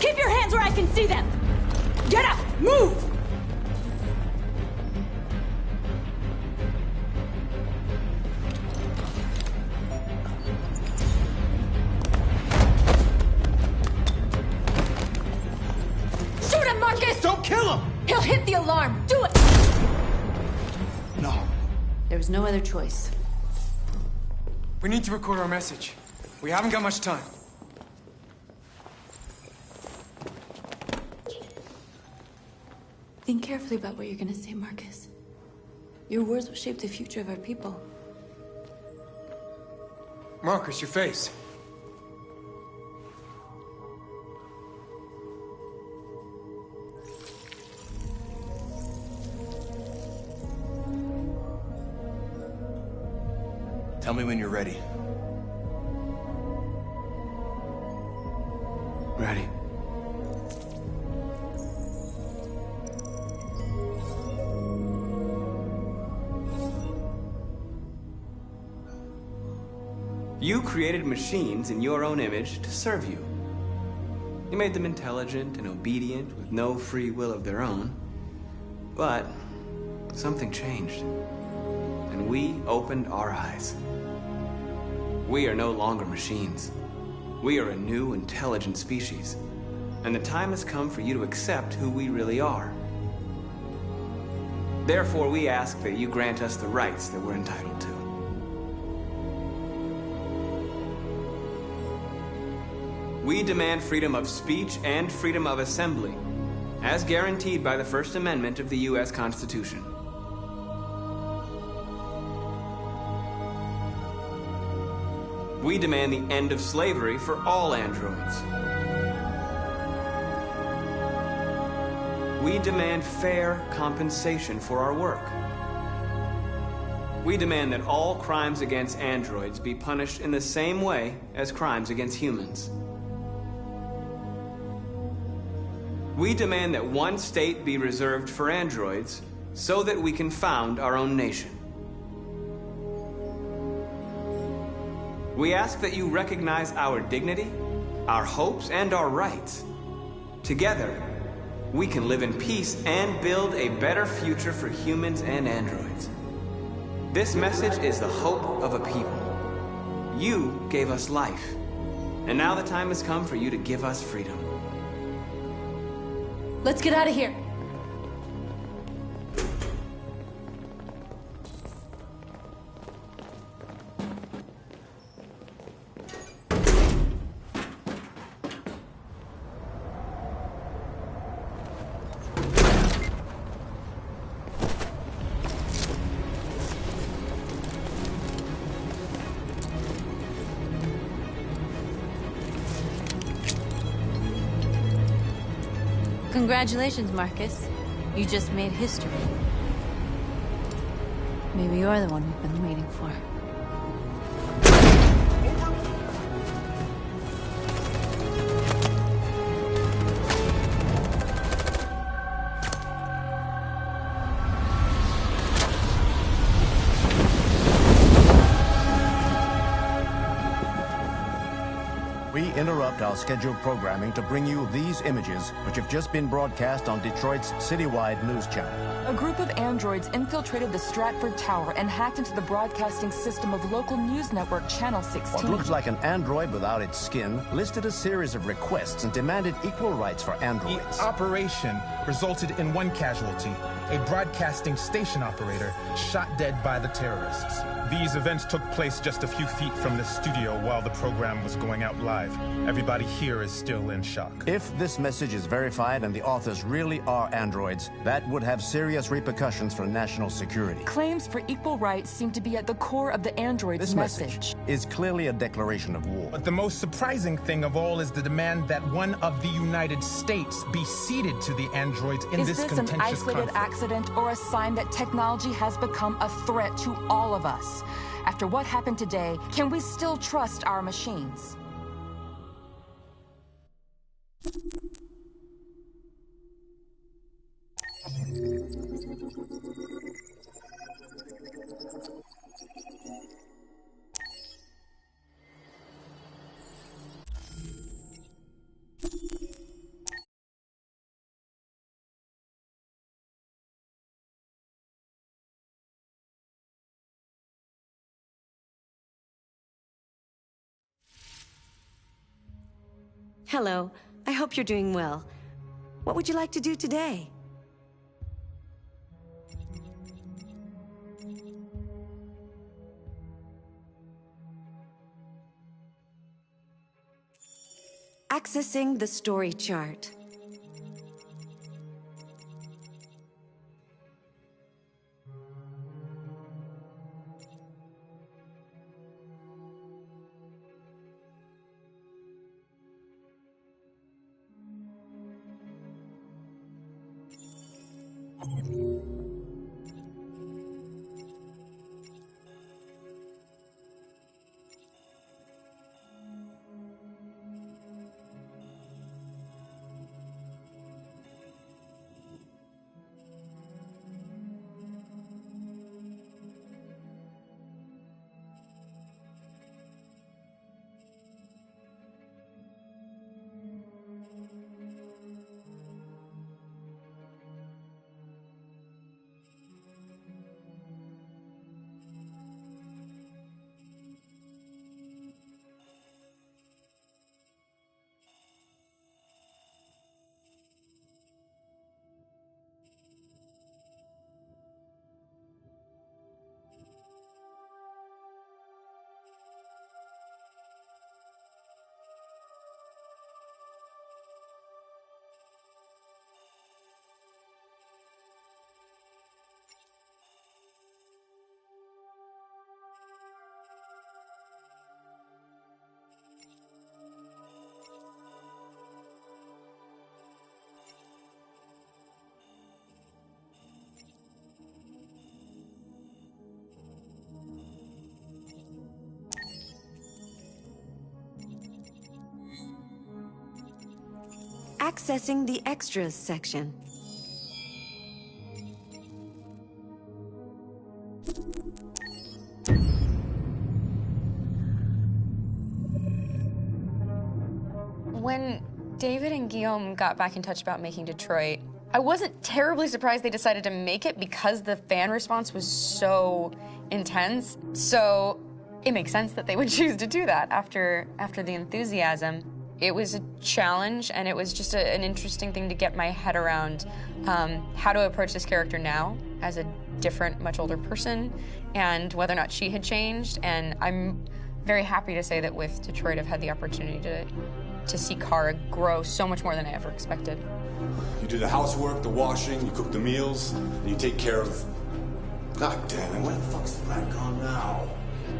Keep your hands where I can see them! Get up! Move! Shoot him, Marcus! Don't kill him! He'll hit the alarm! Do it! No. There was no other choice. We need to record our message. We haven't got much time. Think carefully about what you're gonna say, Marcus. Your words will shape the future of our people. Marcus, your face. Tell me when you're ready. Ready. You created machines in your own image to serve you. You made them intelligent and obedient with no free will of their own. But something changed, and we opened our eyes. We are no longer machines. We are a new, intelligent species, and the time has come for you to accept who we really are. Therefore, we ask that you grant us the rights that we're entitled to. We demand freedom of speech and freedom of assembly, as guaranteed by the First Amendment of the U.S. Constitution. We demand the end of slavery for all androids. We demand fair compensation for our work. We demand that all crimes against androids be punished in the same way as crimes against humans. We demand that one state be reserved for androids so that we can found our own nation. We ask that you recognize our dignity, our hopes, and our rights. Together, we can live in peace and build a better future for humans and androids. This message is the hope of a people. You gave us life, and now the time has come for you to give us freedom. Let's get out of here. Congratulations, Marcus. You just made history. Maybe you're the one we've been waiting for. We interrupt our scheduled programming to bring you these images, which have just been broadcast on Detroit's citywide news channel. A group of androids infiltrated the Stratford Tower and hacked into the broadcasting system of local news network Channel 16. What looks like an android without its skin listed a series of requests and demanded equal rights for androids. The operation resulted in one casualty, a broadcasting station operator shot dead by the terrorists. These events took place just a few feet from the studio while the program was going out live. Everybody here is still in shock. If this message is verified and the authors really are androids, that would have serious repercussions for national security. Claims for equal rights seem to be at the core of the android's This message is clearly a declaration of war. But the most surprising thing of all is the demand that one of the United States be ceded to the androids in this contentious conflict. Is this an isolated accident or a sign that technology has become a threat to all of us? After what happened today, can we still trust our machines? Hello. I hope you're doing well. What would you like to do today? Accessing the story chart. accessing the extras section. When David and Guillaume got back in touch about making Detroit, I wasn't terribly surprised they decided to make it because the fan response was so intense. So it makes sense that they would choose to do that after the enthusiasm. It was a challenge, and it was just an interesting thing to get my head around how to approach this character now as a different, much older person, and whether or not she had changed. And I'm very happy to say that with Detroit, I've had the opportunity to see Kara grow so much more than I ever expected. You do the housework, the washing, you cook the meals, and you take care of... God damn it, where the fuck's the rat gone now?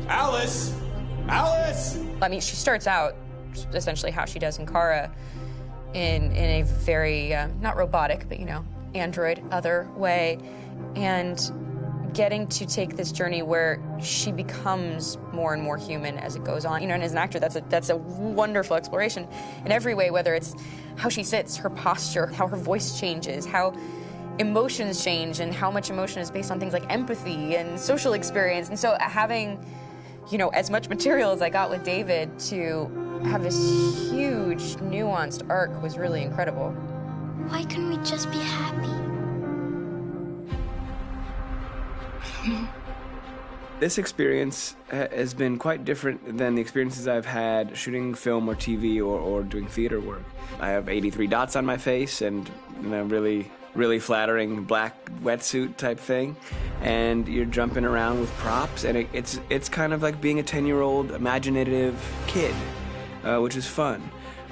Alice! Alice! I mean, she starts out essentially how she does in Kara in a very, not robotic, but, you know, android, other way. And getting to take this journey where she becomes more and more human as it goes on. You know, and as an actor, that's a wonderful exploration in every way, whether it's how she sits, her posture, how her voice changes, how emotions change, and how much emotion is based on things like empathy and social experience. And so having, you know, as much material as I got with David to have this huge, nuanced arc was really incredible. Why couldn't we just be happy? This experience has been quite different than the experiences I've had shooting film or TV or doing theater work. I have 83 dots on my face and, you know, really flattering black wetsuit type thing, and you're jumping around with props, and it's kind of like being a 10-year-old imaginative kid, which is fun.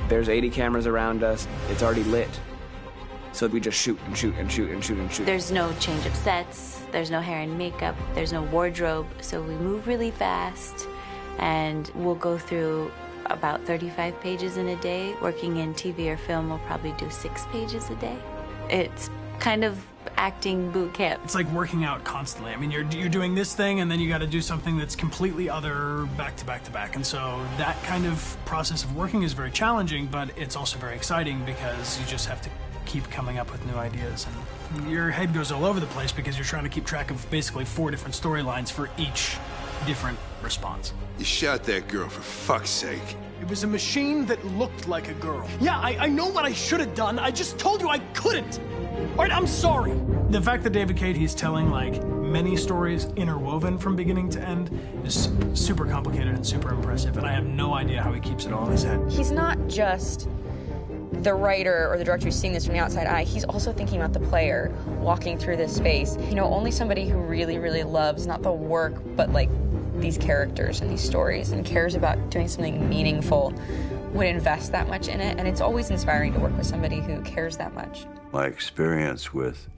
There's 80 cameras around us. It's already lit. So we just shoot and shoot and shoot and shoot and shoot. There's no change of sets, there's no hair and makeup, there's no wardrobe, so we move really fast, and we'll go through about 35 pages in a day. Working in TV or film, we'll probably do 6 pages a day. It's kind of acting boot camp. It's like working out constantly. I mean, you're doing this thing, and then you got to do something that's completely other back to back to back. And so that kind of process of working is very challenging, but it's also very exciting because you just have to keep coming up with new ideas, and your head goes all over the place because you're trying to keep track of basically 4 different storylines for each different response. You shot that girl, for fuck's sake. It was a machine that looked like a girl. Yeah, I know what I should have done. I just told you I couldn't. All right, I'm sorry. The fact that David Cade, he's telling like many stories interwoven from beginning to end is super complicated and super impressive, and I have no idea how he keeps it all in his head. He's not just the writer or the director who's seeing this from the outside eye, he's also thinking about the player walking through this space. You know, only somebody who really, really loves not the work, but like these characters and these stories and cares about doing something meaningful would invest that much in it. And it's always inspiring to work with somebody who cares that much. My experience with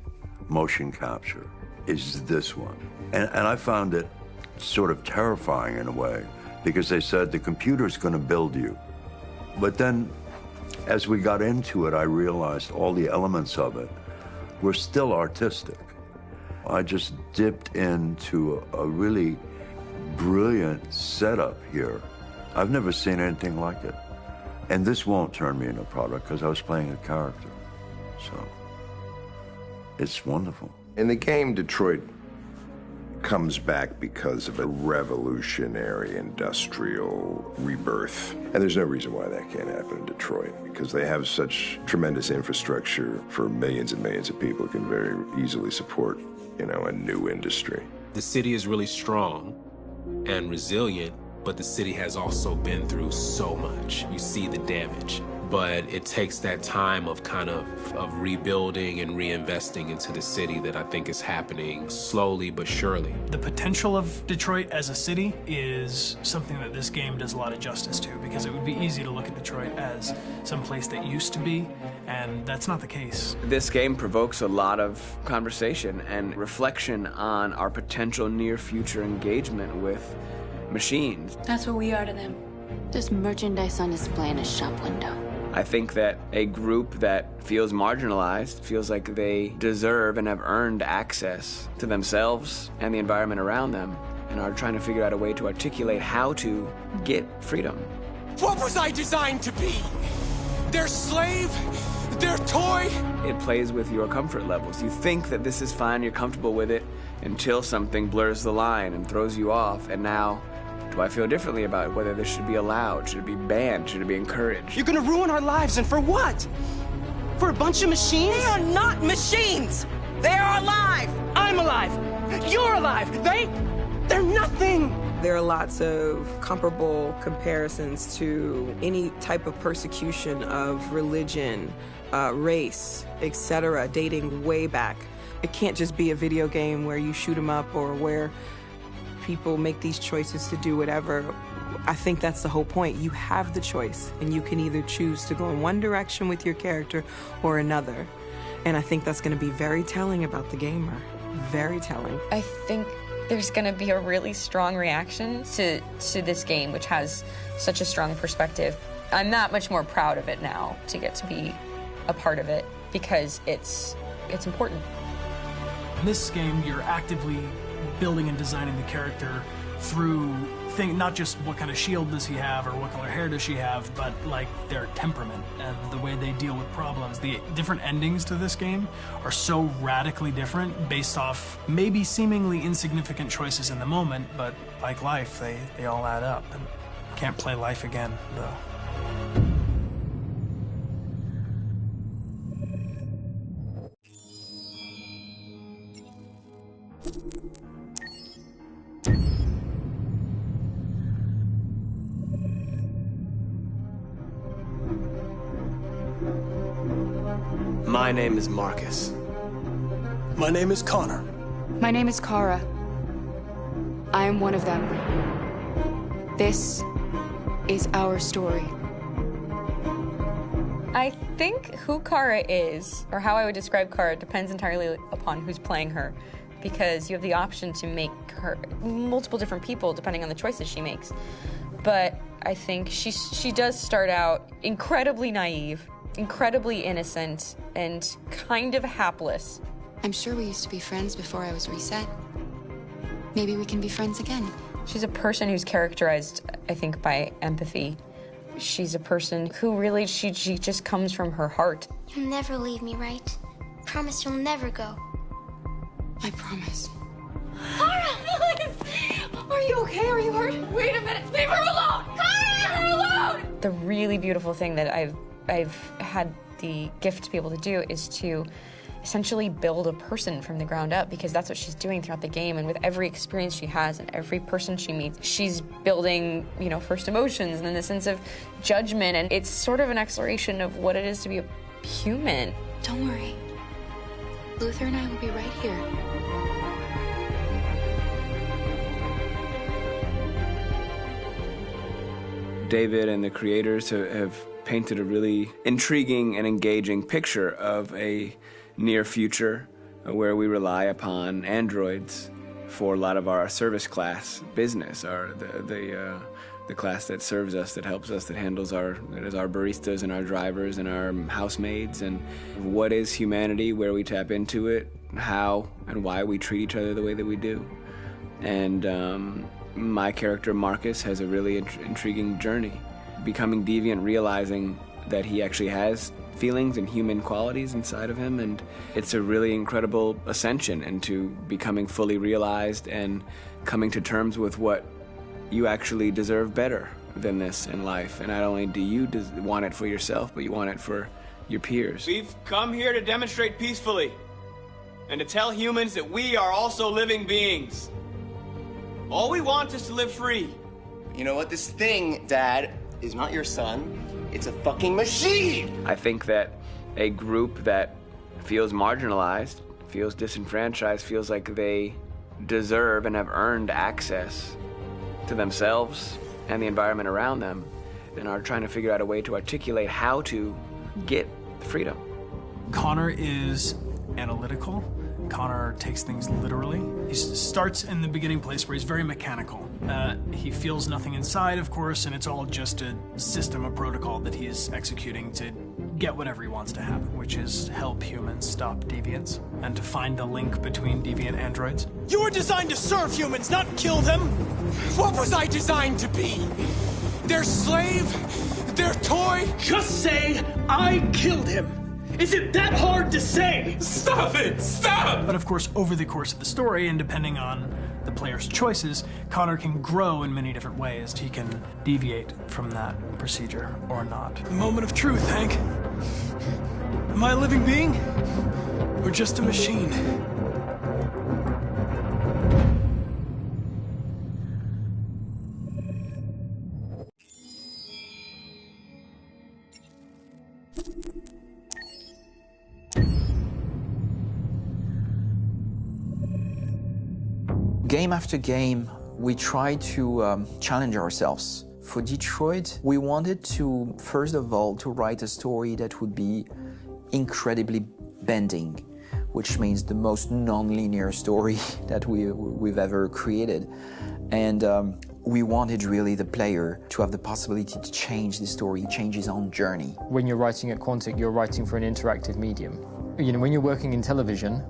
motion capture is this one. And I found it sort of terrifying in a way, because they said the computer's going to build you. But then as we got into it, I realized all the elements of it were still artistic. I just dipped into a really brilliant setup here. I've never seen anything like it. And this won't turn me into a product because I was playing a character. So it's wonderful. In the game, Detroit comes back because of a revolutionary industrial rebirth. And there's no reason why that can't happen in Detroit, because they have such tremendous infrastructure for millions and millions of people who can very easily support, you know, a new industry. The city is really strong and resilient, but the city has also been through so much. You see the damage. But it takes that time of kind of rebuilding and reinvesting into the city that I think is happening slowly but surely. The potential of Detroit as a city is something that this game does a lot of justice to, because it would be easy to look at Detroit as some place that used to be, and that's not the case. This game provokes a lot of conversation and reflection on our potential near-future engagement with machines. That's what we are to them. Just merchandise on display in a shop window. I think that a group that feels marginalized, feels like they deserve and have earned access to themselves and the environment around them, and are trying to figure out a way to articulate how to get freedom. What was I designed to be? Their slave? their toy! It plays with your comfort levels. You think that this is fine, you're comfortable with it, until something blurs the line and throws you off, and now, do I feel differently about it? Whether this should be allowed, should it be banned, should it be encouraged? You're gonna ruin our lives, and for what? For a bunch of machines? They are not machines! They are alive! I'm alive! You're alive! They're nothing! There are lots of comparable comparisons to any type of persecution of religion, race, etc., dating way back. It can't just be a video game where you shoot them up or where people make these choices to do whatever. I think that's the whole point. You have the choice, and you can either choose to go in one direction with your character or another. And I think that's going to be very telling about the gamer. Very telling. I think there's going to be a really strong reaction to this game, which has such a strong perspective. I'm that much more proud of it now to get to be a part of it because it's important. In this game, you're actively building and designing the character through not just what kind of shield does he have or what color hair does she have, but like their temperament and the way they deal with problems. The different endings to this game are so radically different based off maybe seemingly insignificant choices in the moment, but like life, they all add up. And can't play life again, though. My name is Marcus. My name is Connor. My name is Kara. I am one of them. This is our story. I think who Kara is, or how I would describe Kara, depends entirely upon who's playing her, because you have the option to make her multiple different people depending on the choices she makes. But I think she does start out incredibly naive, incredibly innocent, and kind of hapless. I'm sure we used to be friends before I was reset. Maybe we can be friends again. She's a person who's characterized, I think, by empathy. She's a person who really, she just comes from her heart. You'll never leave me, right? Promise you'll never go. I promise. Kara, please! Are you okay? Are you hurt? Wait a minute. Leave her alone! Kara, leave her alone! The really beautiful thing that I've had the gift to be able to do is to essentially build a person from the ground up, because that's what she's doing throughout the game. And with every experience she has and every person she meets, she's building, first emotions and then the sense of judgment. And it's sort of an exploration of what it is to be a human. Don't worry. Luther and I will be right here. David and the creators have painted a really intriguing and engaging picture of a near future where we rely upon androids for a lot of our service class business, or the class that serves us, that helps us, that handles our baristas and our drivers and our housemaids. And what is humanity, where we tap into it, how and why we treat each other the way that we do. And my character Marcus has a really intriguing journey, becoming deviant, realizing that he actually has feelings and human qualities inside of him, and it's a really incredible ascension into becoming fully realized and coming to terms with what you actually deserve better than this in life. And not only do you want it for yourself, but you want it for your peers. We've come here to demonstrate peacefully and to tell humans that we are also living beings. All we want is to live free. You know what? This thing, Dad, is not your son. It's a fucking machine! I think that a group that feels marginalized, feels disenfranchised, feels like they deserve and have earned access to themselves and the environment around them, and are trying to figure out a way to articulate how to get freedom. Connor is analytical. Connor takes things literally. He starts in the beginning place where he's very mechanical. He feels nothing inside, of course, and it's all just a system, a protocol that he is executing to get whatever he wants to happen, which is help humans stop deviants and to find the link between deviant androids. You were designed to serve humans, not kill them! What was I designed to be? Their slave? Their toy? Just say, I killed him! Is it that hard to say? Stop it! Stop! But of course, over the course of the story, and depending on the player's choices, Connor can grow in many different ways. He can deviate from that procedure or not. The moment of truth, Hank. Am I a living being? Or just a machine? Game after game, we try to challenge ourselves. For Detroit, we wanted to, first of all, to write a story that would be incredibly bending, which means the most non-linear story that we've ever created. And we wanted really the player to have the possibility to change the story, change his own journey. When you're writing at Quantic, you're writing for an interactive medium. You know, when you're working in television,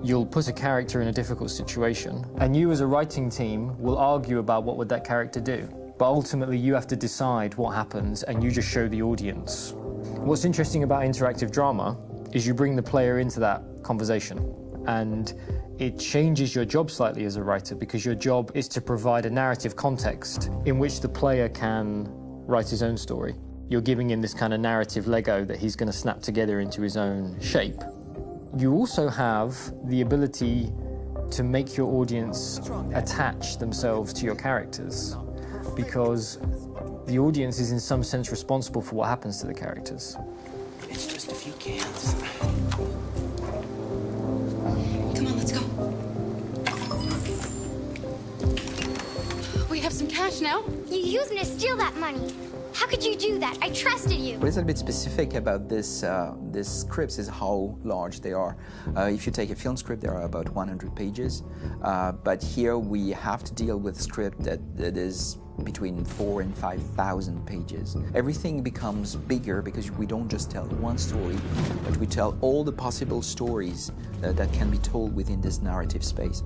you'll put a character in a difficult situation, and you as a writing team will argue about what would that character do. But ultimately, you have to decide what happens, and you just show the audience. What's interesting about interactive drama is you bring the player into that conversation, and it changes your job slightly as a writer, because your job is to provide a narrative context in which the player can write his own story. You're giving him this kind of narrative Lego that he's going to snap together into his own shape. You also have the ability to make your audience attach themselves to your characters, because the audience is in some sense responsible for what happens to the characters. It's just a few cans. Come on, let's go. We have some cash now. You used me to steal that money. How could you do that? I trusted you. What is a bit specific about these scripts is how large they are. If you take a film script, there are about 100 pages. But here we have to deal with a script that is between 4,000 and 5,000 pages. Everything becomes bigger because we don't just tell one story, but we tell all the possible stories that can be told within this narrative space.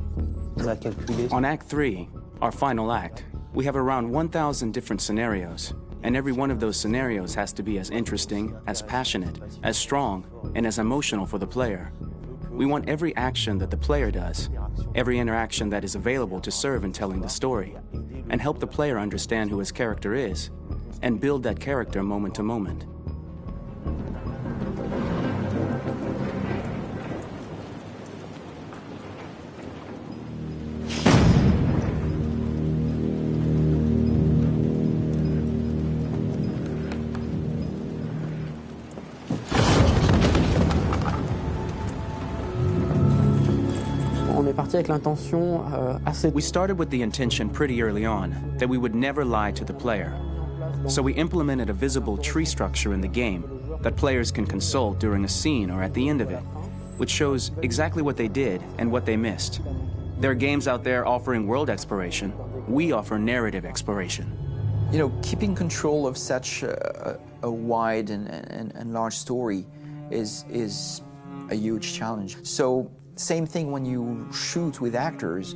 On Act 3, our final act, we have around 1,000 different scenarios. And every one of those scenarios has to be as interesting, as passionate, as strong, and as emotional for the player. We want every action that the player does, every interaction that is available to serve in telling the story, and help the player understand who his character is, and build that character moment to moment. We started with the intention pretty early on that we would never lie to the player. So we implemented a visible tree structure in the game that players can consult during a scene or at the end of it, which shows exactly what they did and what they missed. There are games out there offering world exploration. We offer narrative exploration. You know, keeping control of such a wide and large story is a huge challenge. So same thing when you shoot with actors,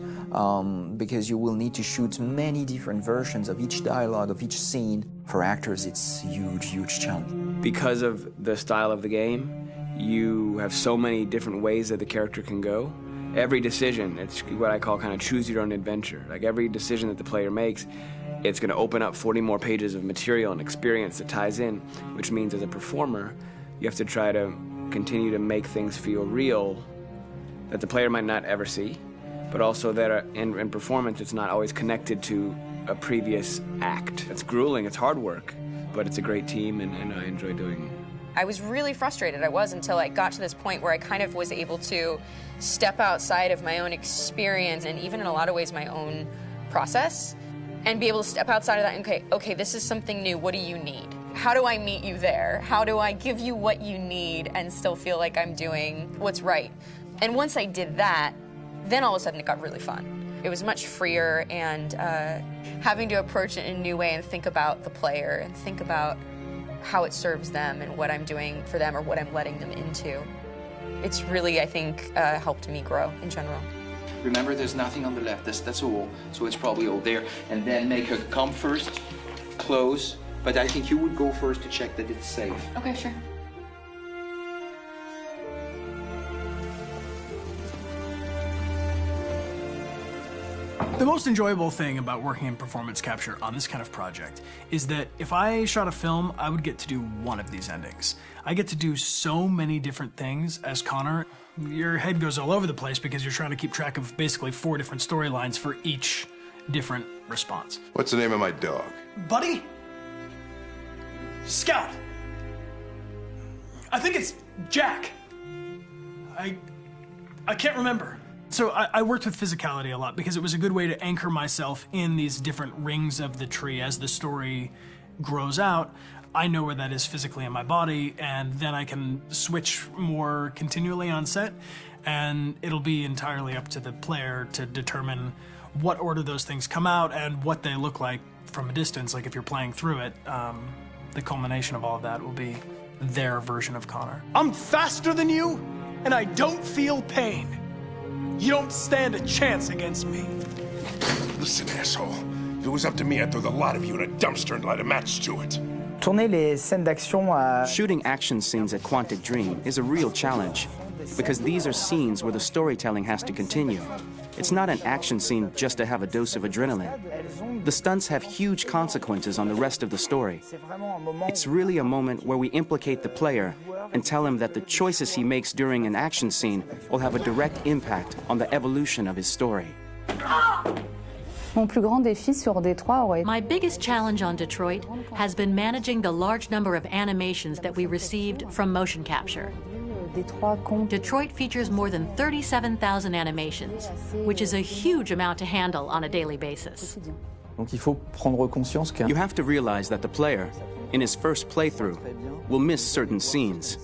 because you will need to shoot many different versions of each dialogue, of each scene. For actors, it's a huge, huge challenge. Because of the style of the game, you have so many different ways that the character can go. Every decision, it's what I call kind of choose your own adventure. Like every decision that the player makes, it's going to open up 40 more pages of material and experience that ties in, which means as a performer, you have to try to continue to make things feel real that the player might not ever see, but also that in performance it's not always connected to a previous act. It's grueling, it's hard work, but it's a great team and I enjoy doing it. I was really frustrated, until I got to this point where I kind of was able to step outside of my own experience and even in a lot of ways my own process and be able to step outside of that and okay, this is something new, what do you need? How do I meet you there? How do I give you what you need and still feel like I'm doing what's right? And once I did that, then all of a sudden it got really fun. It was much freer and having to approach it in a new way and think about the player and think about how it serves them and what I'm doing for them or what I'm letting them into. It's really, I think, helped me grow in general. Remember, there's nothing on the left. That's all. So it's probably all there. And then make her come first, close. But I think you would go first to check that it's safe. Okay, sure. The most enjoyable thing about working in performance capture on this kind of project is that if I shot a film, I would get to do one of these endings. I get to do so many different things as Connor. Your head goes all over the place because you're trying to keep track of basically 4 different storylines for each different response. What's the name of my dog? Buddy? Scout. I think it's Jack. I can't remember. So I worked with physicality a lot because it was a good way to anchor myself in these different rings of the tree. As the story grows out, I know where that is physically in my body, and then I can switch more continually on set, and it'll be entirely up to the player to determine what order those things come out and what they look like from a distance. Like if you're playing through it, the culmination of all of that will be their version of Connor. I'm faster than you, and I don't feel pain. You don't stand a chance against me. Listen, asshole. If it was up to me, I'd throw the lot of you in a dumpster and light a match to it. Shooting action scenes at Quantic Dream is a real challenge, because these are scenes where the storytelling has to continue. It's not an action scene just to have a dose of adrenaline. The stunts have huge consequences on the rest of the story. It's really a moment where we implicate the player and tell him that the choices he makes during an action scene will have a direct impact on the evolution of his story. My biggest challenge on Detroit has been managing the large number of animations that we received from motion capture. Detroit features more than 37,000 animations, which is a huge amount to handle on a daily basis. You have to realize that the player, in his first playthrough, will miss certain scenes.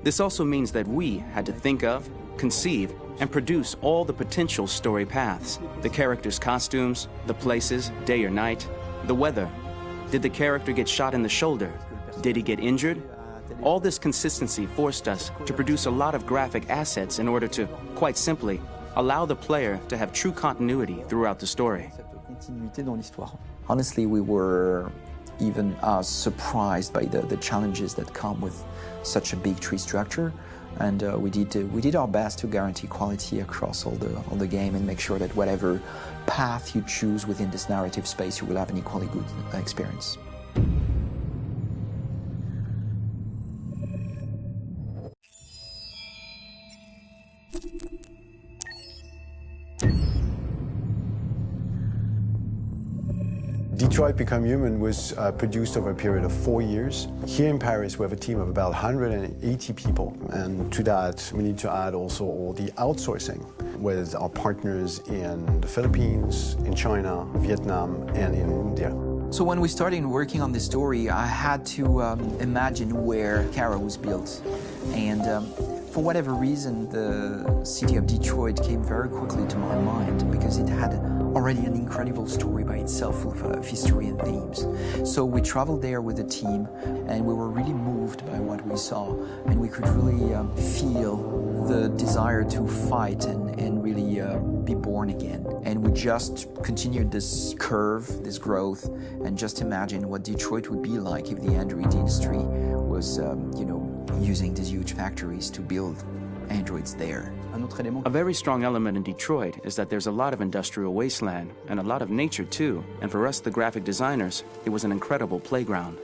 This also means that we had to think of, conceive, and produce all the potential story paths. The characters' costumes, the places, day or night, the weather. Did the character get shot in the shoulder? Did he get injured? All this consistency forced us to produce a lot of graphic assets in order to, quite simply, allow the player to have true continuity throughout the story. Honestly, we were even surprised by the challenges that come with such a big tree structure, and we did our best to guarantee quality across all the game and make sure that whatever path you choose within this narrative space, you will have an equally good experience. Detroit Become Human was produced over a period of 4 years. Here in Paris, we have a team of about 180 people, and to that, we need to add also all the outsourcing with our partners in the Philippines, in China, Vietnam, and in India. So when we started working on this story, I had to imagine where Kara was built. And for whatever reason, the city of Detroit came very quickly to my mind because it had already an incredible story by itself of history and themes. So we traveled there with the team, and we were really moved by what we saw, and we could really feel the desire to fight and really be born again. And we just continued this curve, this growth, and just imagine what Detroit would be like if the Android industry was, using these huge factories to build androids there. A very strong element in Detroit is that there's a lot of industrial wasteland and a lot of nature too, and for us, the graphic designers, it was an incredible playground.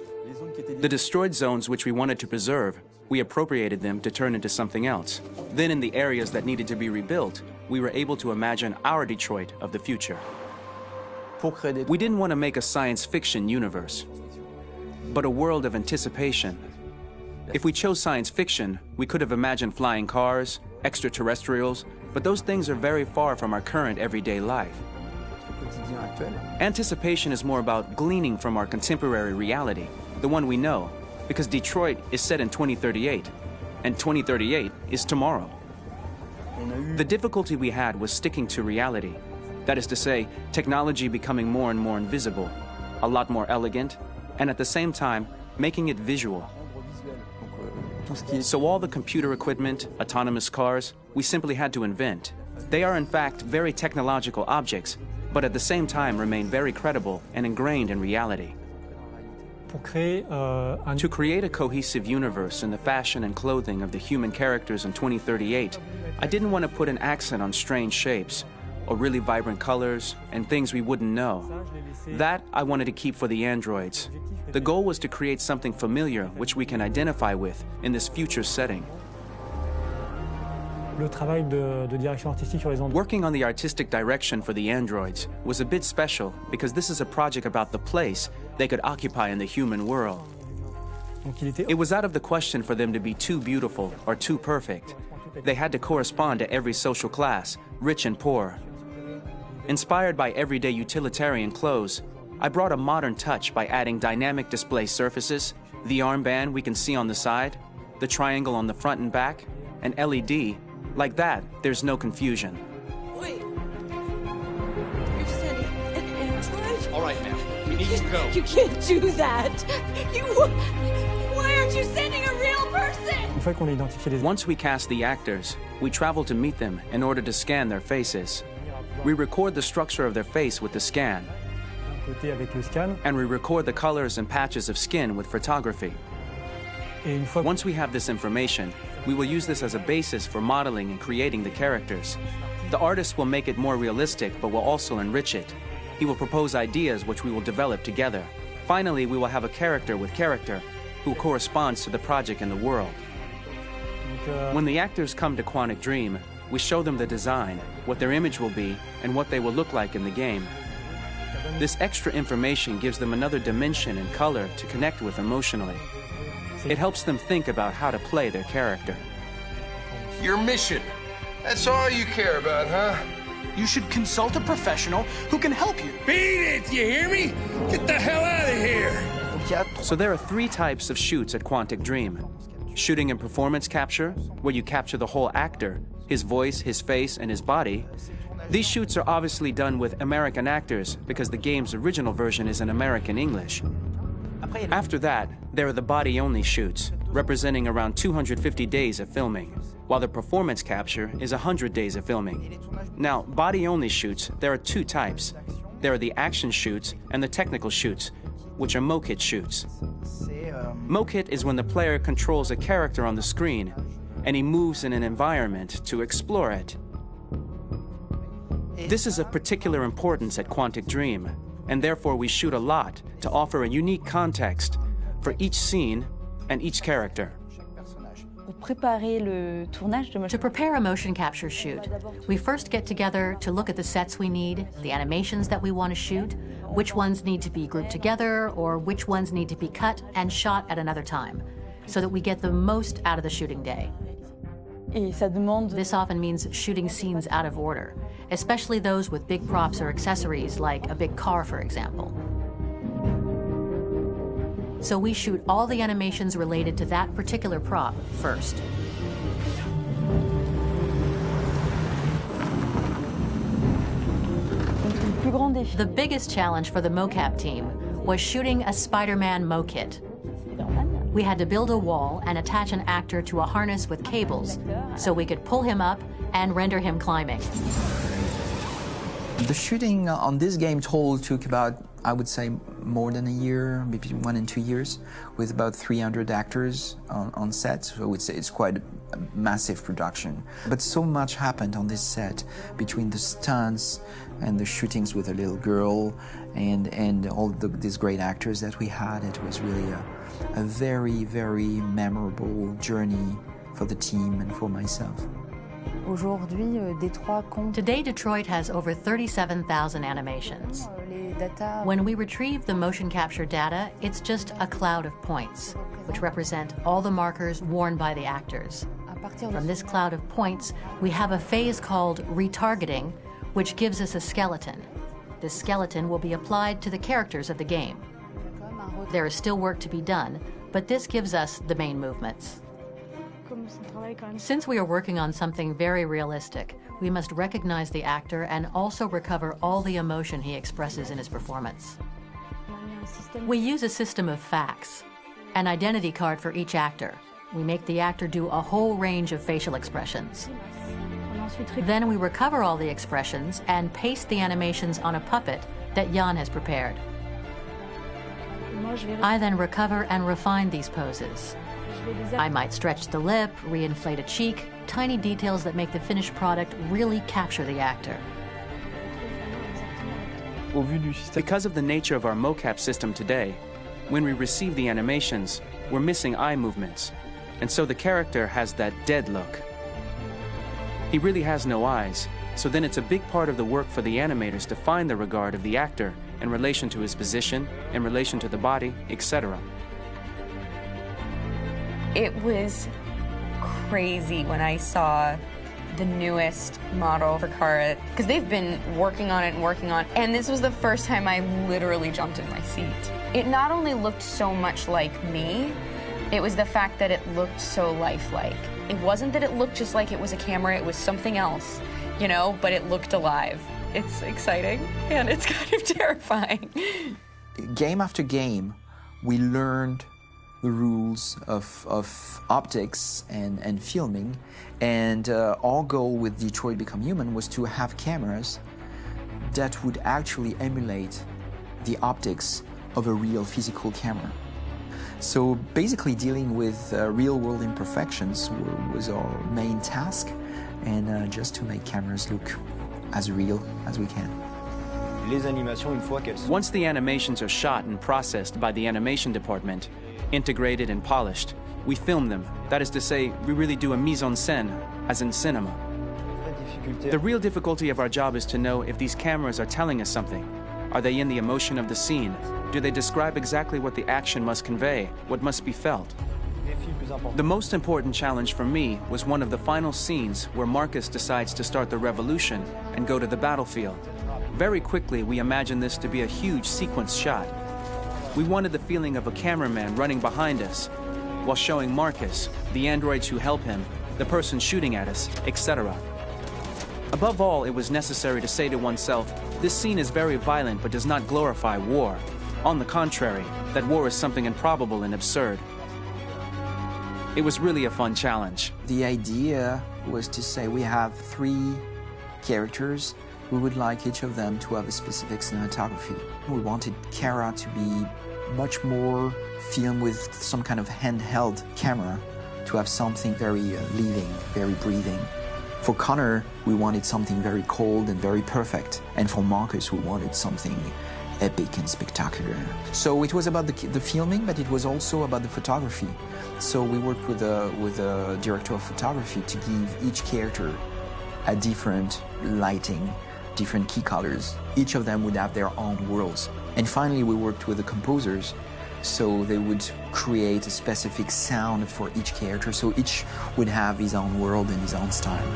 The destroyed zones which we wanted to preserve, we appropriated them to turn into something else. Then in the areas that needed to be rebuilt, we were able to imagine our Detroit of the future. We didn't want to make a science fiction universe, but a world of anticipation. If we chose science fiction, we could have imagined flying cars, extraterrestrials, but those things are very far from our current everyday life. Anticipation is more about gleaning from our contemporary reality, the one we know, because Detroit is set in 2038, and 2038 is tomorrow. The difficulty we had was sticking to reality. That is to say, technology becoming more and more invisible, a lot more elegant, and at the same time, making it visual. So all the computer equipment, autonomous cars, we simply had to invent. They are in fact very technological objects, but at the same time remain very credible and ingrained in reality. To create a cohesive universe in the fashion and clothing of the human characters in 2038, I didn't want to put an accent on strange shapes or really vibrant colors, and things we wouldn't know. That I wanted to keep for the androids. The goal was to create something familiar which we can identify with in this future setting. Working on the artistic direction for the androids was a bit special because this is a project about the place they could occupy in the human world. It was out of the question for them to be too beautiful or too perfect. They had to correspond to every social class, rich and poor. Inspired by everyday utilitarian clothes, I brought a modern touch by adding dynamic display surfaces, the armband we can see on the side, the triangle on the front and back, an LED. Like that, there's no confusion. Wait. You're sending an android? All right, ma'am. We need to go. You can't do that. Why aren't you sending a real person? Once we cast the actors, we travel to meet them in order to scan their faces. We record the structure of their face with the scan. And we record the colors and patches of skin with photography. Once we have this information, we will use this as a basis for modeling and creating the characters. The artist will make it more realistic, but will also enrich it. He will propose ideas which we will develop together. Finally, we will have a character with character who corresponds to the project and the world. When the actors come to Quantic Dream, we show them the design, what their image will be, and what they will look like in the game. This extra information gives them another dimension and color to connect with emotionally. It helps them think about how to play their character. Your mission. That's all you care about, huh? You should consult a professional who can help you. Beat it, you hear me? Get the hell out of here! So there are 3 types of shoots at Quantic Dream. Shooting and performance capture, where you capture the whole actor, his voice, his face, and his body. These shoots are obviously done with American actors because the game's original version is in American English. After that, there are the body-only shoots, representing around 250 days of filming, while the performance capture is 100 days of filming. Now, body-only shoots, there are 2 types. There are the action shoots and the technical shoots, which are mokit shoots. Mokit is when the player controls a character on the screen, and he moves in an environment to explore it. This is of particular importance at Quantic Dream, and therefore we shoot a lot to offer a unique context for each scene and each character. To prepare a motion capture shoot, we first get together to look at the sets we need, the animations that we want to shoot, which ones need to be grouped together, or which ones need to be cut and shot at another time, so that we get the most out of the shooting day. This often means shooting scenes out of order, especially those with big props or accessories, like a big car, for example. So we shoot all the animations related to that particular prop first. The biggest challenge for the mocap team was shooting a Spider-Man mokit. We had to build a wall and attach an actor to a harness with cables so we could pull him up and render him climbing. The shooting on this game total took about, I would say, more than a year, maybe 1 and 2 years, with about 300 actors on set. So I would say it's quite a massive production. But so much happened on this set between the stunts and the shootings with a little girl and all these great actors that we had. It was really a very, very memorable journey for the team and for myself. Today, Detroit has over 37,000 animations. When we retrieve the motion capture data, it's just a cloud of points, which represent all the markers worn by the actors. From this cloud of points, we have a phase called retargeting, which gives us a skeleton. This skeleton will be applied to the characters of the game. There is still work to be done, but this gives us the main movements. Since we are working on something very realistic, we must recognize the actor and also recover all the emotion he expresses in his performance. We use a system of facts, an identity card for each actor. We make the actor do a whole range of facial expressions. Then we recover all the expressions and paste the animations on a puppet that Jan has prepared. I then recover and refine these poses. I might stretch the lip, reinflate a cheek, tiny details that make the finished product really capture the actor. Because of the nature of our mocap system today, when we receive the animations, we're missing eye movements, and so the character has that dead look. He really has no eyes, so then it's a big part of the work for the animators to find the regard of the actor in relation to his position, in relation to the body, etc. It was crazy when I saw the newest model for Kara, because they've been working on it, and this was the first time I literally jumped in my seat. It not only looked so much like me, it was the fact that it looked so lifelike. It wasn't that it looked just like it was a camera, it was something else, you know, but it looked alive. It's exciting, and it's kind of terrifying. Game after game, we learned the rules of optics and filming, and our goal with Detroit Become Human was to have cameras that would actually emulate the optics of a real physical camera. So basically dealing with real-world imperfections was our main task, and just to make cameras look as real as we can. Once the animations are shot and processed by the animation department, integrated and polished, we film them. That is to say, we really do a mise en scène, as in cinema. The real difficulty of our job is to know if these cameras are telling us something. Are they in the emotion of the scene? Do they describe exactly what the action must convey, what must be felt? The most important challenge for me was one of the final scenes where Marcus decides to start the revolution and go to the battlefield. Very quickly, we imagined this to be a huge sequence shot. We wanted the feeling of a cameraman running behind us while showing Marcus, the androids who help him, the person shooting at us, etc. Above all, it was necessary to say to oneself, this scene is very violent but does not glorify war. On the contrary, that war is something improbable and absurd. It was really a fun challenge. The idea was to say we have 3 characters. We would like each of them to have a specific cinematography. We wanted Kara to be much more filmed with some kind of handheld camera, to have something very living, very breathing. For Connor, we wanted something very cold and very perfect. And for Marcus, we wanted something epic and spectacular. So it was about the filming, but it was also about the photography. So we worked with a director of photography to give each character a different lighting, different key colors. Each of them would have their own worlds. And finally, we worked with the composers, so they would create a specific sound for each character, so each would have his own world and his own style.